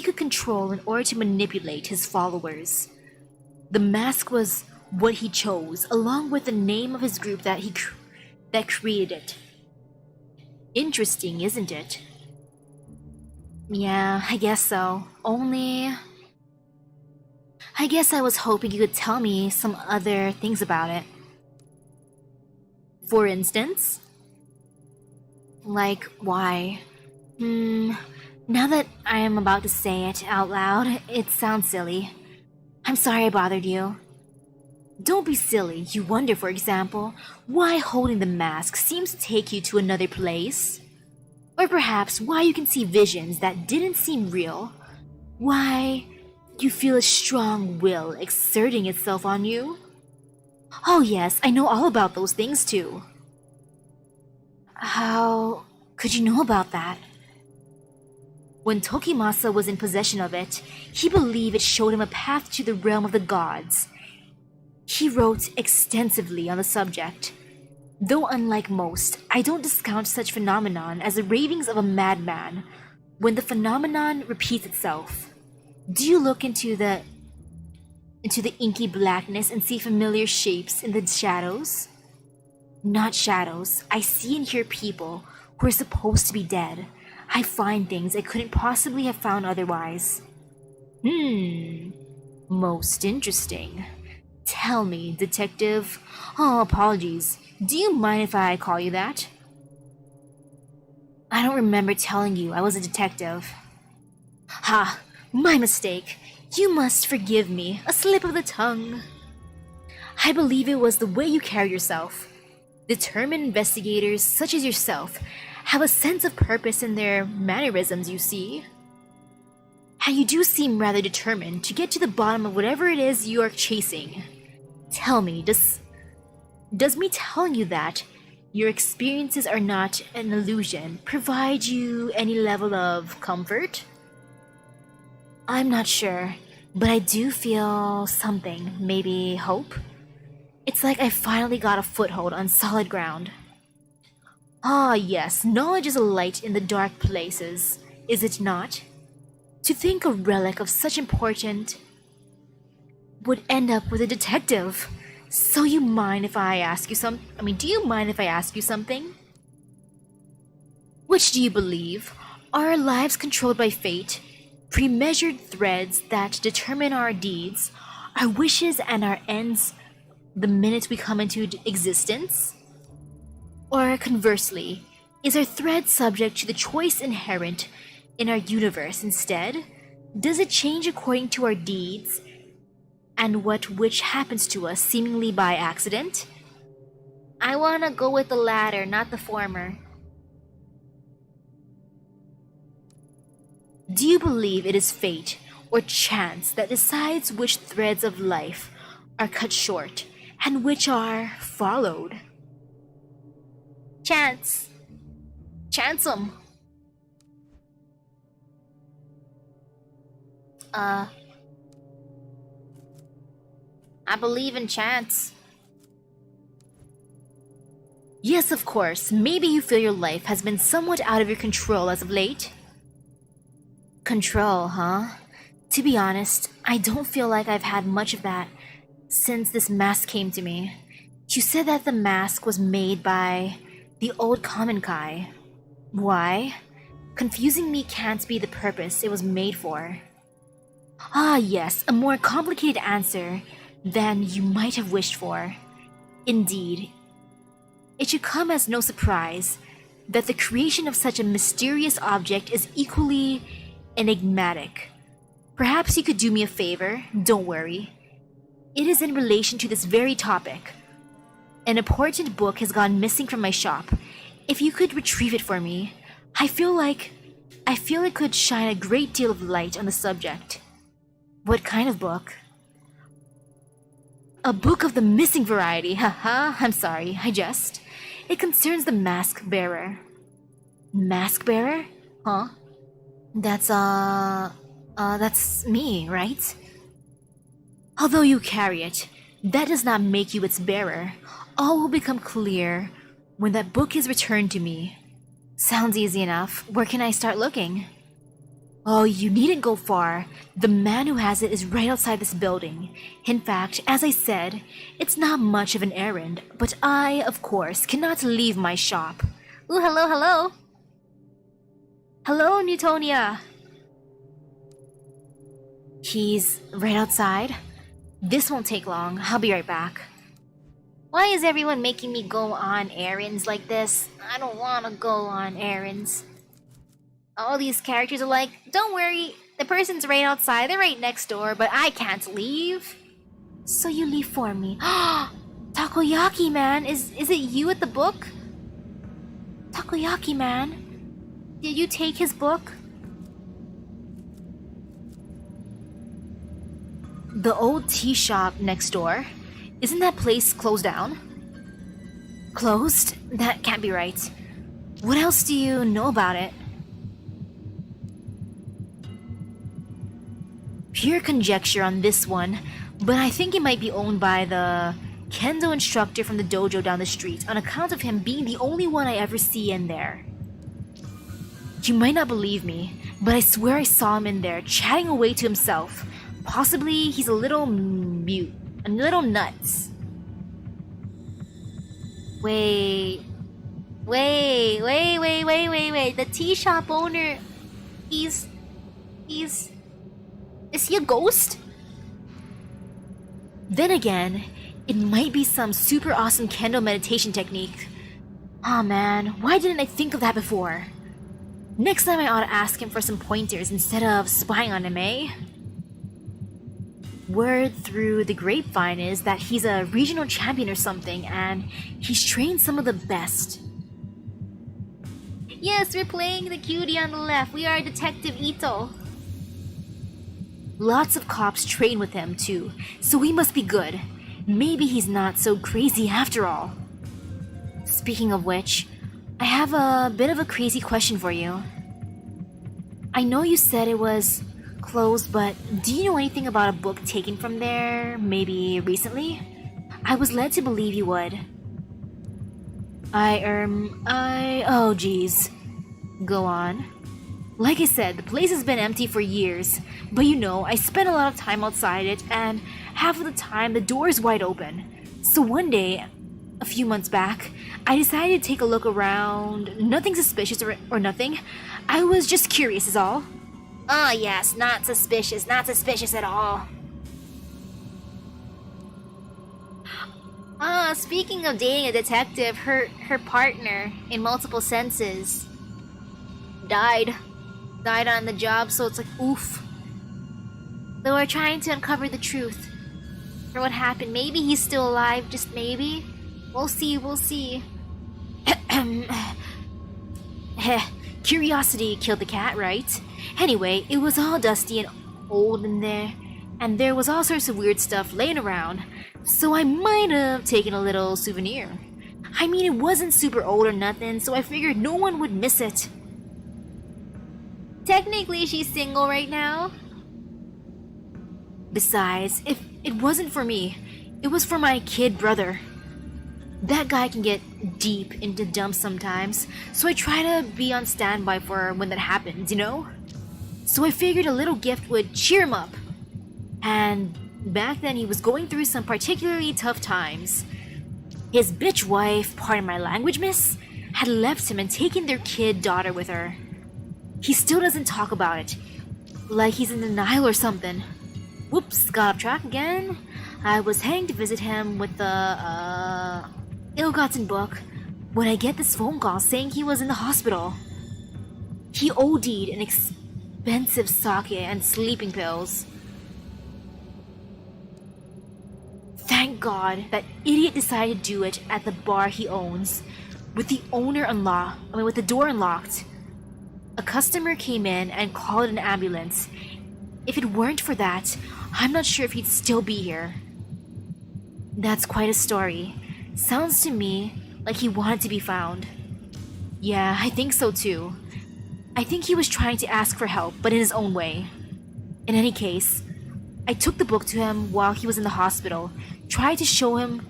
could control in order to manipulate his followers. The mask was what he chose, along with the name of his group that created it. Interesting, isn't it? Yeah, I guess so. Only I guess I was hoping you could tell me some other things about it. For instance? Like, why? Now that I am about to say it out loud, it sounds silly. I'm sorry I bothered you. Don't be silly. You wonder, for example, why holding the mask seems to take you to another place? Or perhaps why you can see visions that didn't seem real? Why you feel a strong will exerting itself on you? Oh yes, I know all about those things too. How could you know about that? When Tokimasa was in possession of it, he believed it showed him a path to the realm of the gods. He wrote extensively on the subject. Though unlike most, I don't discount such phenomenon as the ravings of a madman when the phenomenon repeats itself. Do you look into the inky blackness and see familiar shapes in the shadows? Not shadows. I see and hear people who are supposed to be dead. I find things I couldn't possibly have found otherwise. Most interesting. Tell me, detective. Oh, apologies. Do you mind if I call you that? I don't remember telling you I was a detective. Ha! My mistake. You must forgive me. A slip of the tongue. I believe it was the way you carry yourself. Determined investigators such as yourself have a sense of purpose in their mannerisms, you see. And you do seem rather determined to get to the bottom of whatever it is you are chasing. Tell me, does me telling you that your experiences are not an illusion provide you any level of comfort? I'm not sure, but I do feel something, maybe hope? It's like I finally got a foothold on solid ground. Ah, yes, knowledge is a light in the dark places, is it not? To think a relic of such importance would end up with a detective. So do you mind if I ask you something? Which do you believe? Are our lives controlled by fate? Pre-measured threads that determine our deeds, our wishes and our ends the minute we come into existence? Or conversely, is our thread subject to the choice inherent in our universe instead? Does it change according to our deeds and which happens to us seemingly by accident? I wanna go with the latter, not the former. Do you believe it is fate or chance that decides which threads of life are cut short and which are followed? Chance. Chance 'em. I believe in chance. Yes, of course. Maybe you feel your life has been somewhat out of your control as of late. Control, huh? To be honest, I don't feel like I've had much of that since this mask came to me. You said that the mask was made by the old common Kai. Why? Confusing me can't be the purpose it was made for. Ah, yes, a more complicated answer than you might have wished for. Indeed, it should come as no surprise that the creation of such a mysterious object is equally enigmatic. Perhaps you could do me a favor, don't worry. It is in relation to this very topic. An important book has gone missing from my shop. If you could retrieve it for me, I feel it could shine a great deal of light on the subject. What kind of book? A book of the missing variety, haha, I'm sorry, I jest. It concerns the mask bearer. Mask bearer? Huh? That's me, right? Although you carry it, that does not make you its bearer. All will become clear when that book is returned to me. Sounds easy enough. Where can I start looking? Oh, you needn't go far. The man who has it is right outside this building. In fact, as I said, it's not much of an errand, but I, of course, cannot leave my shop. Ooh, hello, hello. Hello, Newtonia. He's right outside. This won't take long. I'll be right back. Why is everyone making me go on errands like this? I don't want to go on errands. All these characters are like, don't worry, the person's right outside, they're right next door, but I can't leave. So you leave for me. Takoyaki man, is it you at the book? Takoyaki man, did you take his book? The old tea shop next door. Isn't that place closed down? Closed? That can't be right. What else do you know about it? Pure conjecture on this one, but I think it might be owned by the kendo instructor from the dojo down the street on account of him being the only one I ever see in there. You might not believe me, but I swear I saw him in there chatting away to himself. Possibly he's a little mute, a little nuts. Wait. The tea shop owner, is he a ghost? Then again, it might be some super awesome kendo meditation technique. Aw man, why didn't I think of that before? Next time I ought to ask him for some pointers instead of spying on him, eh? Word through the grapevine is that he's a regional champion or something, and he's trained some of the best. Yes, we're playing the cutie on the left. We are Detective Ito. Lots of cops train with him, too, so we must be good. Maybe he's not so crazy after all. Speaking of which, I have a bit of a crazy question for you. I know you said it was closed, but do you know anything about a book taken from there, maybe recently? I was led to believe you would. Oh geez. Go on. Like I said, the place has been empty for years, but you know, I spent a lot of time outside it, and half of the time the door is wide open. So one day, a few months back, I decided to take a look around. Nothing suspicious or nothing. I was just curious is all. Ah, yes, not suspicious at all. Speaking of dating a detective, her partner, in multiple senses, died on the job, so it's like, oof. They were trying to uncover the truth. for what happened. Maybe he's still alive, just maybe. We'll see, we'll see. Heh, curiosity killed the cat, right? Anyway, it was all dusty and old in there, and there was all sorts of weird stuff laying around, so I might have taken a little souvenir. I mean, it wasn't super old or nothing, so I figured no one would miss it. Technically, she's single right now. Besides, if it wasn't for me, it was for my kid brother. That guy can get deep into dumps sometimes, so I try to be on standby for when that happens, you know? So I figured a little gift would cheer him up. And back then he was going through some particularly tough times. His bitch wife, pardon my language, miss, had left him and taken their kid daughter with her. He still doesn't talk about it, like he's in denial or something. Whoops, got off track again. I was heading to visit him with the, ill-gotten book when I get this phone call saying he was in the hospital. He OD'd an expensive sake and sleeping pills. Thank God that idiot decided to do it at the bar he owns, with the with the door unlocked. A customer came in and called an ambulance. If it weren't for that, I'm not sure if he'd still be here. That's quite a story. Sounds to me like he wanted to be found. Yeah, I think so too. I think he was trying to ask for help, but in his own way. In any case, I took the book to him while he was in the hospital, tried to show him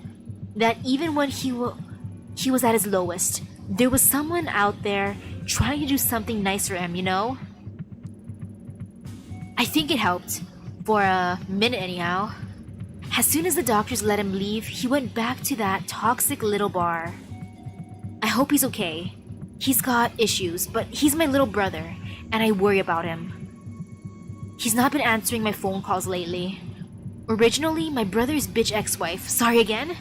that even when he was at his lowest, there was someone out there trying to do something nice for him, you know? I think it helped. For a minute anyhow. As soon as the doctors let him leave, he went back to that toxic little bar. I hope he's okay. He's got issues, but he's my little brother, and I worry about him. He's not been answering my phone calls lately. Originally, my brother's bitch ex-wife, sorry again,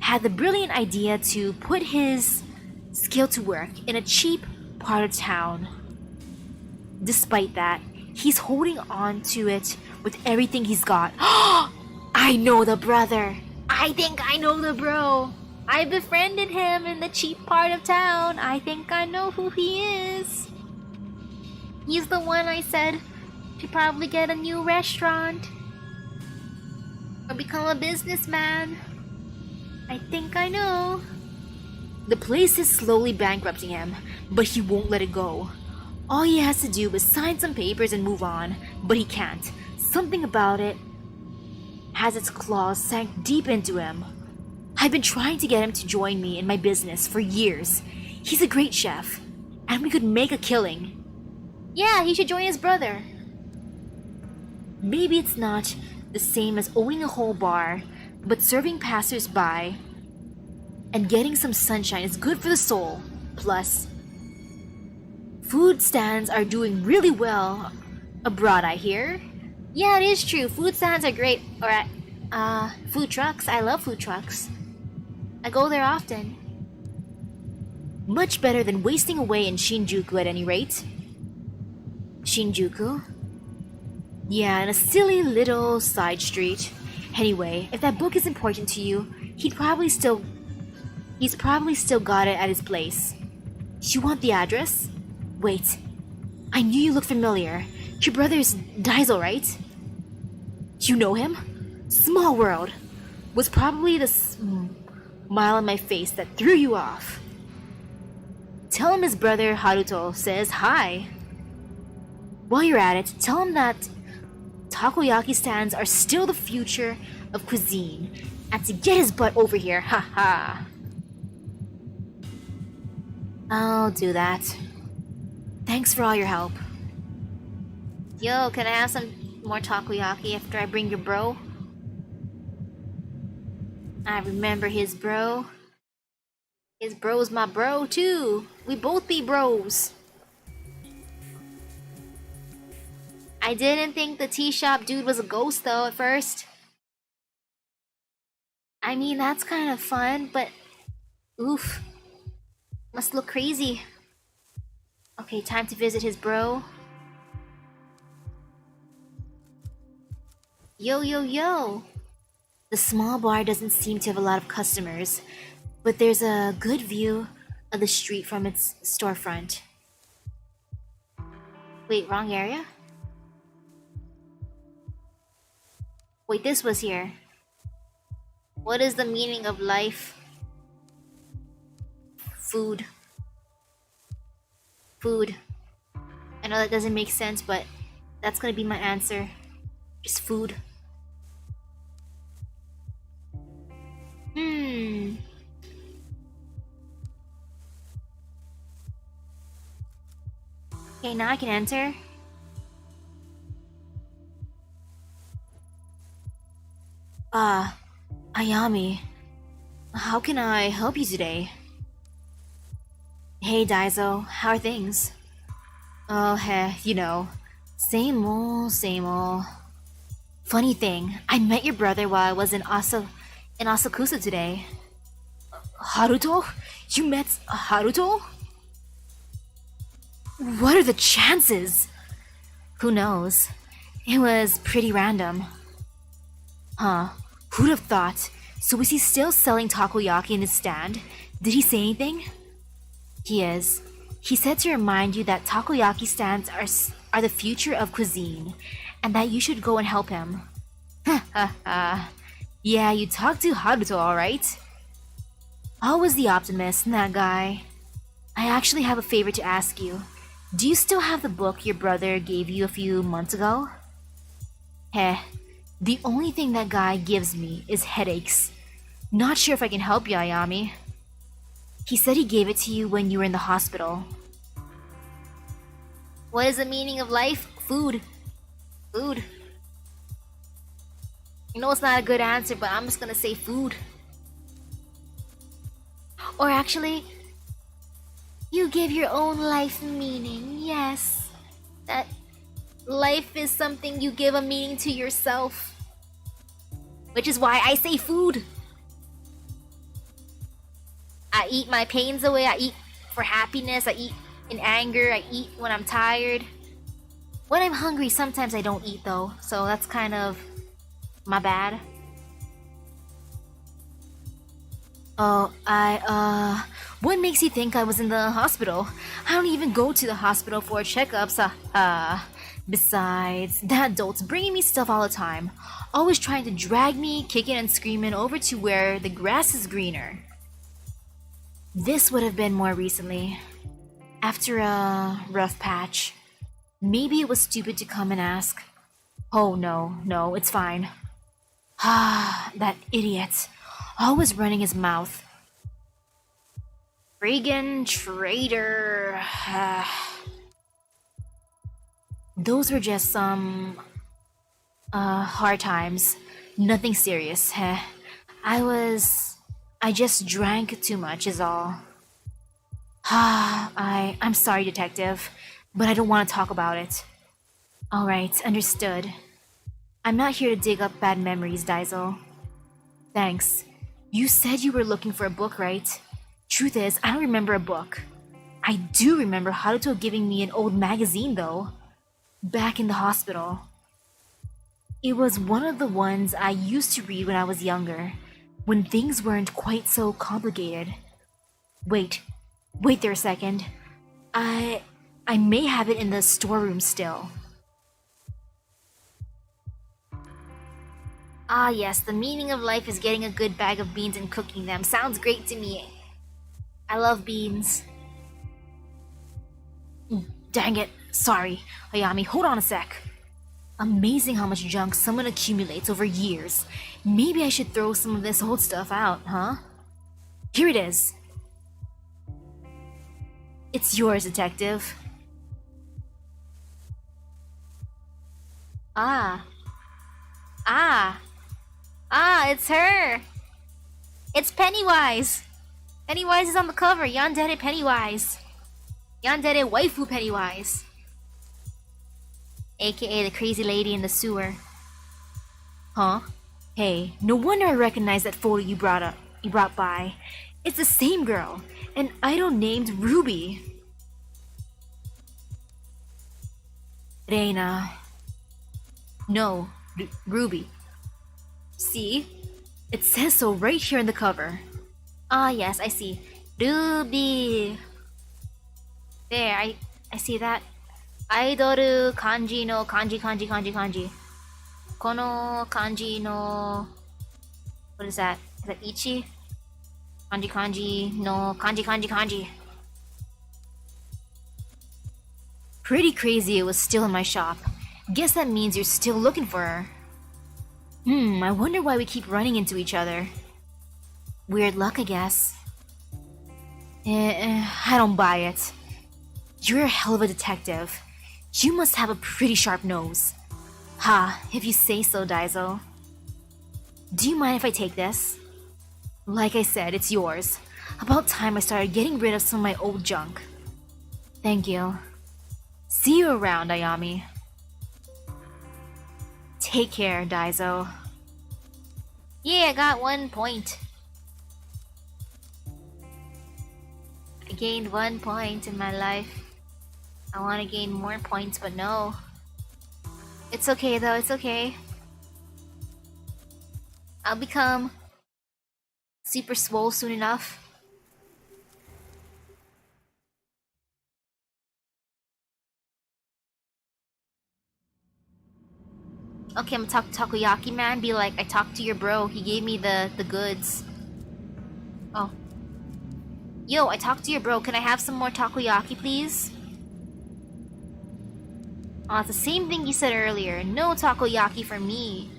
had the brilliant idea to put his skill to work in a cheap part of town. Despite that, he's holding on to it with everything he's got. I know the brother. I think I know the bro. I befriended him in the cheap part of town. I think I know who he is. He's the one I said should probably get a new restaurant or become a businessman. I think I know. The place is slowly bankrupting him, but he won't let it go. All he has to do is sign some papers and move on, but he can't. Something about it has its claws sank deep into him. I've been trying to get him to join me in my business for years. He's a great chef, and we could make a killing. Yeah, he should join his brother. Maybe it's not the same as owning a whole bar, but serving passers-by and getting some sunshine is good for the soul. Plus, food stands are doing really well abroad, I hear. Yeah, it is true. Food stands are great. Or food trucks. I love food trucks. I go there often. Much better than wasting away in Shinjuku at any rate. Shinjuku? Yeah, in a silly little side street. Anyway, if that book is important to you, he's probably still got it at his place. You want the address? Wait, I knew you looked familiar. Your brother's Diesel, right? You know him? Small world. Was probably the smile on my face that threw you off. Tell him his brother Haruto says hi. While you're at it, tell him that takoyaki stands are still the future of cuisine, and to get his butt over here, haha. I'll do that. Thanks for all your help. Yo, can I have some more takoyaki after I bring your bro? I remember his bro. His bro's my bro too. We both be bros. I didn't think the tea shop dude was a ghost though at first. I mean, that's kind of fun, but oof. Must look crazy. Okay, time to visit his bro. Yo, yo, yo. The small bar doesn't seem to have a lot of customers, but there's a good view of the street from its storefront. Wait, wrong area? Wait, this was here. What is the meaning of life? Food. Food. I know that doesn't make sense, but that's gonna be my answer. Just food. Hmm. Okay, now I can enter. Ayami. How can I help you today? Hey, Daiso. How are things? Oh, same old, same old. Funny thing, I met your brother while I was in Asakusa today. Haruto? You met Haruto? What are the chances? Who knows? It was pretty random. Huh. Who'd have thought? So is he still selling takoyaki in his stand? Did he say anything? He is. He said to remind you that takoyaki stands are the future of cuisine, and that you should go and help him. Ha ha ha. Yeah, you talked to Haruto, alright? Always the optimist, that guy. I actually have a favor to ask you. Do you still have the book your brother gave you a few months ago? Heh. The only thing that guy gives me is headaches. Not sure if I can help you, Ayami. He said he gave it to you when you were in the hospital. What is the meaning of life? Food. Food. I know it's not a good answer, but I'm just gonna say food. Or actually, you give your own life meaning, yes. That life is something you give a meaning to yourself. Which is why I say food. I eat my pains away, I eat for happiness, I eat in anger, I eat when I'm tired. When I'm hungry, sometimes I don't eat though, so that's kind of my bad. Oh, what makes you think I was in the hospital? I don't even go to the hospital for checkups, Besides, that adult's bringing me stuff all the time. Always trying to drag me, kicking and screaming over to where the grass is greener. This would have been more recently. After a rough patch. Maybe it was stupid to come and ask. Oh no, it's fine. Ah, that idiot. Always running his mouth. Friggin' traitor. Those were just some hard times. Nothing serious. I just drank too much is all. I'm sorry, detective, but I don't want to talk about it. Alright, understood. I'm not here to dig up bad memories, Daiso. Thanks. You said you were looking for a book, right? Truth is, I don't remember a book. I do remember Haruto giving me an old magazine, though. Back in the hospital. It was one of the ones I used to read when I was younger, when things weren't quite so complicated. Wait there a second. I may have it in the storeroom still. Ah yes, the meaning of life is getting a good bag of beans and cooking them. Sounds great to me. I love beans. Dang it. Sorry. Ayami, hold on a sec. Amazing how much junk someone accumulates over years. Maybe I should throw some of this old stuff out, huh? Here it is. It's yours, detective. It's her! It's Pennywise! Pennywise is on the cover, Yandere Pennywise. Yandere waifu Pennywise. AKA the crazy lady in the sewer. Huh? Hey, no wonder I recognize that photo you brought by. It's the same girl, an idol named Ruby. Reina. No, Ruby. See? It says so right here in the cover. Ah, yes, I see. Ruby. There, I see that. Aidoru kanji no kanji. Kono kanji no... What is that? Is that ichi? Kanji no kanji. Pretty crazy it was still in my shop. Guess that means you're still looking for her. I wonder why we keep running into each other. Weird luck, I guess. I don't buy it. You're a hell of a detective. You must have a pretty sharp nose. Ha, if you say so, Daiso. Do you mind if I take this? Like I said, it's yours. About time I started getting rid of some of my old junk. Thank you. See you around, Ayami. Take care, Daiso. Yeah, I got 1 point. I gained 1 point in my life. I want to gain more points, but no. It's okay though, it's okay. I'll become super swole soon enough. Okay, I'm gonna talk to Takoyaki man, be like, I talked to your bro, he gave me the goods. Oh. Yo, I talked to your bro, can I have some more takoyaki, please? Oh, it's the same thing you said earlier. No takoyaki for me.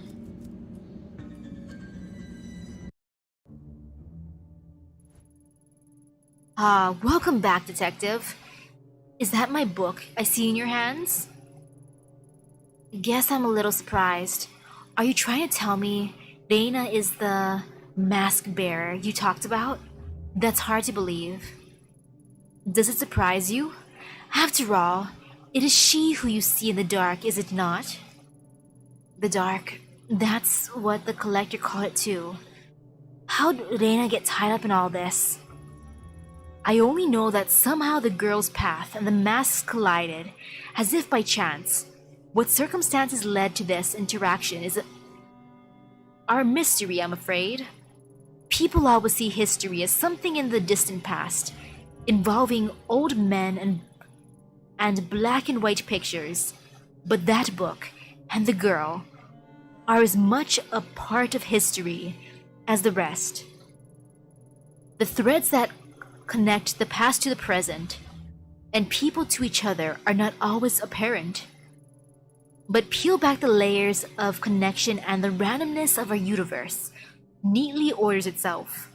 Welcome back, detective. Is that my book I see in your hands? Guess I'm a little surprised. Are you trying to tell me Reina is the mask bearer you talked about? That's hard to believe. Does it surprise you? After all, it is she who you see in the dark, is it not? The dark. That's what the collector called it too. How'd Reina get tied up in all this? I only know that somehow the girl's path and the masks collided, as if by chance. What circumstances led to this interaction is our mystery, I'm afraid. People always see history as something in the distant past, involving old men and black and white pictures. But that book and the girl are as much a part of history as the rest. The threads that connect the past to the present and people to each other are not always apparent. But peel back the layers of connection and the randomness of our universe neatly orders itself.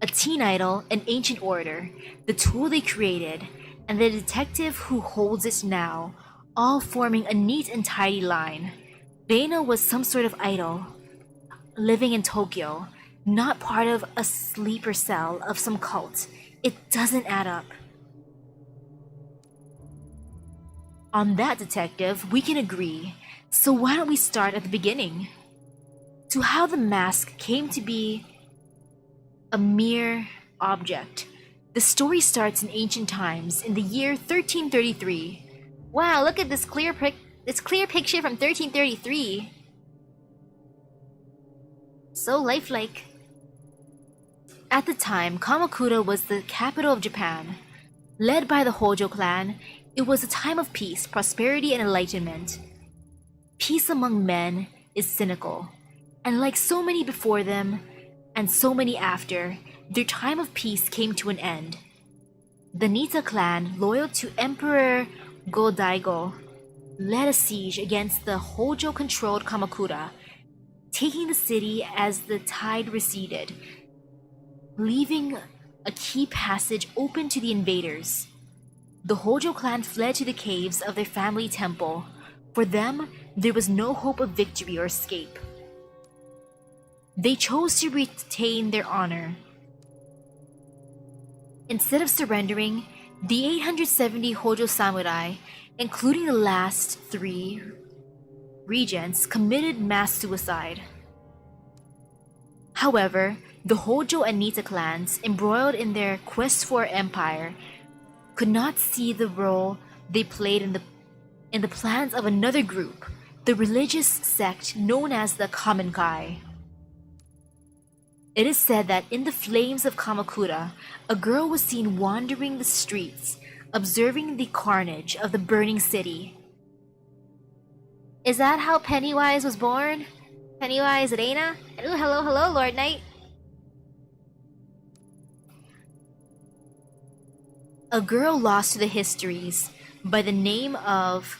A teen idol, an ancient order, the tool they created, and the detective who holds it now, all forming a neat and tidy line. Reina was some sort of idol, living in Tokyo, not part of a sleeper cell of some cult. It doesn't add up. On that, detective, we can agree. So why don't we start at the beginning? To how the mask came to be a mere object. The story starts in ancient times, in the year 1333. Wow, look at this clear picture from 1333. So lifelike. At the time, Kamakura was the capital of Japan. Led by the Hojo clan, it was a time of peace, prosperity, and enlightenment. Peace among men is cynical, and like so many before them, and so many after, their time of peace came to an end. The Nita clan, loyal to Emperor Go-Daigo, led a siege against the Hojo-controlled Kamakura, taking the city as the tide receded, leaving a key passage open to the invaders. The Hojo clan fled to the caves of their family temple. For them, there was no hope of victory or escape. They chose to retain their honor. Instead of surrendering, the 870 Hojo samurai, including the last 3 regents, committed mass suicide. However, the Hojo and Nita clans, embroiled in their quest for empire, could not see the role they played in the plans of another group, the religious sect known as the Kamen Kai. It is said that in the flames of Kamakura, a girl was seen wandering the streets, observing the carnage of the burning city. Is that how Pennywise was born? Pennywise Reina? Ooh, hello, hello, Lord Knight. A girl lost to the histories by the name of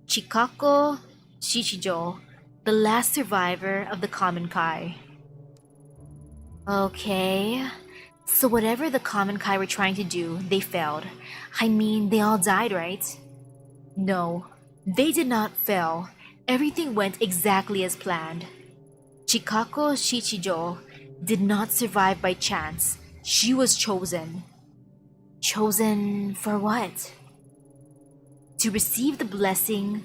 Chikako Shichijo, the last survivor of the common Kai. Okay. So whatever the common Kai were trying to do, they failed. I mean, they all died, right? No, they did not fail. Everything went exactly as planned. Chikako Shichijo did not survive by chance. She was chosen. Chosen for what? To receive the blessing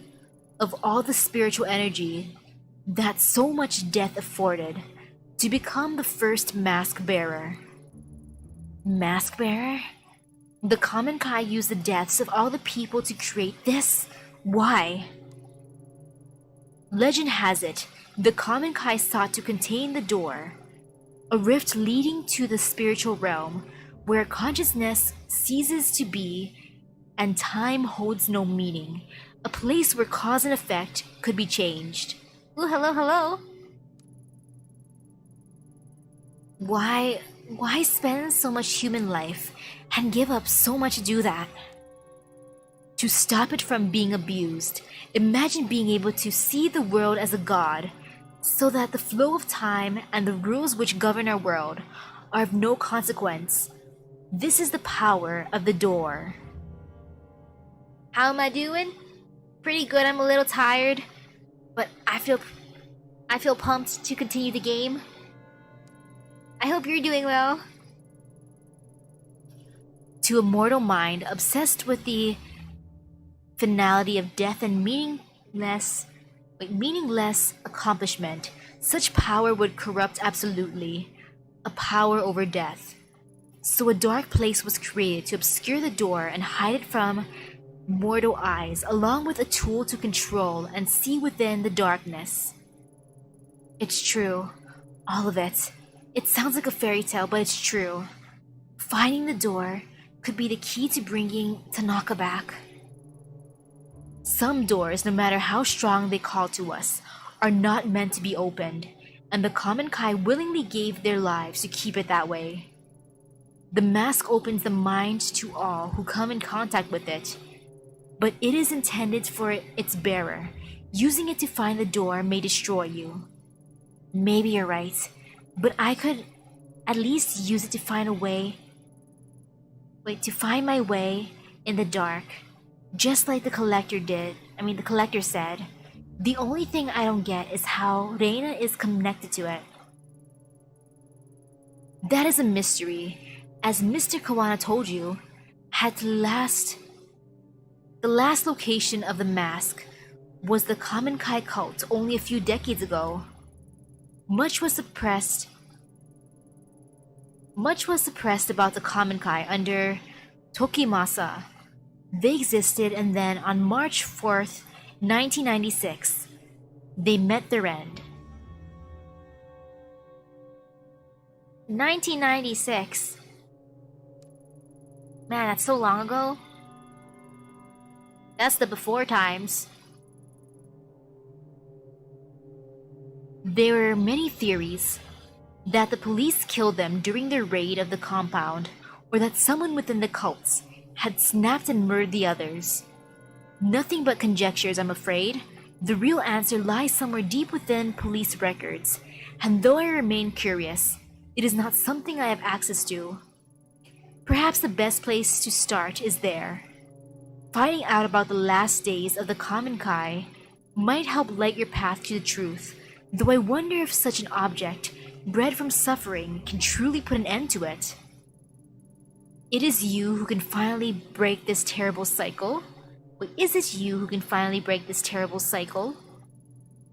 of all the spiritual energy that so much death afforded, to become the first mask bearer. Mask bearer? The common Kai used the deaths of all the people to create this? Why? Legend has it, the common Kai sought to contain the door, a rift leading to the spiritual realm, where consciousness ceases to be and time holds no meaning, a place where cause and effect could be changed. Ooh, hello, hello. Why spend so much human life and give up so much to do that? To stop it from being abused, imagine being able to see the world as a god, so that the flow of time and the rules which govern our world are of no consequence. This is the power of the door. How am I doing? Pretty good. I'm a little tired, but I feel pumped to continue the game. I hope you're doing well. To a mortal mind obsessed with the finality of death and meaningless accomplishment, such power would corrupt absolutely, a power over death. So a dark place was created to obscure the door and hide it from mortal eyes, along with a tool to control and see within the darkness. It's true. All of it. It sounds like a fairy tale, but it's true. Finding the door could be the key to bringing Tanaka back. Some doors, no matter how strong they call to us, are not meant to be opened, and the common Kai willingly gave their lives to keep it that way. The mask opens the mind to all who come in contact with it, but it is intended for its bearer. Using it to find the door may destroy you. Maybe you're right, but I could at least use it to find to find my way in the dark, just like the collector said. The only thing I don't get is how Reina is connected to it. That is a mystery. As Mr. Kawana told you, at the last location of the mask was the Common Kai cult only a few decades ago. Much was suppressed about the Common Kai under Tokimasa. They existed, and then on March 4th, 1996, they met their end. 1996? Man, that's so long ago. That's the before times. There were many theories that the police killed them during their raid of the compound, or that someone within the cults had snapped and murdered the others. Nothing but conjectures, I'm afraid. The real answer lies somewhere deep within police records, and though I remain curious, it is not something I have access to. Perhaps the best place to start is there. Finding out about the last days of the Common Kai might help light your path to the truth, though I wonder if such an object, bred from suffering, can truly put an end to it. It is you who can finally break this terrible cycle? Wait, is it you who can finally break this terrible cycle?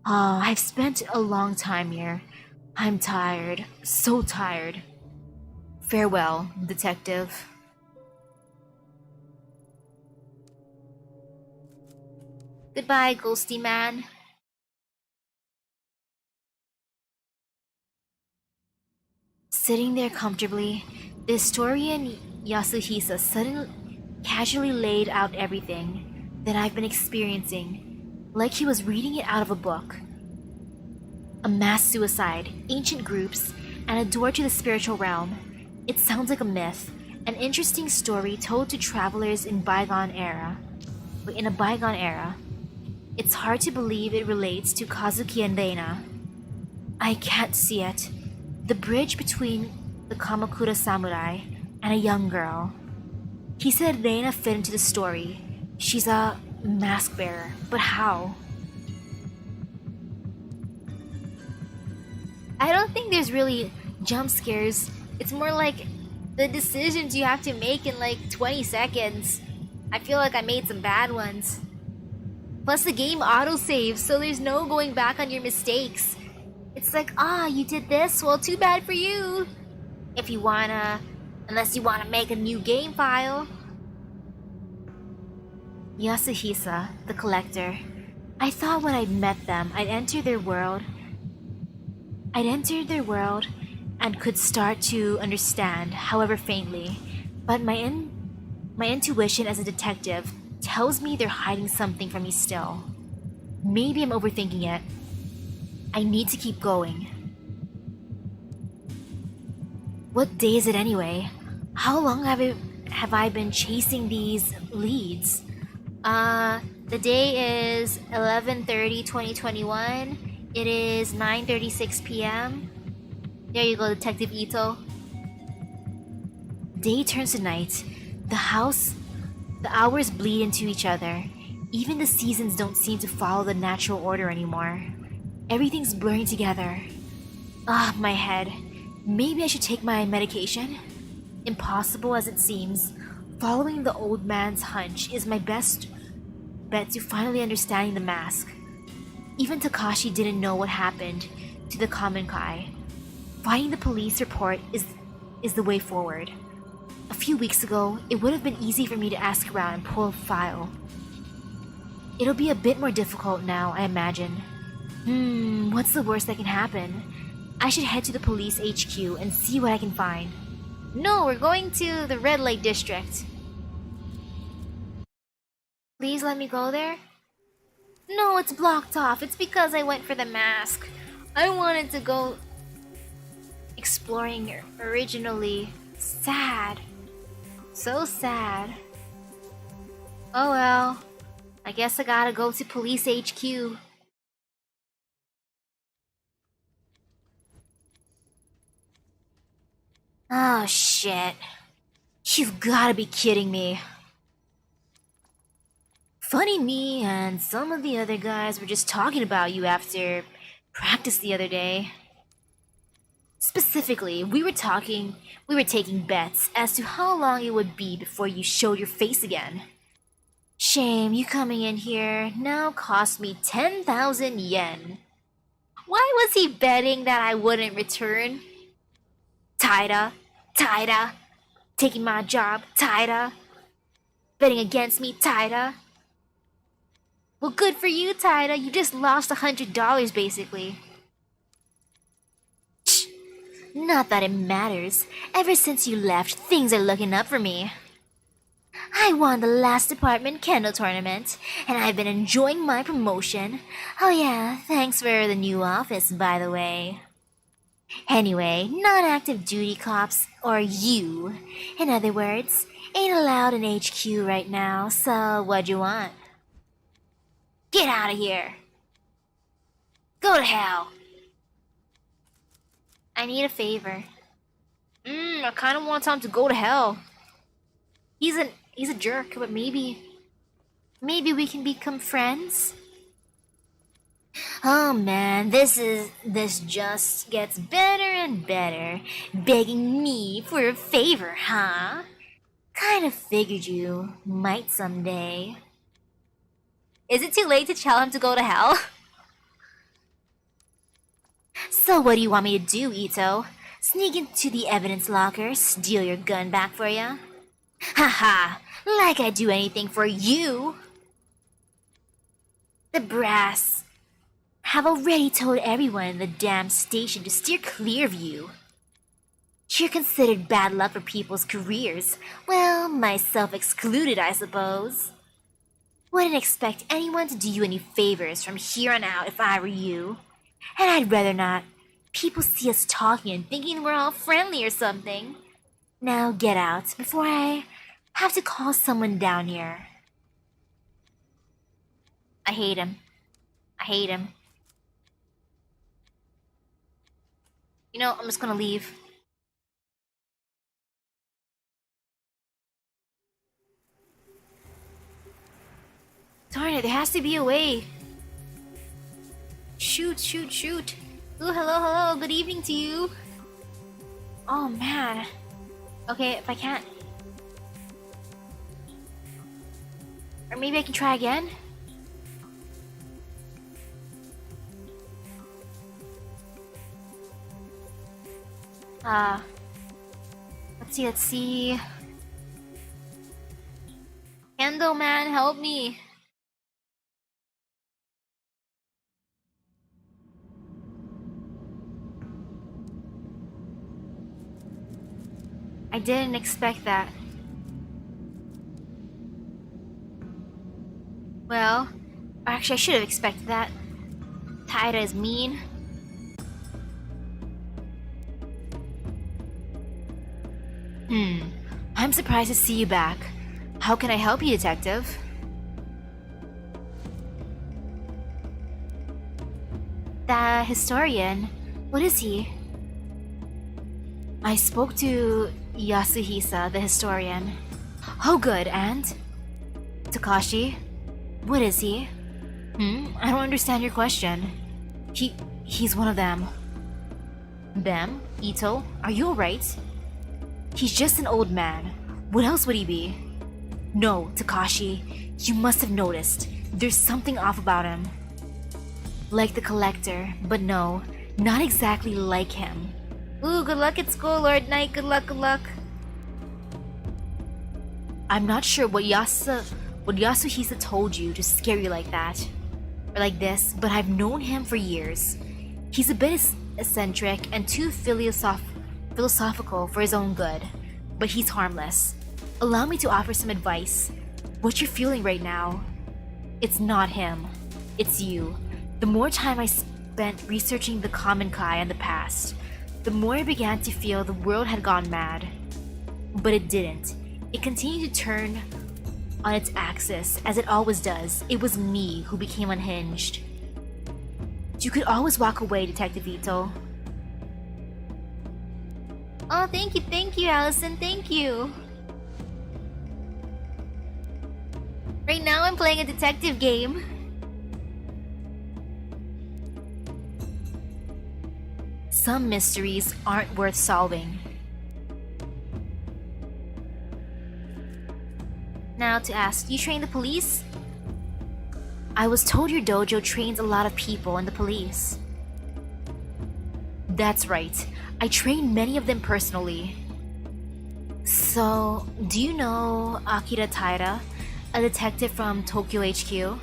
Ah, I've spent a long time here. I'm tired, so tired. Farewell, detective. Goodbye, ghosty man. Sitting there comfortably, the historian Yasuhisa suddenly casually laid out everything that I've been experiencing, like he was reading it out of a book. A mass suicide, ancient groups, and a door to the spiritual realm. It sounds like a myth, an interesting story told to travelers in a bygone era. It's hard to believe it relates to Kazuki and Reina. I can't see it. The bridge between the Kamakura samurai and a young girl. He said Reina fit into the story. She's a mask bearer, but how? I don't think there's really jump scares. It's more like the decisions you have to make in like 20 seconds. I feel like I made some bad ones. Plus the game autosaves, so there's no going back on your mistakes. It's like, you did this? Well, too bad for you. Unless you wanna make a new game file. Yasuhisa, the collector. I thought when I'd met them, I'd entered their world and could start to understand, however faintly. But my intuition as a detective tells me they're hiding something from me still. Maybe I'm overthinking it. I need to keep going. What day is it anyway? How long have I been chasing these leads? The day is 11/30, 2021. It is 9:36 p.m. There you go, Detective Ito. Day turns to night. The hours bleed into each other. Even the seasons don't seem to follow the natural order anymore. Everything's blurring together. My head. Maybe I should take my medication? Impossible as it seems, following the old man's hunch is my best bet to finally understanding the mask. Even Takashi didn't know what happened to the common Kai. Finding the police report is the way forward. A few weeks ago, it would have been easy for me to ask around and pull a file. It'll be a bit more difficult now, I imagine. What's the worst that can happen? I should head to the police HQ and see what I can find. No, we're going to the red light district. Please let me go there? No, it's blocked off. It's because I went for the mask. I wanted to go exploring originally. Sad. So sad. Oh well. I guess I gotta go to police HQ. Oh shit. You've gotta be kidding me. Funny me and some of the other guys were just talking about you after practice the other day. Specifically, we were taking bets as to how long it would be before you showed your face again. Shame, you coming in here now cost me 10,000 yen. Why was he betting that I wouldn't return? Taida, taking my job, Taida, betting against me, Taida. Well, good for you, Taida. You just lost $100 basically. Not that it matters. Ever since you left, things are looking up for me. I won the last department kendo tournament, and I've been enjoying my promotion. Oh yeah, thanks for the new office, by the way. Anyway, non-active duty cops, or you, in other words, ain't allowed in HQ right now, so what'd you want? Get out of here! Go to hell! I need a favor. I kinda want Tom to go to hell. He's a jerk, but maybe we can become friends? Oh man, this just gets better and better. Begging me for a favor, huh? Kinda figured you might someday. Is it too late to tell him to go to hell? So what do you want me to do, Ito? Sneak into the evidence locker, steal your gun back for ya? Haha, like I'd do anything for you! The brass have already told everyone in the damn station to steer clear of you. You're considered bad luck for people's careers. Well, myself excluded, I suppose. Wouldn't expect anyone to do you any favors from here on out if I were you. And I'd rather not. People see us talking and thinking we're all friendly or something. Now get out before I have to call someone down here. I hate him. I hate him. You know, I'm just gonna leave. Darn it, there has to be a way. Shoot, shoot, shoot. Ooh, hello, hello, good evening to you. Oh man. Okay, if I can't. Or maybe I can try again? Let's see. Kendo man, help me. I didn't expect that. Well, actually I should have expected that. Taira is mean. I'm surprised to see you back. How can I help you, detective? The historian? What is he? I spoke to Yasuhisa, the historian. Oh good, and? Takashi? What is he? I don't understand your question. He's one of them. Them? Ito? Are you alright? He's just an old man. What else would he be? No, Takashi, you must have noticed. There's something off about him. Like the collector, but no, not exactly like him. Ooh, good luck at school, Lord Knight. Good luck, good luck. I'm not sure what Yasuhisa told you to scare you like that. Or like this, but I've known him for years. He's a bit eccentric and too philosophical for his own good, but he's harmless. Allow me to offer some advice. What you're feeling right now, it's not him, it's you. The more time I spent researching the common Kai in the past, the more I began to feel the world had gone mad. But it didn't. It continued to turn on its axis, as it always does. It was me who became unhinged. You could always walk away, Detective Ito. Oh, thank you, Allison, thank you. Right now I'm playing a detective game. Some mysteries aren't worth solving. Now to ask, you train the police? I was told your dojo trains a lot of people in the police. That's right. I train many of them personally. So, do you know Akira Taira, a detective from Tokyo HQ?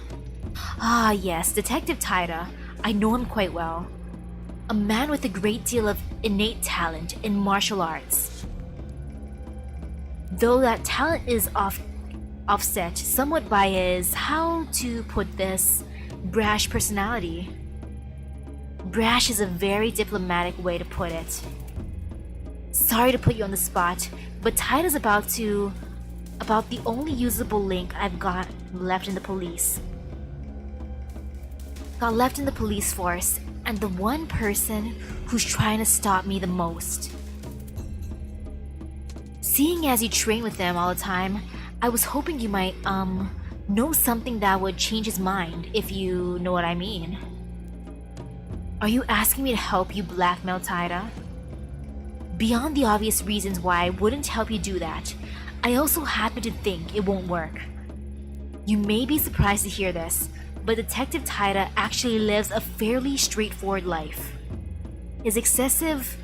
Ah yes, Detective Taira. I know him quite well. A man with a great deal of innate talent in martial arts. Though that talent is offset somewhat by his, how to put this, brash personality. Brash is a very diplomatic way to put it. Sorry to put you on the spot, but Taira's about the only usable link I've got left in the police. Got left in the police force, and the one person who's trying to stop me the most. Seeing as you train with them all the time, I was hoping you might, know something that would change his mind, if you know what I mean. Are you asking me to help you blackmail Taira? Beyond the obvious reasons why I wouldn't help you do that, I also happen to think it won't work. You may be surprised to hear this, but Detective Taira actually lives a fairly straightforward life. His excesses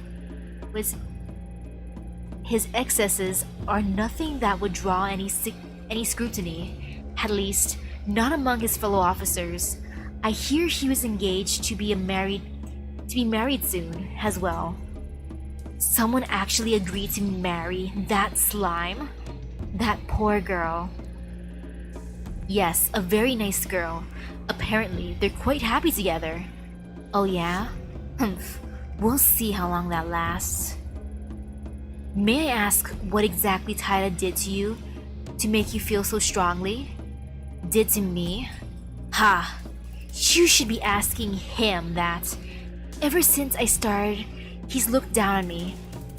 are nothing that would draw any scrutiny, at least not among his fellow officers. I hear he was engaged to be married soon as well. Someone actually agreed to marry that slime? That poor girl. Yes, a very nice girl. Apparently, they're quite happy together. Oh yeah? Humph. We'll see how long that lasts. May I ask what exactly Taira did to you to make you feel so strongly? Did to me? Ha! You should be asking him that. Ever since I started, he's looked down on me,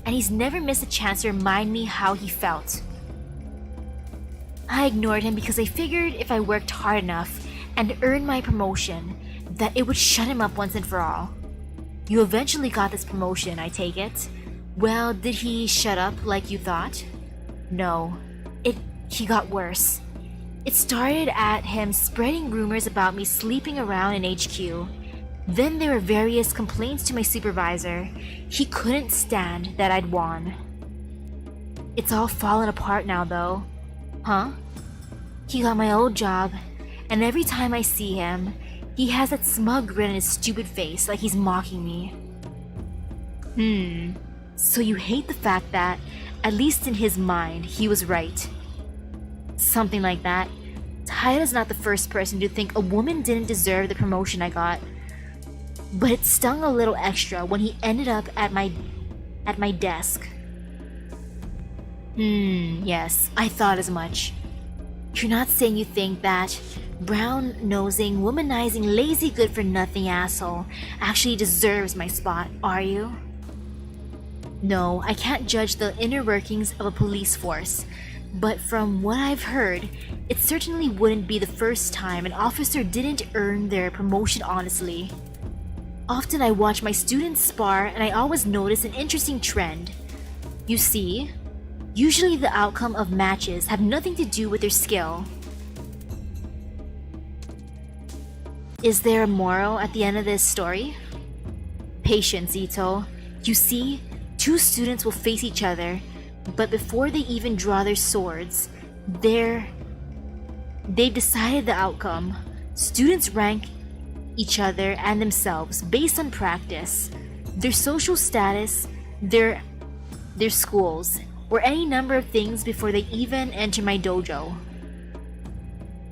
and he's never missed a chance to remind me how he felt. I ignored him because I figured if I worked hard enough and earned my promotion, that it would shut him up once and for all. You eventually got this promotion, I take it. Well, did he shut up like you thought? No. He got worse. It started at him spreading rumors about me sleeping around in HQ. Then there were various complaints to my supervisor. He couldn't stand that I'd won. It's all fallen apart now though. Huh? He got my old job, and every time I see him, he has that smug grin on his stupid face like he's mocking me. So you hate the fact that, at least in his mind, he was right. Something like that. Taira's not the first person to think a woman didn't deserve the promotion I got. But it stung a little extra when he ended up at my desk. Yes, I thought as much. You're not saying you think that brown-nosing, womanizing, lazy, good-for-nothing asshole actually deserves my spot, are you? No, I can't judge the inner workings of a police force, but from what I've heard, it certainly wouldn't be the first time an officer didn't earn their promotion honestly. Often I watch my students spar and I always notice an interesting trend. You see, usually the outcome of matches have nothing to do with their skill. Is there a moral at the end of this story? Patience, Ito. You see, two students will face each other, but before they even draw their swords, they've decided the outcome. Students rank each other and themselves based on practice, their social status, their schools, or any number of things before they even enter my dojo.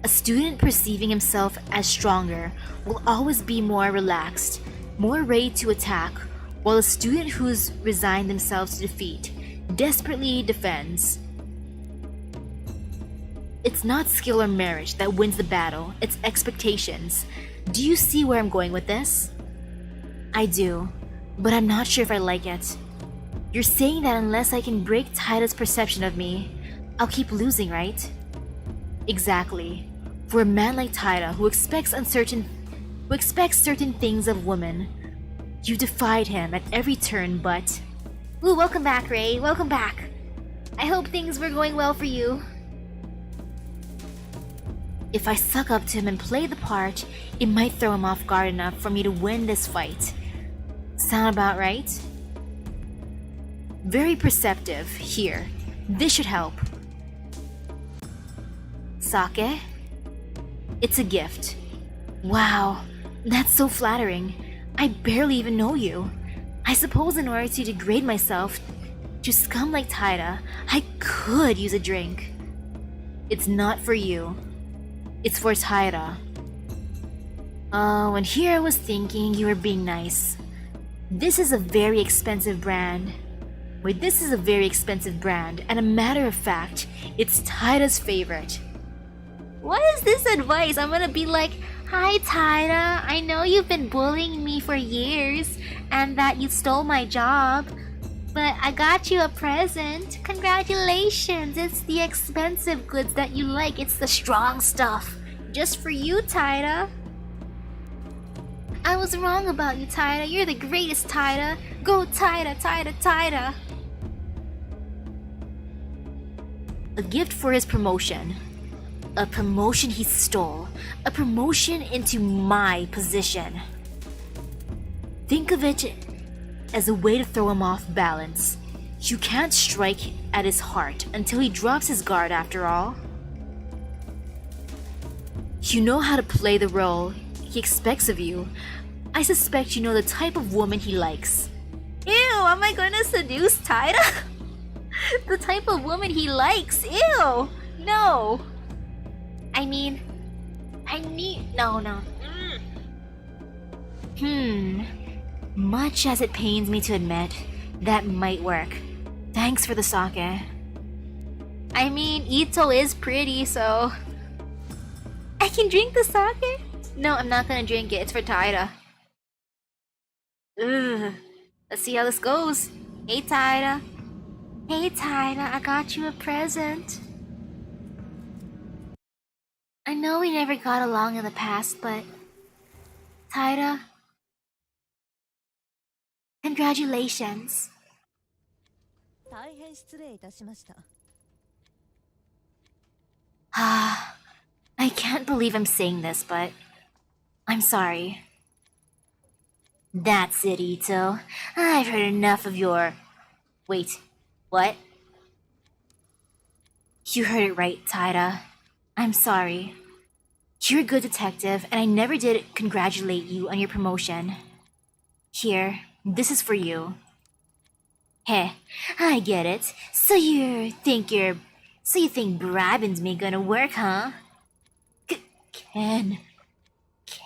A student perceiving himself as stronger will always be more relaxed, more ready to attack, while a student who's resigned themselves to defeat desperately defends. It's not skill or merit that wins the battle, it's expectations. Do you see where I'm going with this? I do, but I'm not sure if I like it. You're saying that unless I can break Taira's perception of me, I'll keep losing, right? Exactly. For a man like Taira who expects certain things of women, you defied him at every turn, but... Ooh, welcome back, Ray. Welcome back. I hope things were going well for you. If I suck up to him and play the part, it might throw him off guard enough for me to win this fight. Sound about right? Very perceptive. Here. This should help. Sake? It's a gift. Wow, that's so flattering. I barely even know you. I suppose in order to degrade myself to scum like Taira, I could use a drink. It's not for you. It's for Taira. Oh, and here I was thinking you were being nice. This is a very expensive brand. Wait, this is a very expensive brand, and a matter of fact, it's Taira's favorite. What is this advice? I'm gonna be like, hi Taira, I know you've been bullying me for years, and that you stole my job, but I got you a present. Congratulations, it's the expensive goods that you like. It's the strong stuff. Just for you, Taira. I was wrong about you, Taira. You're the greatest, Taira. Go, Taira, Taira, Taira. A gift for his promotion. A promotion he stole. A promotion into my position. Think of it as a way to throw him off balance. You can't strike at his heart until he drops his guard after all. You know how to play the role he expects of you. I suspect you know the type of woman he likes. Ew, am I gonna seduce Taira? The type of woman he likes. Ew! No! I mean, no, no. Much as it pains me to admit, that might work. Thanks for the sake. I mean, Ito is pretty, so... I can drink the sake? No, I'm not gonna drink it. It's for Taira. Ugh. Let's see how this goes. Hey, Taira. Hey, Taira, I got you a present. I know we never got along in the past, but... Taira... Congratulations. 大変失礼いたしました。 Ah, I can't believe I'm saying this, but I'm sorry. That's it, Ito. I've heard enough of your... Wait, what? You heard it right, Taira. I'm sorry. You're a good detective, and I never did congratulate you on your promotion. Here, this is for you. Heh, I get it. So you think Brabin's me gonna work, huh?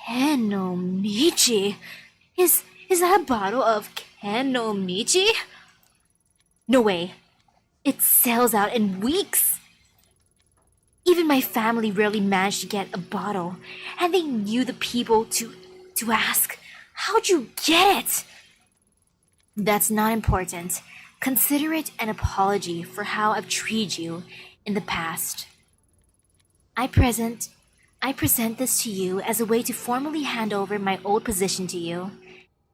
Kenomichi? Is that a bottle of Kenomichi? No way. It sells out in weeks. Even my family rarely managed to get a bottle, and they knew the people to ask, how'd you get it? That's not important. Consider it an apology for how I've treated you in the past. I present this to you as a way to formally hand over my old position to you.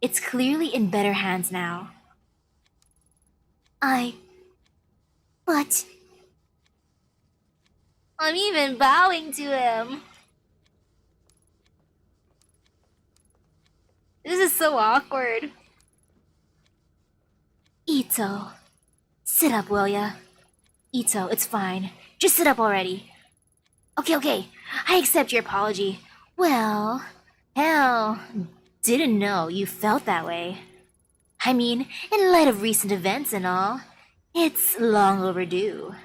It's clearly in better hands now. But... I'm even bowing to him. This is so awkward. Ito. Sit up, will ya? Ito, it's fine. Just sit up already. Okay. I accept your apology. Well, hell, didn't know you felt that way. I mean, in light of recent events and all, it's long overdue.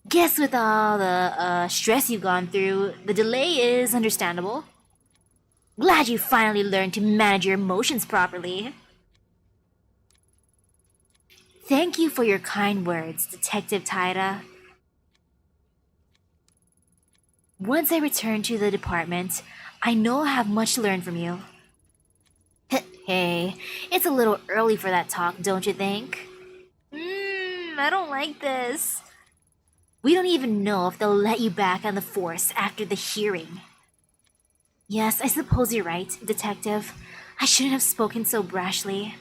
Guess with all the stress you've gone through, the delay is understandable. Glad you finally learned to manage your emotions properly. Thank you for your kind words, Detective Taira. Once I return to the department, I know I have much to learn from you. Hey, it's a little early for that talk, don't you think? I don't like this. We don't even know if they'll let you back on the force after the hearing. Yes, I suppose you're right, Detective. I shouldn't have spoken so brashly.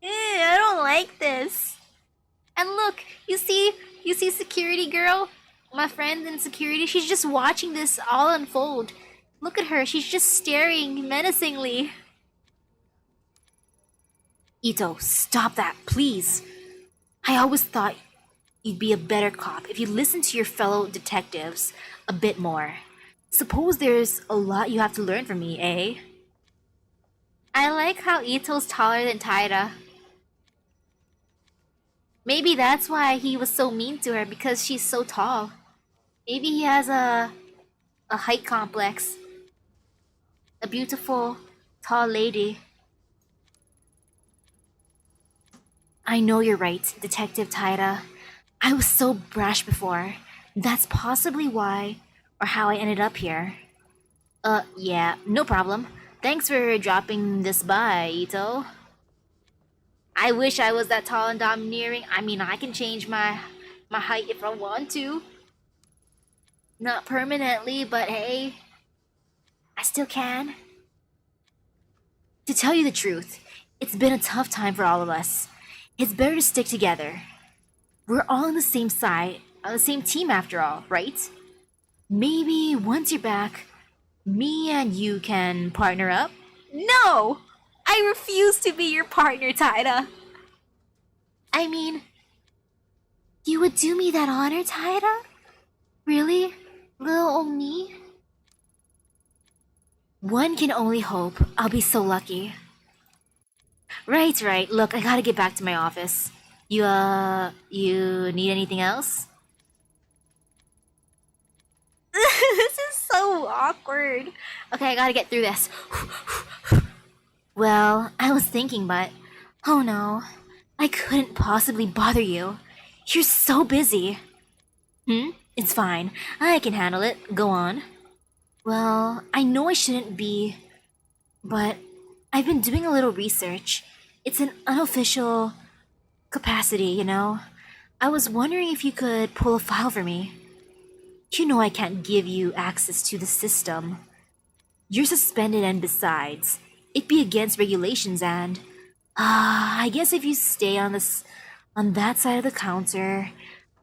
I don't like this. And look, you see security girl? My friend in security, she's just watching this all unfold. Look at her, she's just staring menacingly. Ito, stop that, please. I always thought you'd be a better cop if you listened to your fellow detectives a bit more. Suppose there's a lot you have to learn from me, eh? I like how Ito's taller than Taira. Maybe that's why he was so mean to her, because she's so tall. Maybe he has a height complex. A beautiful, tall lady. I know you're right, Detective Taira. I was so brash before. That's possibly why, or how I ended up here. Yeah, no problem. Thanks for dropping this by, Ito. I wish I was that tall and domineering. I mean, I can change my height if I want to. Not permanently, but hey, I still can. To tell you the truth, it's been a tough time for all of us. It's better to stick together. We're all on the same side, on the same team after all, right? Maybe once you're back, me and you can partner up? No! I refuse to be your partner, Taira. I mean, you would do me that honor, Taira? Really? Little old me? One can only hope I'll be so lucky. Right, right. Look, I gotta get back to my office. You need anything else? This is so awkward. Okay, I gotta get through this. Well, I was thinking, but oh no, I couldn't possibly bother you. You're so busy. It's fine. I can handle it. Go on. Well, I know I shouldn't be, but I've been doing a little research. It's an unofficial capacity, you know? I was wondering if you could pull a file for me. You know I can't give you access to the system. You're suspended, and besides, it'd be against regulations, and I guess if you stay on that side of the counter,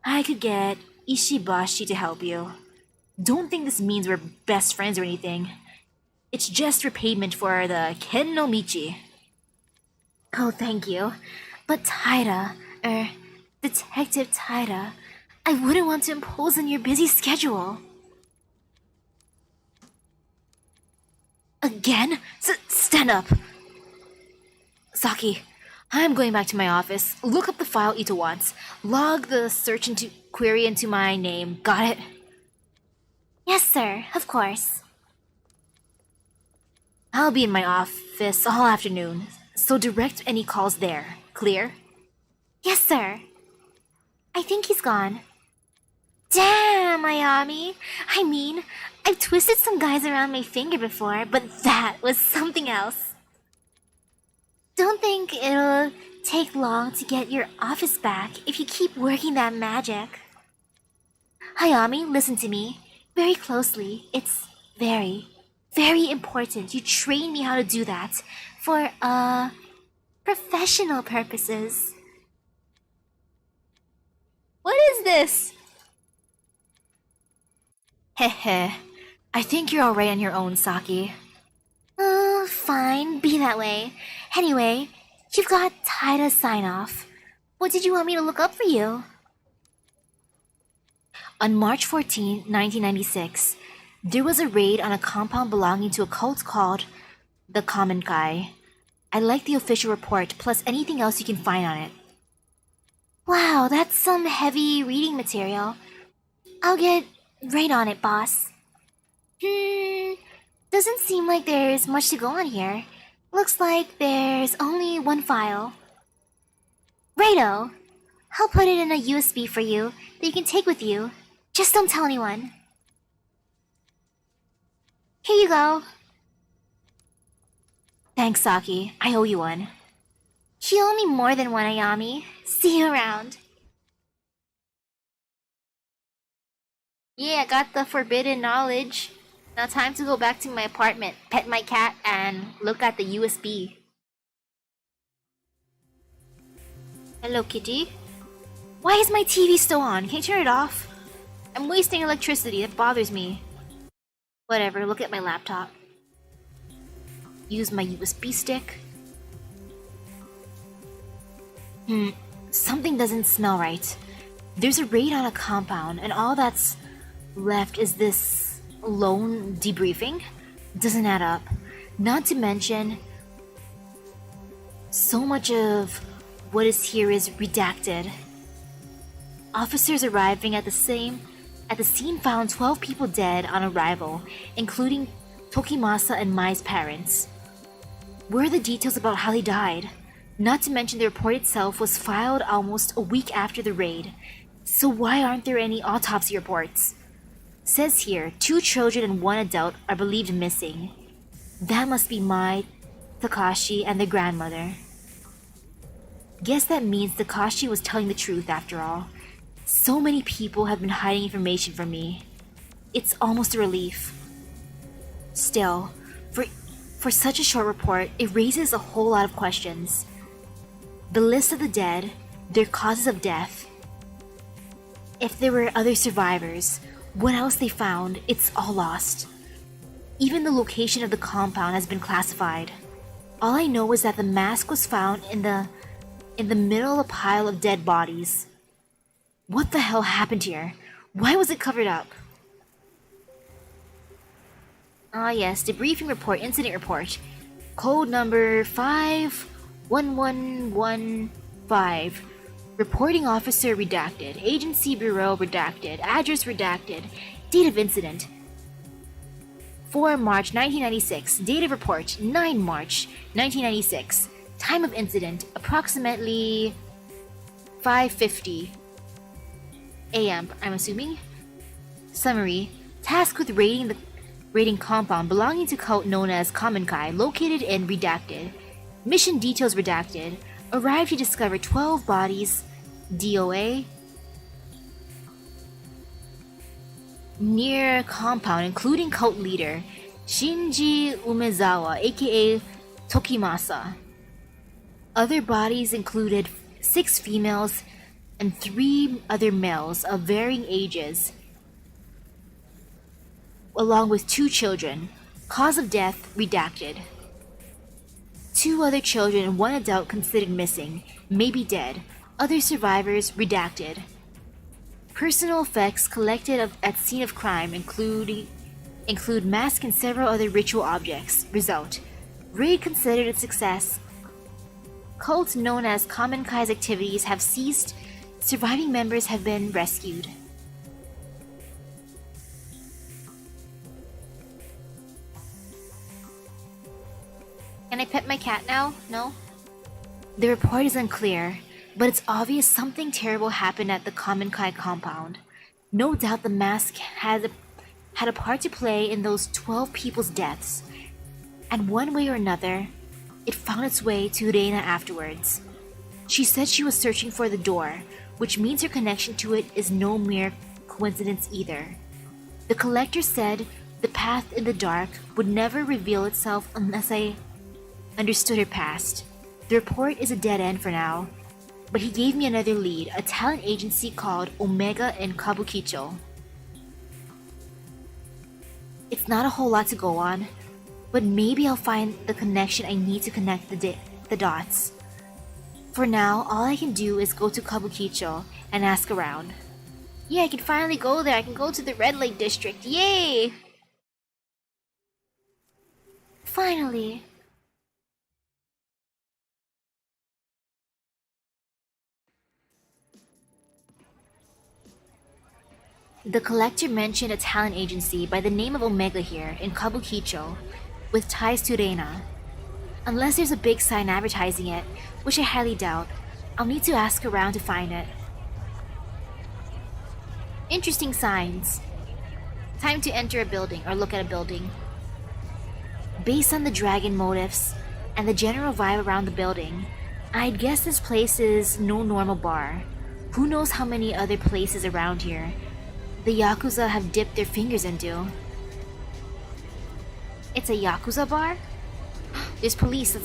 I could get Ishibashi to help you. Don't think this means we're best friends or anything. It's just repayment for the Ken no Michi. Oh, thank you. But Detective Taira, I wouldn't want to impose on your busy schedule. Again? Stand up. Saki, I'm going back to my office. Look up the file Ito wants. Log the query into my name. Got it? Yes, sir. Of course. I'll be in my office all afternoon, so direct any calls there. Clear? Yes, sir. I think he's gone. Damn, Ayami. I mean, I've twisted some guys around my finger before, but that was something else. Don't think it'll take long to get your office back if you keep working that magic. Hayami, listen to me very closely. It's very, very important you train me how to do that for, professional purposes. What is this? Heh. I think you're alright on your own, Saki. Fine, be that way. Anyway, you've got Taira's sign-off. What did you want me to look up for you? On March 14, 1996, there was a raid on a compound belonging to a cult called the Common Kai. I like the official report, plus anything else you can find on it. Wow, that's some heavy reading material. I'll get right on it, boss. Doesn't seem like there's much to go on here. Looks like there's only one file. Righto. I'll put it in a USB for you that you can take with you. Just don't tell anyone. Here you go. Thanks, Saki. I owe you one. You owe me more than one, Ayami. See you around. Yeah, I got the forbidden knowledge. Now time to go back to my apartment, pet my cat, and look at the USB. Hello, kitty. Why is my TV still on? Can you turn it off? I'm wasting electricity. That bothers me. Whatever, look at my laptop. Use my USB stick. Something doesn't smell right. There's a raid on a compound, and all that's left is this lone debriefing? Doesn't add up. Not to mention, so much of what is here is redacted. Officers arriving at the scene found 12 people dead on arrival, including Tokimasa and Mai's parents. Where are the details about how they died? Not to mention the report itself was filed almost a week after the raid. So why aren't there any autopsy reports? Says here, 2 children and 1 adult are believed missing. That must be Mai, Takashi, and their grandmother. Guess that means Takashi was telling the truth after all. So many people have been hiding information from me. It's almost a relief. Still, for such a short report, it raises a whole lot of questions. The list of the dead, their causes of death. If there were other survivors, what else they found, it's all lost. Even the location of the compound has been classified. All I know is that the mask was found in the middle of a pile of dead bodies. What the hell happened here? Why was it covered up? Ah, yes, debriefing report, incident report. Code number 51115. Reporting officer redacted. Agency bureau redacted. Address redacted. Date of incident 4 March 1996. Date of report 9 March 1996. Time of incident approximately 5:50 a.m. I'm assuming. Summary: tasked with raiding compound belonging to cult known as Kamenkai, located in redacted. Mission details redacted. Arrived to discover 12 bodies. DOA. Near compound, including cult leader Shinji Umezawa, aka Tokimasa. Other bodies included 6 females and 3 other males of varying ages, along with 2 children. Cause of death redacted. 2 other children and 1 adult considered missing, may be dead. Other survivors redacted. Personal effects collected at scene of crime include mask and several other ritual objects. Result: raid considered a success. Cults known as Kamenkai's activities have ceased. Surviving members have been rescued. Can I pet my cat now? No? The report is unclear, but it's obvious something terrible happened at the Kamenkai compound. No doubt the mask had a part to play in those 12 people's deaths, and one way or another, it found its way to Reina afterwards. She said she was searching for the door, which means her connection to it is no mere coincidence either. The collector said the path in the dark would never reveal itself unless I understood her past. The report is a dead end for now, but he gave me another lead, a talent agency called Omega in Kabukicho. It's not a whole lot to go on, but maybe I'll find the connection I need to connect the dots. For now, all I can do is go to Kabukicho and ask around. Yeah, I can finally go there. I can go to the Red Lake District. Yay! Finally. The collector mentioned a talent agency by the name of Omega here in Kabukicho, with ties to Reina. Unless there's a big sign advertising it, which I highly doubt, I'll need to ask around to find it. Interesting signs. Time to enter a building or look at a building. Based on the dragon motifs and the general vibe around the building, I'd guess this place is no normal bar. Who knows how many other places around here the Yakuza have dipped their fingers into. It's a Yakuza bar? There's police.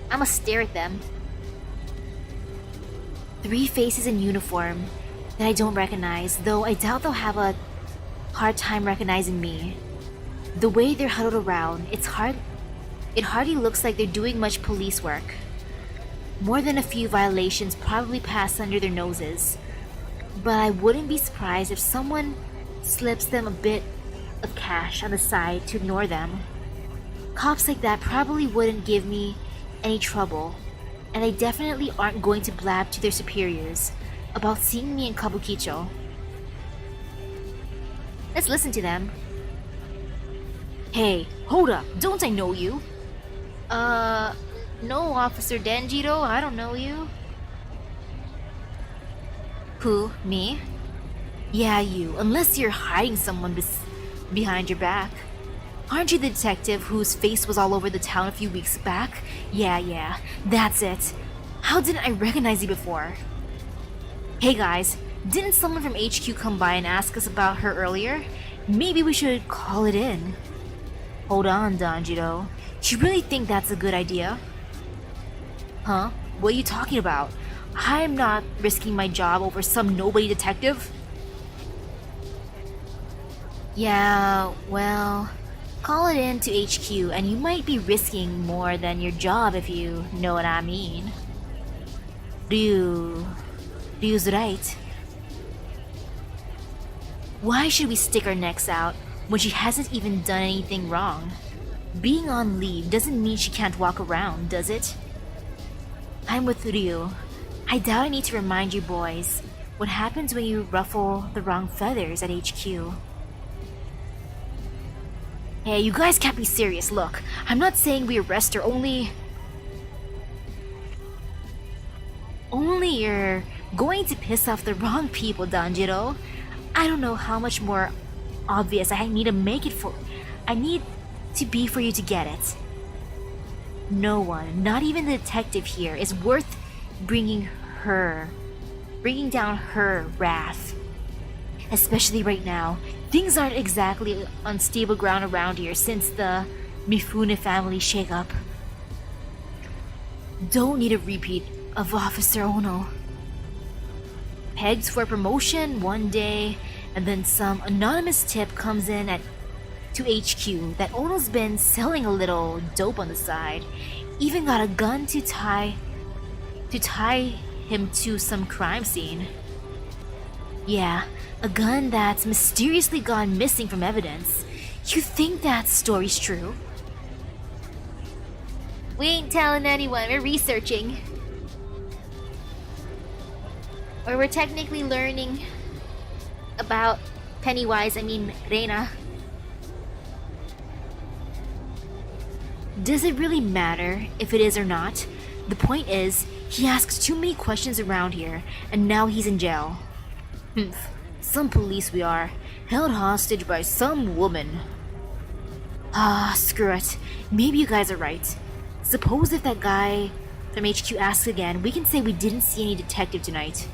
I'ma stare at them. 3 faces in uniform that I don't recognize, though I doubt they'll have a hard time recognizing me. The way they're huddled around, it hardly looks like they're doing much police work. More than a few violations probably pass under their noses, but I wouldn't be surprised if someone slips them a bit of cash on the side to ignore them. Cops like that probably wouldn't give me any trouble, and they definitely aren't going to blab to their superiors about seeing me in Kabukicho. Let's listen to them. Hey, hold up, don't I know you? No, Officer Denjiro, I don't know you. Who, me? Yeah, you, unless you're hiding someone behind your back. Aren't you the detective whose face was all over the town a few weeks back? Yeah, that's it. How didn't I recognize you before? Hey guys, didn't someone from HQ come by and ask us about her earlier? Maybe we should call it in. Hold on, Danjiro. You really think that's a good idea? Huh? What are you talking about? I'm not risking my job over some nobody detective. Yeah, well, call it in to HQ and you might be risking more than your job if you know what I mean. Ryu's right. Why should we stick our necks out when she hasn't even done anything wrong? Being on leave doesn't mean she can't walk around, does it? I'm with Ryu. I doubt I need to remind you boys what happens when you ruffle the wrong feathers at HQ. Hey, you guys can't be serious. Look, I'm not saying we arrest her, only you're going to piss off the wrong people, Danjiro. I don't know how much more obvious I need to make it for. I need to be for you to get it. No one, not even the detective here, is worth bringing down her wrath. Especially right now, things aren't exactly on stable ground around here since the Mifune family shakeup. Don't need a repeat of Officer Ono. Pegged for promotion one day, and then some anonymous tip comes in to HQ that Ono's been selling a little dope on the side. Even got a gun to tie him to some crime scene. Yeah, a gun that's mysteriously gone missing from evidence. You think that story's true? We ain't telling anyone, we're researching. Or we're technically learning about Reina. Does it really matter if it is or not? The point is, he asks too many questions around here, and now he's in jail. Some police we are, held hostage by some woman. Screw it. Maybe you guys are right. Suppose if that guy from HQ asks again, we can say we didn't see any detective tonight.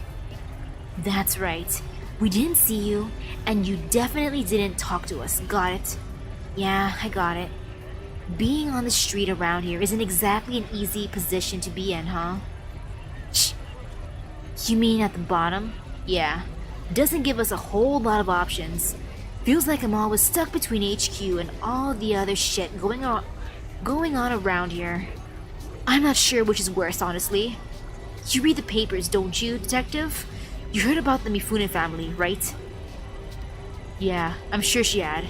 That's right. We didn't see you, and you definitely didn't talk to us. Got it? Yeah, I got it. Being on the street around here isn't exactly an easy position to be in, huh? Shh. You mean at the bottom? Yeah. Doesn't give us a whole lot of options. Feels like I'm always stuck between HQ and all the other shit going on around here. I'm not sure which is worse, honestly. You read the papers, don't you, detective? You heard about the Mifune family, right? Yeah, I'm sure she had.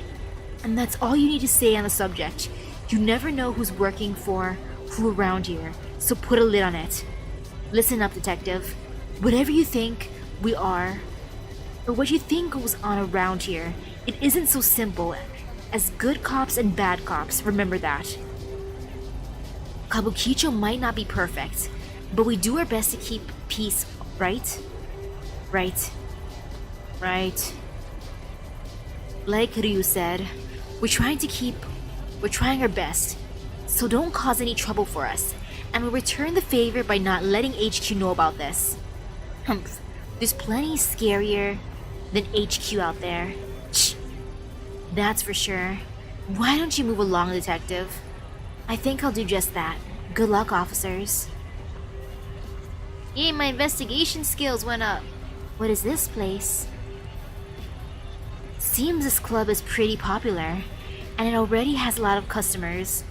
And that's all you need to say on the subject. You never know who's working for who around here, so put a lid on it. Listen up, detective. Whatever you think we are, or what you think goes on around here, it isn't so simple as good cops and bad cops, remember that. Kabukicho might not be perfect, but we do our best to keep peace, right? Right. Like Ryu said, we're trying our best, so don't cause any trouble for us, and we'll return the favor by not letting HQ know about this. There's plenty scarier than HQ out there. Shh. That's for sure. Why don't you move along, detective? I think I'll do just that. Good luck, officers. Yay, my investigation skills went up. What is this place? Seems this club is pretty popular, and it already has a lot of customers.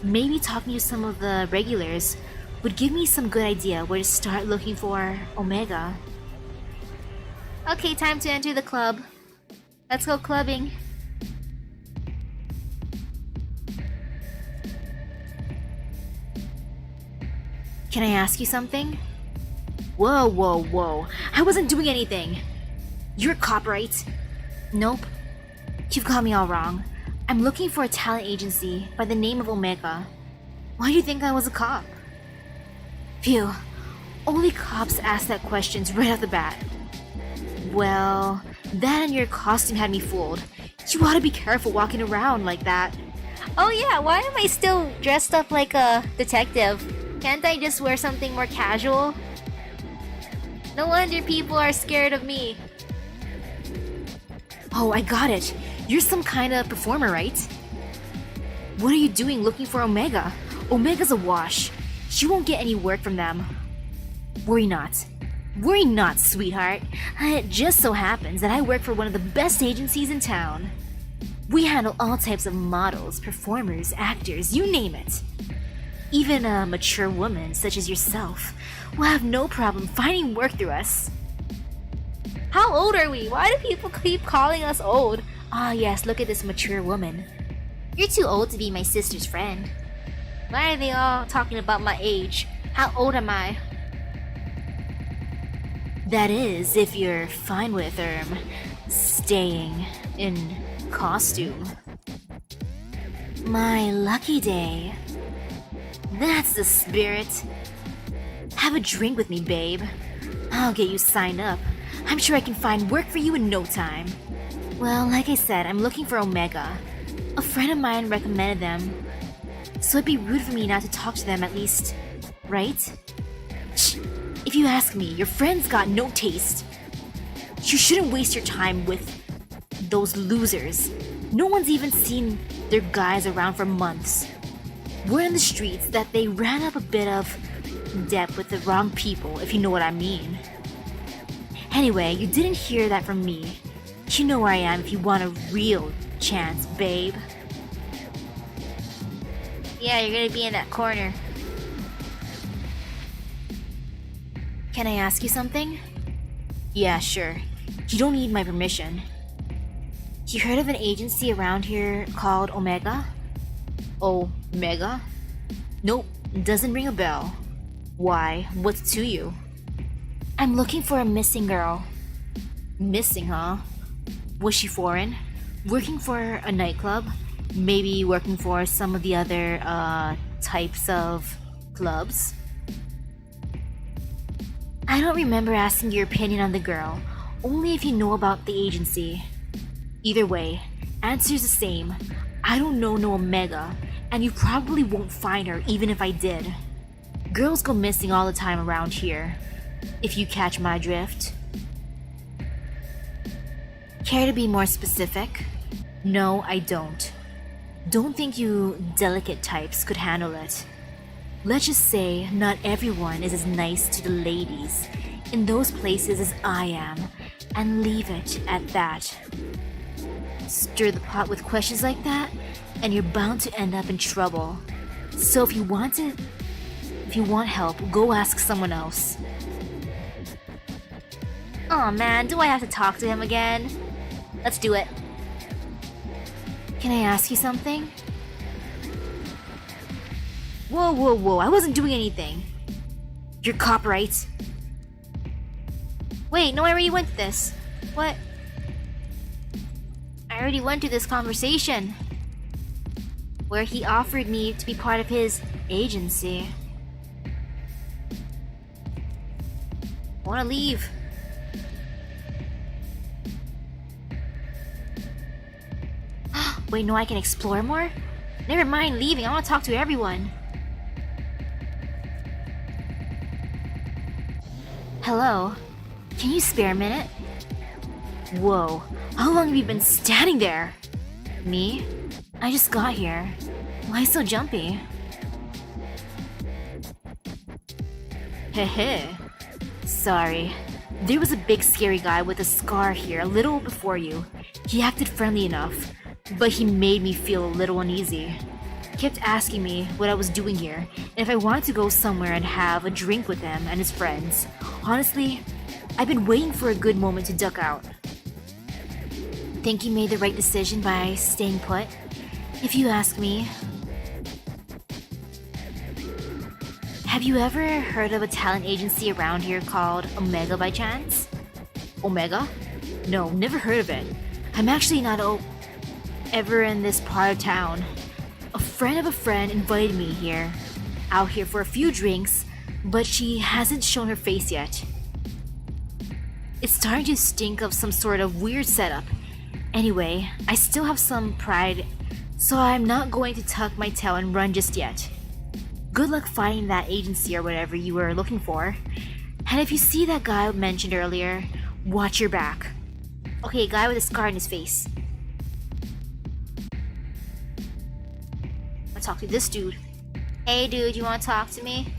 Maybe talking to some of the regulars would give me some good idea where to start looking for Omega. Okay, time to enter the club. Let's go clubbing. Can I ask you something? Whoa. I wasn't doing anything. You're a cop, right? Nope. You've got me all wrong. I'm looking for a talent agency by the name of Omega. Why do you think I was a cop? Phew. Only cops ask that questions right off the bat. Well, that and your costume had me fooled. You ought to be careful walking around like that. Oh yeah, why am I still dressed up like a detective? Can't I just wear something more casual? No wonder people are scared of me. Oh, I got it. You're some kind of performer, right? What are you doing looking for Omega? Omega's a wash. You won't get any work from them. Worry not. Worry not, sweetheart. It just so happens that I work for one of the best agencies in town. We handle all types of models, performers, actors, you name it. Even a mature woman such as yourself will have no problem finding work through us. How old are we? Why do people keep calling us old? Ah, yes, look at this mature woman. You're too old to be my sister's friend. Why are they all talking about my age? How old am I? That is, if you're fine with staying in costume. My lucky day. That's the spirit. Have a drink with me, babe. I'll get you signed up. I'm sure I can find work for you in no time. Well, like I said, I'm looking for Omega. A friend of mine recommended them. So it'd be rude for me not to talk to them at least, right? Shh. If you ask me, your friend's got no taste. You shouldn't waste your time with those losers. No one's even seen their guys around for months. Word in the streets that they ran up a bit of debt with the wrong people, if you know what I mean. Anyway, you didn't hear that from me. You know where I am if you want a real chance, babe. Yeah, you're gonna be in that corner. Can I ask you something? Yeah, sure. You don't need my permission. You heard of an agency around here called Omega? Omega? Nope, doesn't ring a bell. Why? What's to you? I'm looking for a missing girl. Missing, huh? Was she foreign? Working for a nightclub? Maybe working for some of the other, types of clubs? I don't remember asking your opinion on the girl, only if you know about the agency. Either way, answer's the same. I don't know no Omega, and you probably won't find her even if I did. Girls go missing all the time around here, if you catch my drift. Care to be more specific? No, I don't. Don't think you delicate types could handle it. Let's just say not everyone is as nice to the ladies in those places as I am, and leave it at that. Stir the pot with questions like that, and you're bound to end up in trouble. So if you want help, go ask someone else. Aw man, do I have to talk to him again? Let's do it. Can I ask you something? Whoa, I wasn't doing anything. You're copyright. Wait, no, I already went to this. What? I already went to this conversation where he offered me to be part of his agency. I wanna leave. Wait, no, I can explore more? Never mind leaving, I wanna talk to everyone. Hello? Can you spare a minute? Whoa, how long have you been standing there? Me? I just got here. Why so jumpy? Heh. Sorry. There was a big scary guy with a scar here a little before you. He acted friendly enough, but he made me feel a little uneasy. Kept asking me what I was doing here, and if I wanted to go somewhere and have a drink with him and his friends. Honestly, I've been waiting for a good moment to duck out. Think you made the right decision by staying put? If you ask me. Have you ever heard of a talent agency around here called Omega by chance? Omega? No, never heard of it. I'm actually not ever in this part of town. A friend of a friend invited me here, out here for a few drinks, but she hasn't shown her face yet. It's starting to stink of some sort of weird setup. Anyway, I still have some pride, so I'm not going to tuck my tail and run just yet. Good luck finding that agency or whatever you were looking for. And if you see that guy I mentioned earlier, watch your back. Okay, guy with a scar on his face. I'm gonna talk to this dude. Hey dude, you wanna talk to me?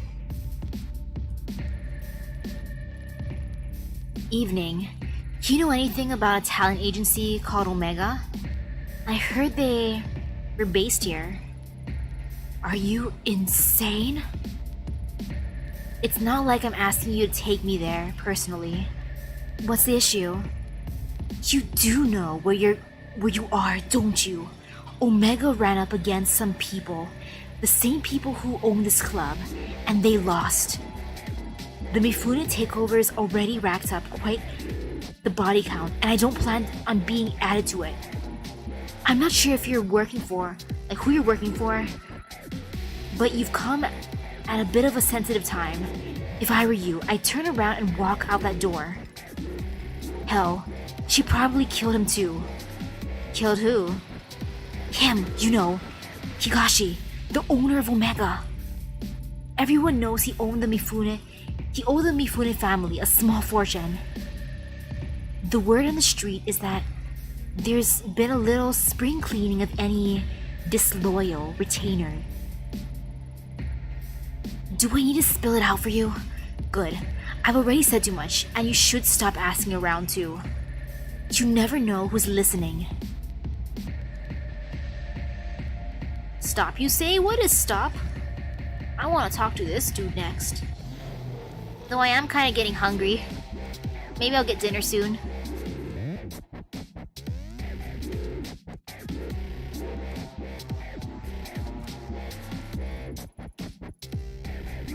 Evening. Do you know anything about a talent agency called Omega? I heard they were based here. Are you insane? It's not like I'm asking you to take me there, personally. What's the issue? You do know where you are, don't you? Omega ran up against some people, the same people who own this club, and they lost. The Mifune takeover is already racked up quite the body count, and I don't plan on being added to it. I'm not sure if you're working for, like who you're working for, but you've come at a bit of a sensitive time. If I were you, I'd turn around and walk out that door. Hell, she probably killed him too. Killed who? Him, you know. Higashi, the owner of Omega. Everyone knows he owed the Mifune family a small fortune. The word on the street is that there's been a little spring cleaning of any disloyal retainer. Do I need to spill it out for you? Good. I've already said too much, and you should stop asking around too. You never know who's listening. Stop, you say? What is stop? I want to talk to this dude next. Though I am kind of getting hungry. Maybe I'll get dinner soon.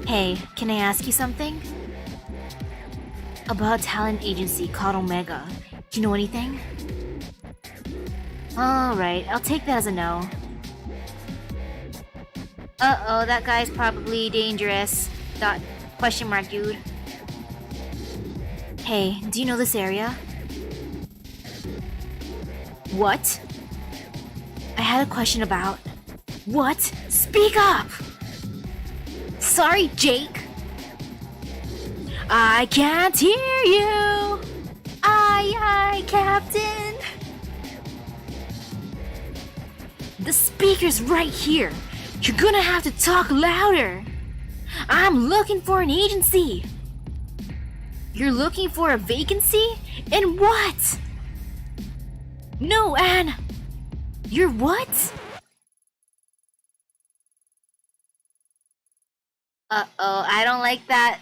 Hey, can I ask you something? About a talent agency called Omega. Do you know anything? Alright, I'll take that as a no. Uh-oh, that guy's probably dangerous. Question mark, dude. Hey, do you know this area? What? I had a question about... What? Speak up! Sorry, Jake. I can't hear you. Aye, Captain. The speaker's right here. You're gonna have to talk louder. I'm looking for an agency. You're looking for a vacancy? In what? No, Anne. You're what? Uh-oh, I don't like that.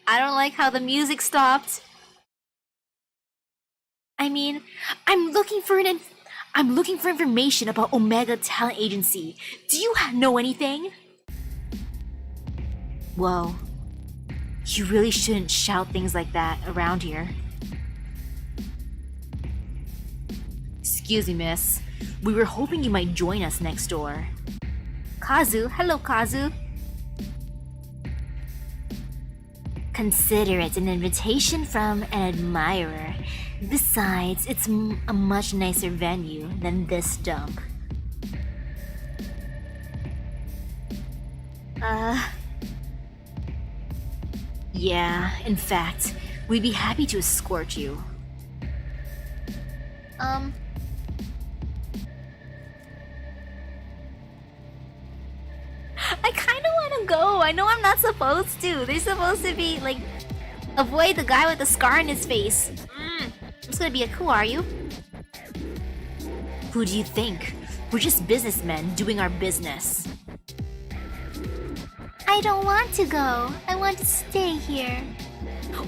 I don't like how the music stopped. I mean, I'm looking for information about Omega Talent Agency. Do you know anything? Whoa. You really shouldn't shout things like that around here. Excuse me, miss. We were hoping you might join us next door. Kazu, hello, Kazu. Consider it an invitation from an admirer. Besides, it's a much nicer venue than this dump. Yeah, in fact, we'd be happy to escort you. I kinda wanna go. I know I'm not supposed to. They're supposed to be, like, avoid the guy with the scar on his face. It's gonna be who are you? Who do you think? We're just businessmen doing our business. I don't want to go. I want to stay here.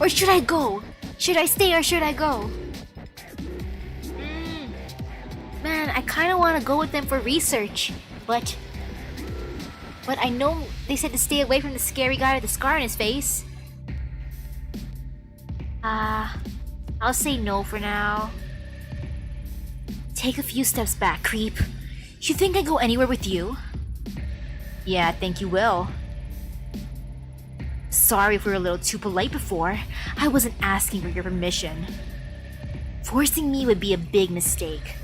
Or should I go? Should I stay or should I go? Man, I kinda wanna go with them for research, but I know they said to stay away from the scary guy with the scar on his face. I'll say no for now. Take a few steps back, creep. You think I'd go anywhere with you? Yeah, I think you will. Sorry if we were a little too polite before. I wasn't asking for your permission. Forcing me would be a big mistake.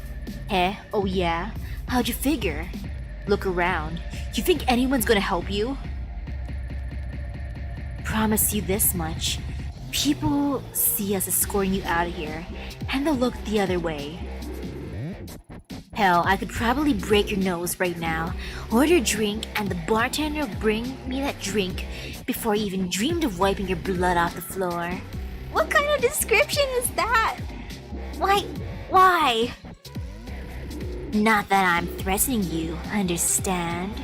Eh? Oh yeah? How'd you figure? Look around. You think anyone's gonna help you? Promise you this much. People see us escorting you out of here, and they'll look the other way. Hell, I could probably break your nose right now, order a drink, and the bartender will bring me that drink before I even dreamed of wiping your blood off the floor. What kind of description is that? Why? Not that I'm threatening you, understand?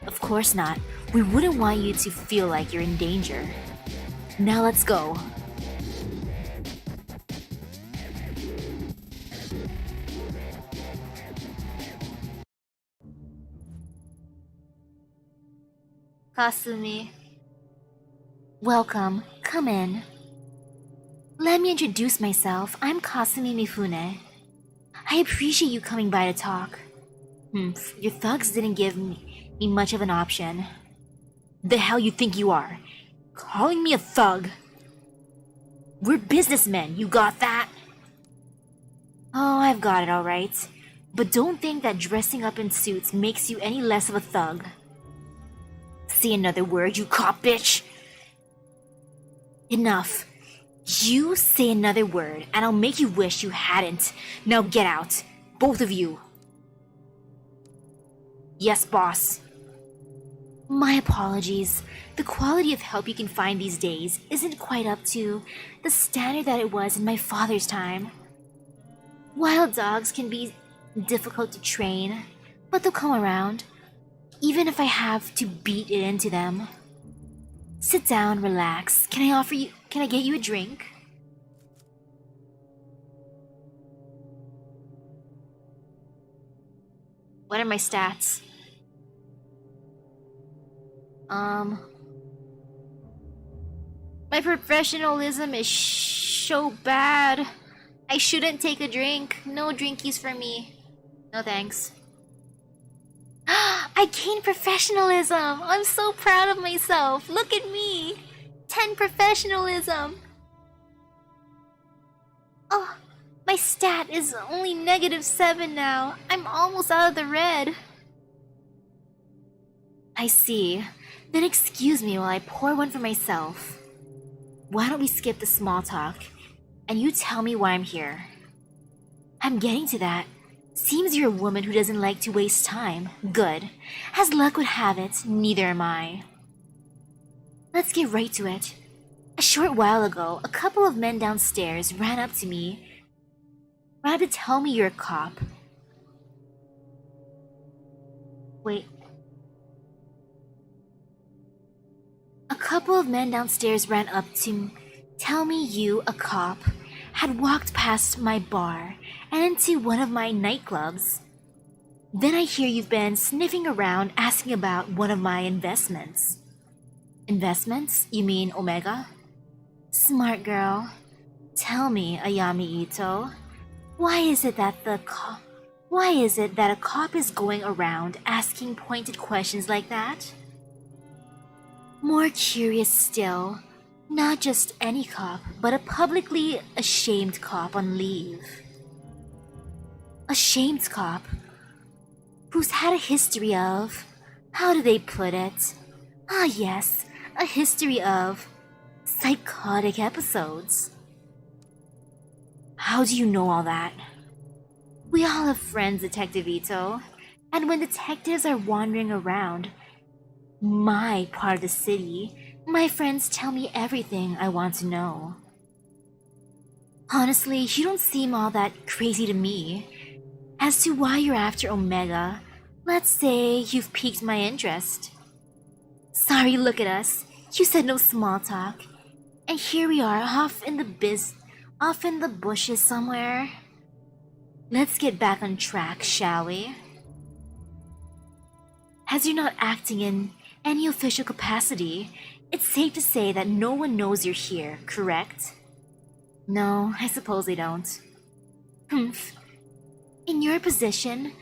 Of course not. We wouldn't want you to feel like you're in danger. Now let's go. Kasumi. Welcome. Come in. Let me introduce myself. I'm Kasumi Mifune. I appreciate you coming by to talk. Your thugs didn't give me much of an option. The hell you think you are? Calling me a thug? We're businessmen, you got that? Oh, I've got it alright. But don't think that dressing up in suits makes you any less of a thug. Say another word, you cop bitch! Enough. You say another word, and I'll make you wish you hadn't. Now get out. Both of you. Yes, boss. My apologies. The quality of help you can find these days isn't quite up to the standard that it was in my father's time. Wild dogs can be difficult to train, but they'll come around, even if I have to beat it into them. Sit down, relax. Can I get you a drink? What are my stats? My professionalism is so bad. I shouldn't take a drink. No drinkies for me. No thanks. I gained professionalism! I'm so proud of myself! Look at me! 10 professionalism! Oh, my stat is only -7 now. I'm almost out of the red. I see. Then excuse me while I pour one for myself. Why don't we skip the small talk, and you tell me why I'm here? I'm getting to that. Seems you're a woman who doesn't like to waste time. Good. As luck would have it, neither am I. Let's get right to it. A short while ago, a couple of men downstairs ran up to tell me you're a cop. Wait. A couple of men downstairs ran up to tell me you, a cop, had walked past my bar and into one of my nightclubs. Then I hear you've been sniffing around asking about one of my investments. Investments? You mean Omega? Smart girl. Tell me, Ayami Ito, why is it that a cop is going around asking pointed questions like that? More curious still, not just any cop, but a publicly ashamed cop on leave. A shamed cop who's had a history of, how do they put it? Ah yes, a history of psychotic episodes. How do you know all that? We all have friends, Detective Ito, and when detectives are wandering around my part of the city, my friends tell me everything I want to know. Honestly, you don't seem all that crazy to me. As to why you're after Omega, let's say you've piqued my interest. Sorry, look at us. You said no small talk. And here we are, off in the bushes somewhere. Let's get back on track, shall we? As you're not acting in any official capacity, it's safe to say that no one knows you're here, correct? No, I suppose they don't. Humph. In your position,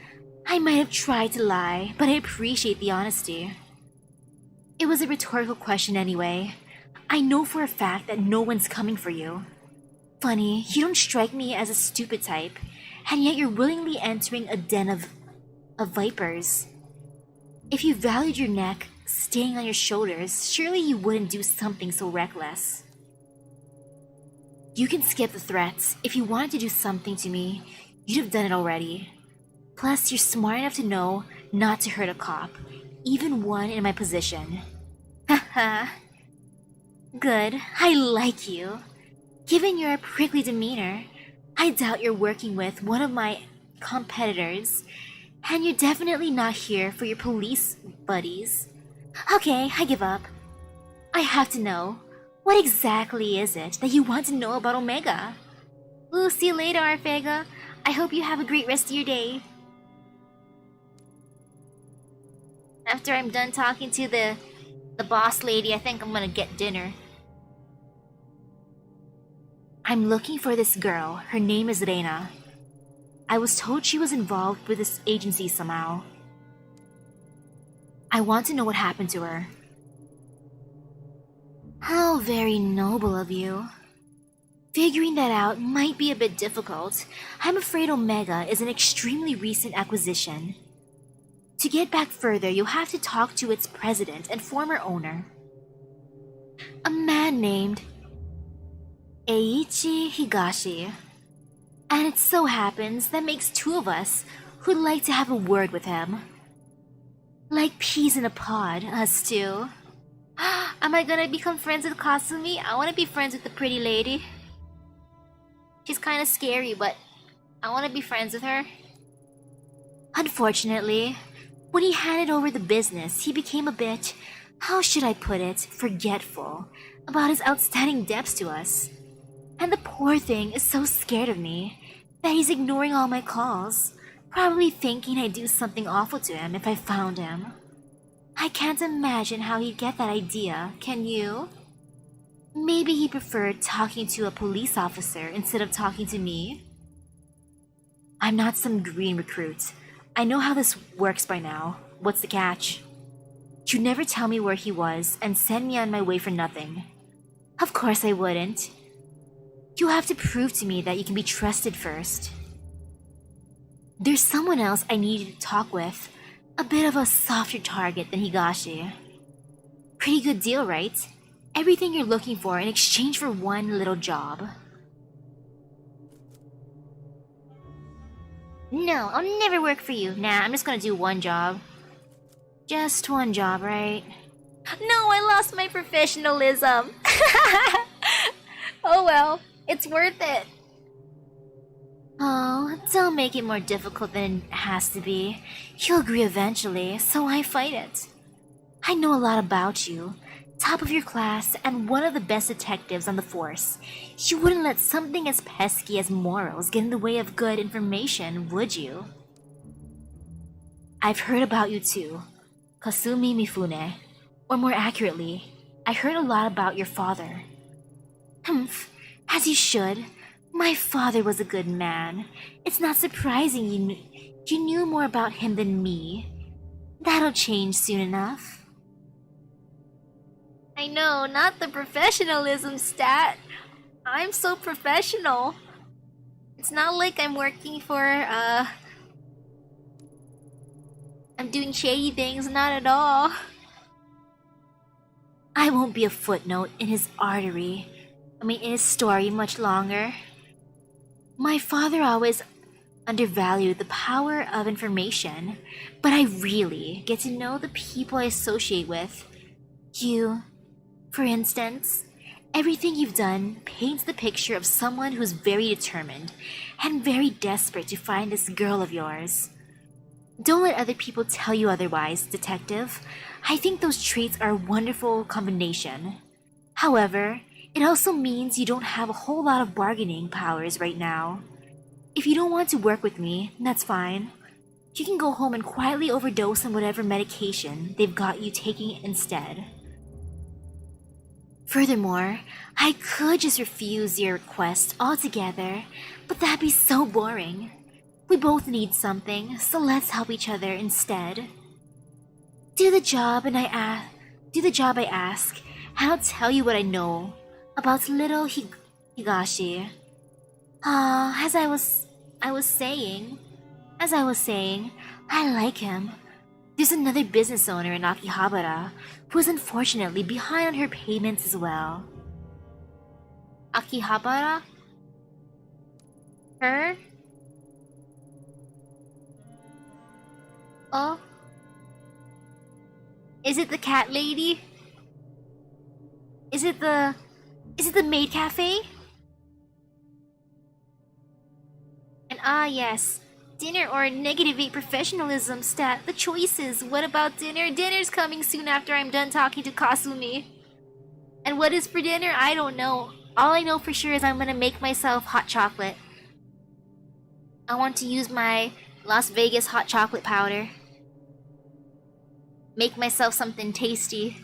I might have tried to lie, but I appreciate the honesty. It was a rhetorical question anyway. I know for a fact that no one's coming for you. Funny, you don't strike me as a stupid type, and yet you're willingly entering a den of vipers. If you valued your neck staying on your shoulders, surely you wouldn't do something so reckless. You can skip the threats. If you wanted to do something to me, you'd have done it already. Plus, you're smart enough to know not to hurt a cop, even one in my position. Haha. Good, I like you. Given your prickly demeanor, I doubt you're working with one of my competitors, and you're definitely not here for your police buddies. Okay, I give up. I have to know, what exactly is it that you want to know about Omega? We'll see you later, Arfega. I hope you have a great rest of your day. After I'm done talking to the The boss lady, I think I'm gonna get dinner. I'm looking for this girl. Her name is Reina. I was told she was involved with this agency somehow. I want to know what happened to her. How very noble of you. Figuring that out might be a bit difficult. I'm afraid Omega is an extremely recent acquisition. To get back further, you'll have to talk to its president and former owner, a man named Eiichi Higashi. And it so happens that makes two of us who'd like to have a word with him. Like peas in a pod, us two. Am I gonna become friends with Kasumi? I wanna be friends with the pretty lady. She's kinda scary, but I wanna be friends with her. Unfortunately, when he handed over the business, he became a bit, how should I put it, forgetful about his outstanding debts to us. And the poor thing is so scared of me that he's ignoring all my calls, probably thinking I'd do something awful to him if I found him. I can't imagine how he'd get that idea, can you? Maybe he preferred talking to a police officer instead of talking to me? I'm not some green recruit. I know how this works by now. What's the catch? You never tell me where he was and send me on my way for nothing. Of course I wouldn't. You have to prove to me that you can be trusted first. There's someone else I need you to talk with. A bit of a softer target than Higashi. Pretty good deal, right? Everything you're looking for in exchange for one little job. No, I'll never work for you. Nah, I'm just gonna do one job. Just one job, right? No, I lost my professionalism. Oh well, it's worth it. Oh, don't make it more difficult than it has to be. You'll agree eventually, so why fight it? I know a lot about you. Top of your class and one of the best detectives on the force. You wouldn't let something as pesky as morals get in the way of good information, would you? I've heard about you too. Kasumi Mifune. Or more accurately, I heard a lot about your father. Humph, as you should. My father was a good man. It's not surprising you knew more about him than me. That'll change soon enough. I know, not the professionalism stat. I'm so professional. It's not like I'm working for, I'm doing shady things, not at all. I won't be a footnote in his in his story much longer. My father always undervalued the power of information, but I really get to know the people I associate with. You, for instance, everything you've done paints the picture of someone who's very determined and very desperate to find this girl of yours. Don't let other people tell you otherwise, detective. I think those traits are a wonderful combination. However, it also means you don't have a whole lot of bargaining powers right now. If you don't want to work with me, that's fine. You can go home and quietly overdose on whatever medication they've got you taking instead. Furthermore, I could just refuse your request altogether, but that'd be so boring. We both need something, so let's help each other instead. Do the job I ask, and I'll tell you what I know about little Higashi. As I was saying, I like him. There's another business owner in Akihabara who is unfortunately behind on her payments as well. Akihabara? Her? Oh? Is it the cat lady? Is it the maid cafe? And yes, dinner or -8 professionalism stat, the choices. What about dinner? Dinner's coming soon after I'm done talking to Kasumi. And what is for dinner? I don't know. All I know for sure is I'm gonna make myself hot chocolate. I want to use my Las Vegas hot chocolate powder. Make myself something tasty.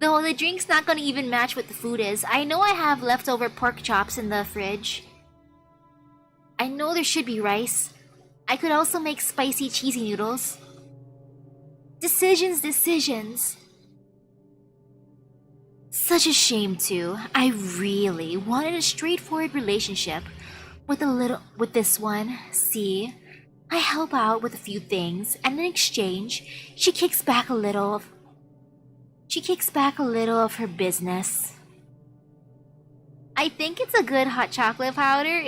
Though the drink's not gonna even match what the food is. I know I have leftover pork chops in the fridge. I know there should be rice. I could also make spicy cheesy noodles. Decisions, decisions. Such a shame too. I really wanted a straightforward relationship with this one. See, I help out with a few things, and in exchange, she kicks back a little of her business. I think it's a good hot chocolate powder.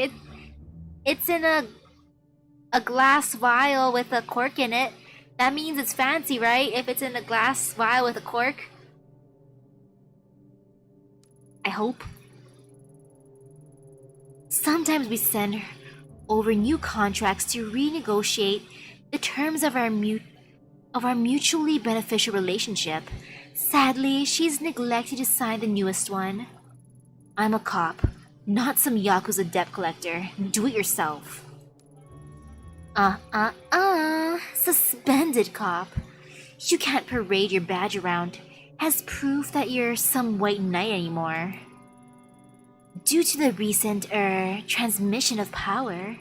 It's in a glass vial with a cork in it. That means it's fancy, right? If it's in a glass vial with a cork. I hope. Sometimes we send over new contracts to renegotiate the terms of our mutually beneficial relationship. Sadly, she's neglected to sign the newest one. I'm a cop, not some Yakuza debt collector. Do it yourself. Suspended cop. You can't parade your badge around as proof that you're some white knight anymore. Due to the recent, transmission of power.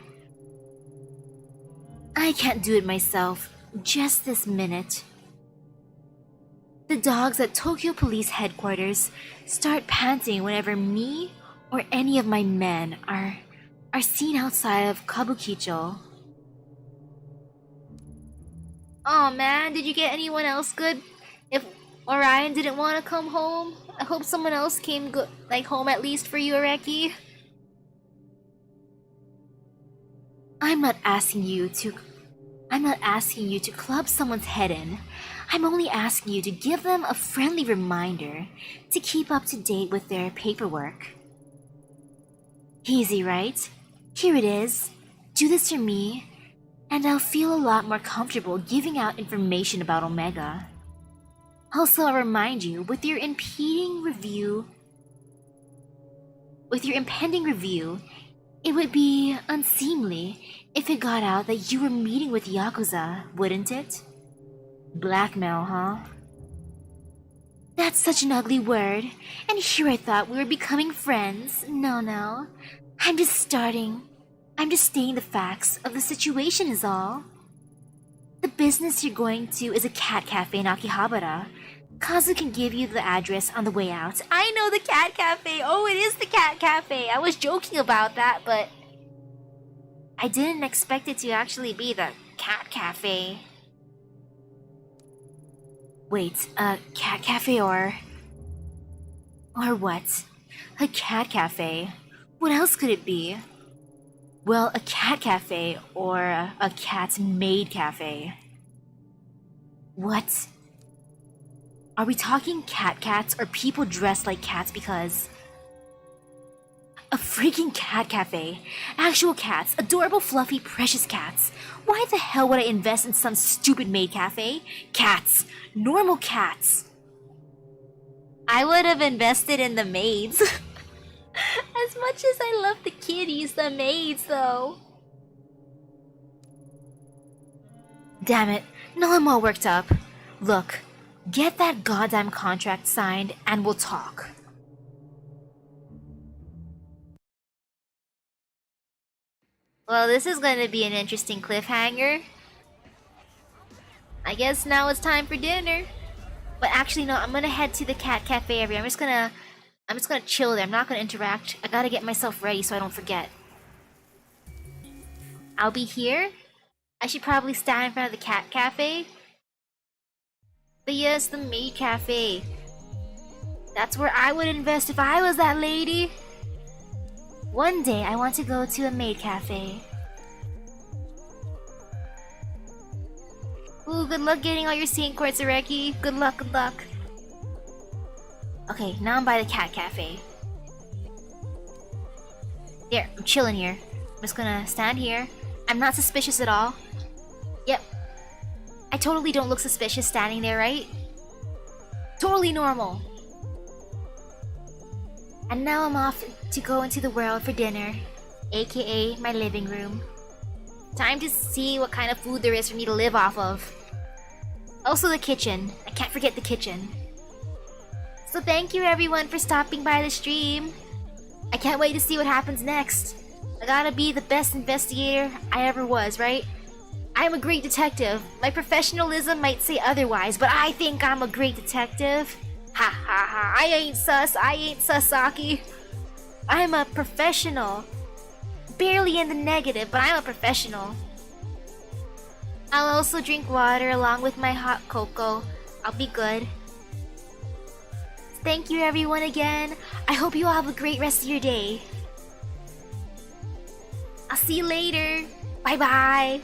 I can't do it myself, just this minute. The dogs at Tokyo Police Headquarters start panting whenever me or any of my men are seen outside of Kabukicho. Oh man, did you get anyone else good? If Orion didn't want to come home, I hope someone else came good, like home at least for you, Areki. I'm not asking you to club someone's head in. I'm only asking you to give them a friendly reminder to keep up to date with their paperwork. Easy, right? Here it is. Do this for me, and I'll feel a lot more comfortable giving out information about Omega. Also, I'll remind you, with your impending review, it would be unseemly if it got out that you were meeting with Yakuza, wouldn't it? Blackmail, huh? That's such an ugly word, and here I thought we were becoming friends. No. I'm just stating the facts of the situation is all. The business you're going to is a cat cafe in Akihabara. Kazu can give you the address on the way out. I know the cat cafe! Oh, it is the cat cafe! I was joking about that, but I didn't expect it to actually be the cat cafe. Wait, a cat cafe or what? A cat cafe? What else could it be? Well, a cat cafe or a cat maid cafe. What? Are we talking cats or people dressed like cats? Because a freaking cat cafe. Actual cats. Adorable, fluffy, precious cats. Why the hell would I invest in some stupid maid cafe? Cats. Normal cats. I would have invested in the maids. As much as I love the kitties, the maids though. Damn it. Now I'm all worked up. Look, get that goddamn contract signed and we'll talk. Well, this is going to be an interesting cliffhanger. I guess now it's time for dinner. But actually, no, I'm gonna head to the cat cafe area. I'm just gonna chill there. I'm not gonna interact. I gotta get myself ready so I don't forget. I'll be here. I should probably stand in front of the cat cafe. But yes, the maid cafe. That's where I would invest if I was that lady. One day, I want to go to a maid cafe. Ooh, good luck getting all your scene quartz, Areki. Good luck, good luck. Okay, now I'm by the cat cafe. There, I'm chilling here. I'm just gonna stand here. I'm not suspicious at all. Yep. I totally don't look suspicious standing there, right? Totally normal. And now I'm off to go into the world for dinner, aka my living room. Time to see what kind of food there is for me to live off of. Also the kitchen. I can't forget the kitchen. So thank you everyone for stopping by the stream. I can't wait to see what happens next. I gotta be the best investigator I ever was, right? I'm a great detective. My professionalism might say otherwise, but I think I'm a great detective. Ha ha ha. I ain't sus. I ain't Sasaki. I'm a professional. Barely in the negative, but I'm a professional. I'll also drink water along with my hot cocoa. I'll be good. Thank you everyone again. I hope you all have a great rest of your day. I'll see you later. Bye bye.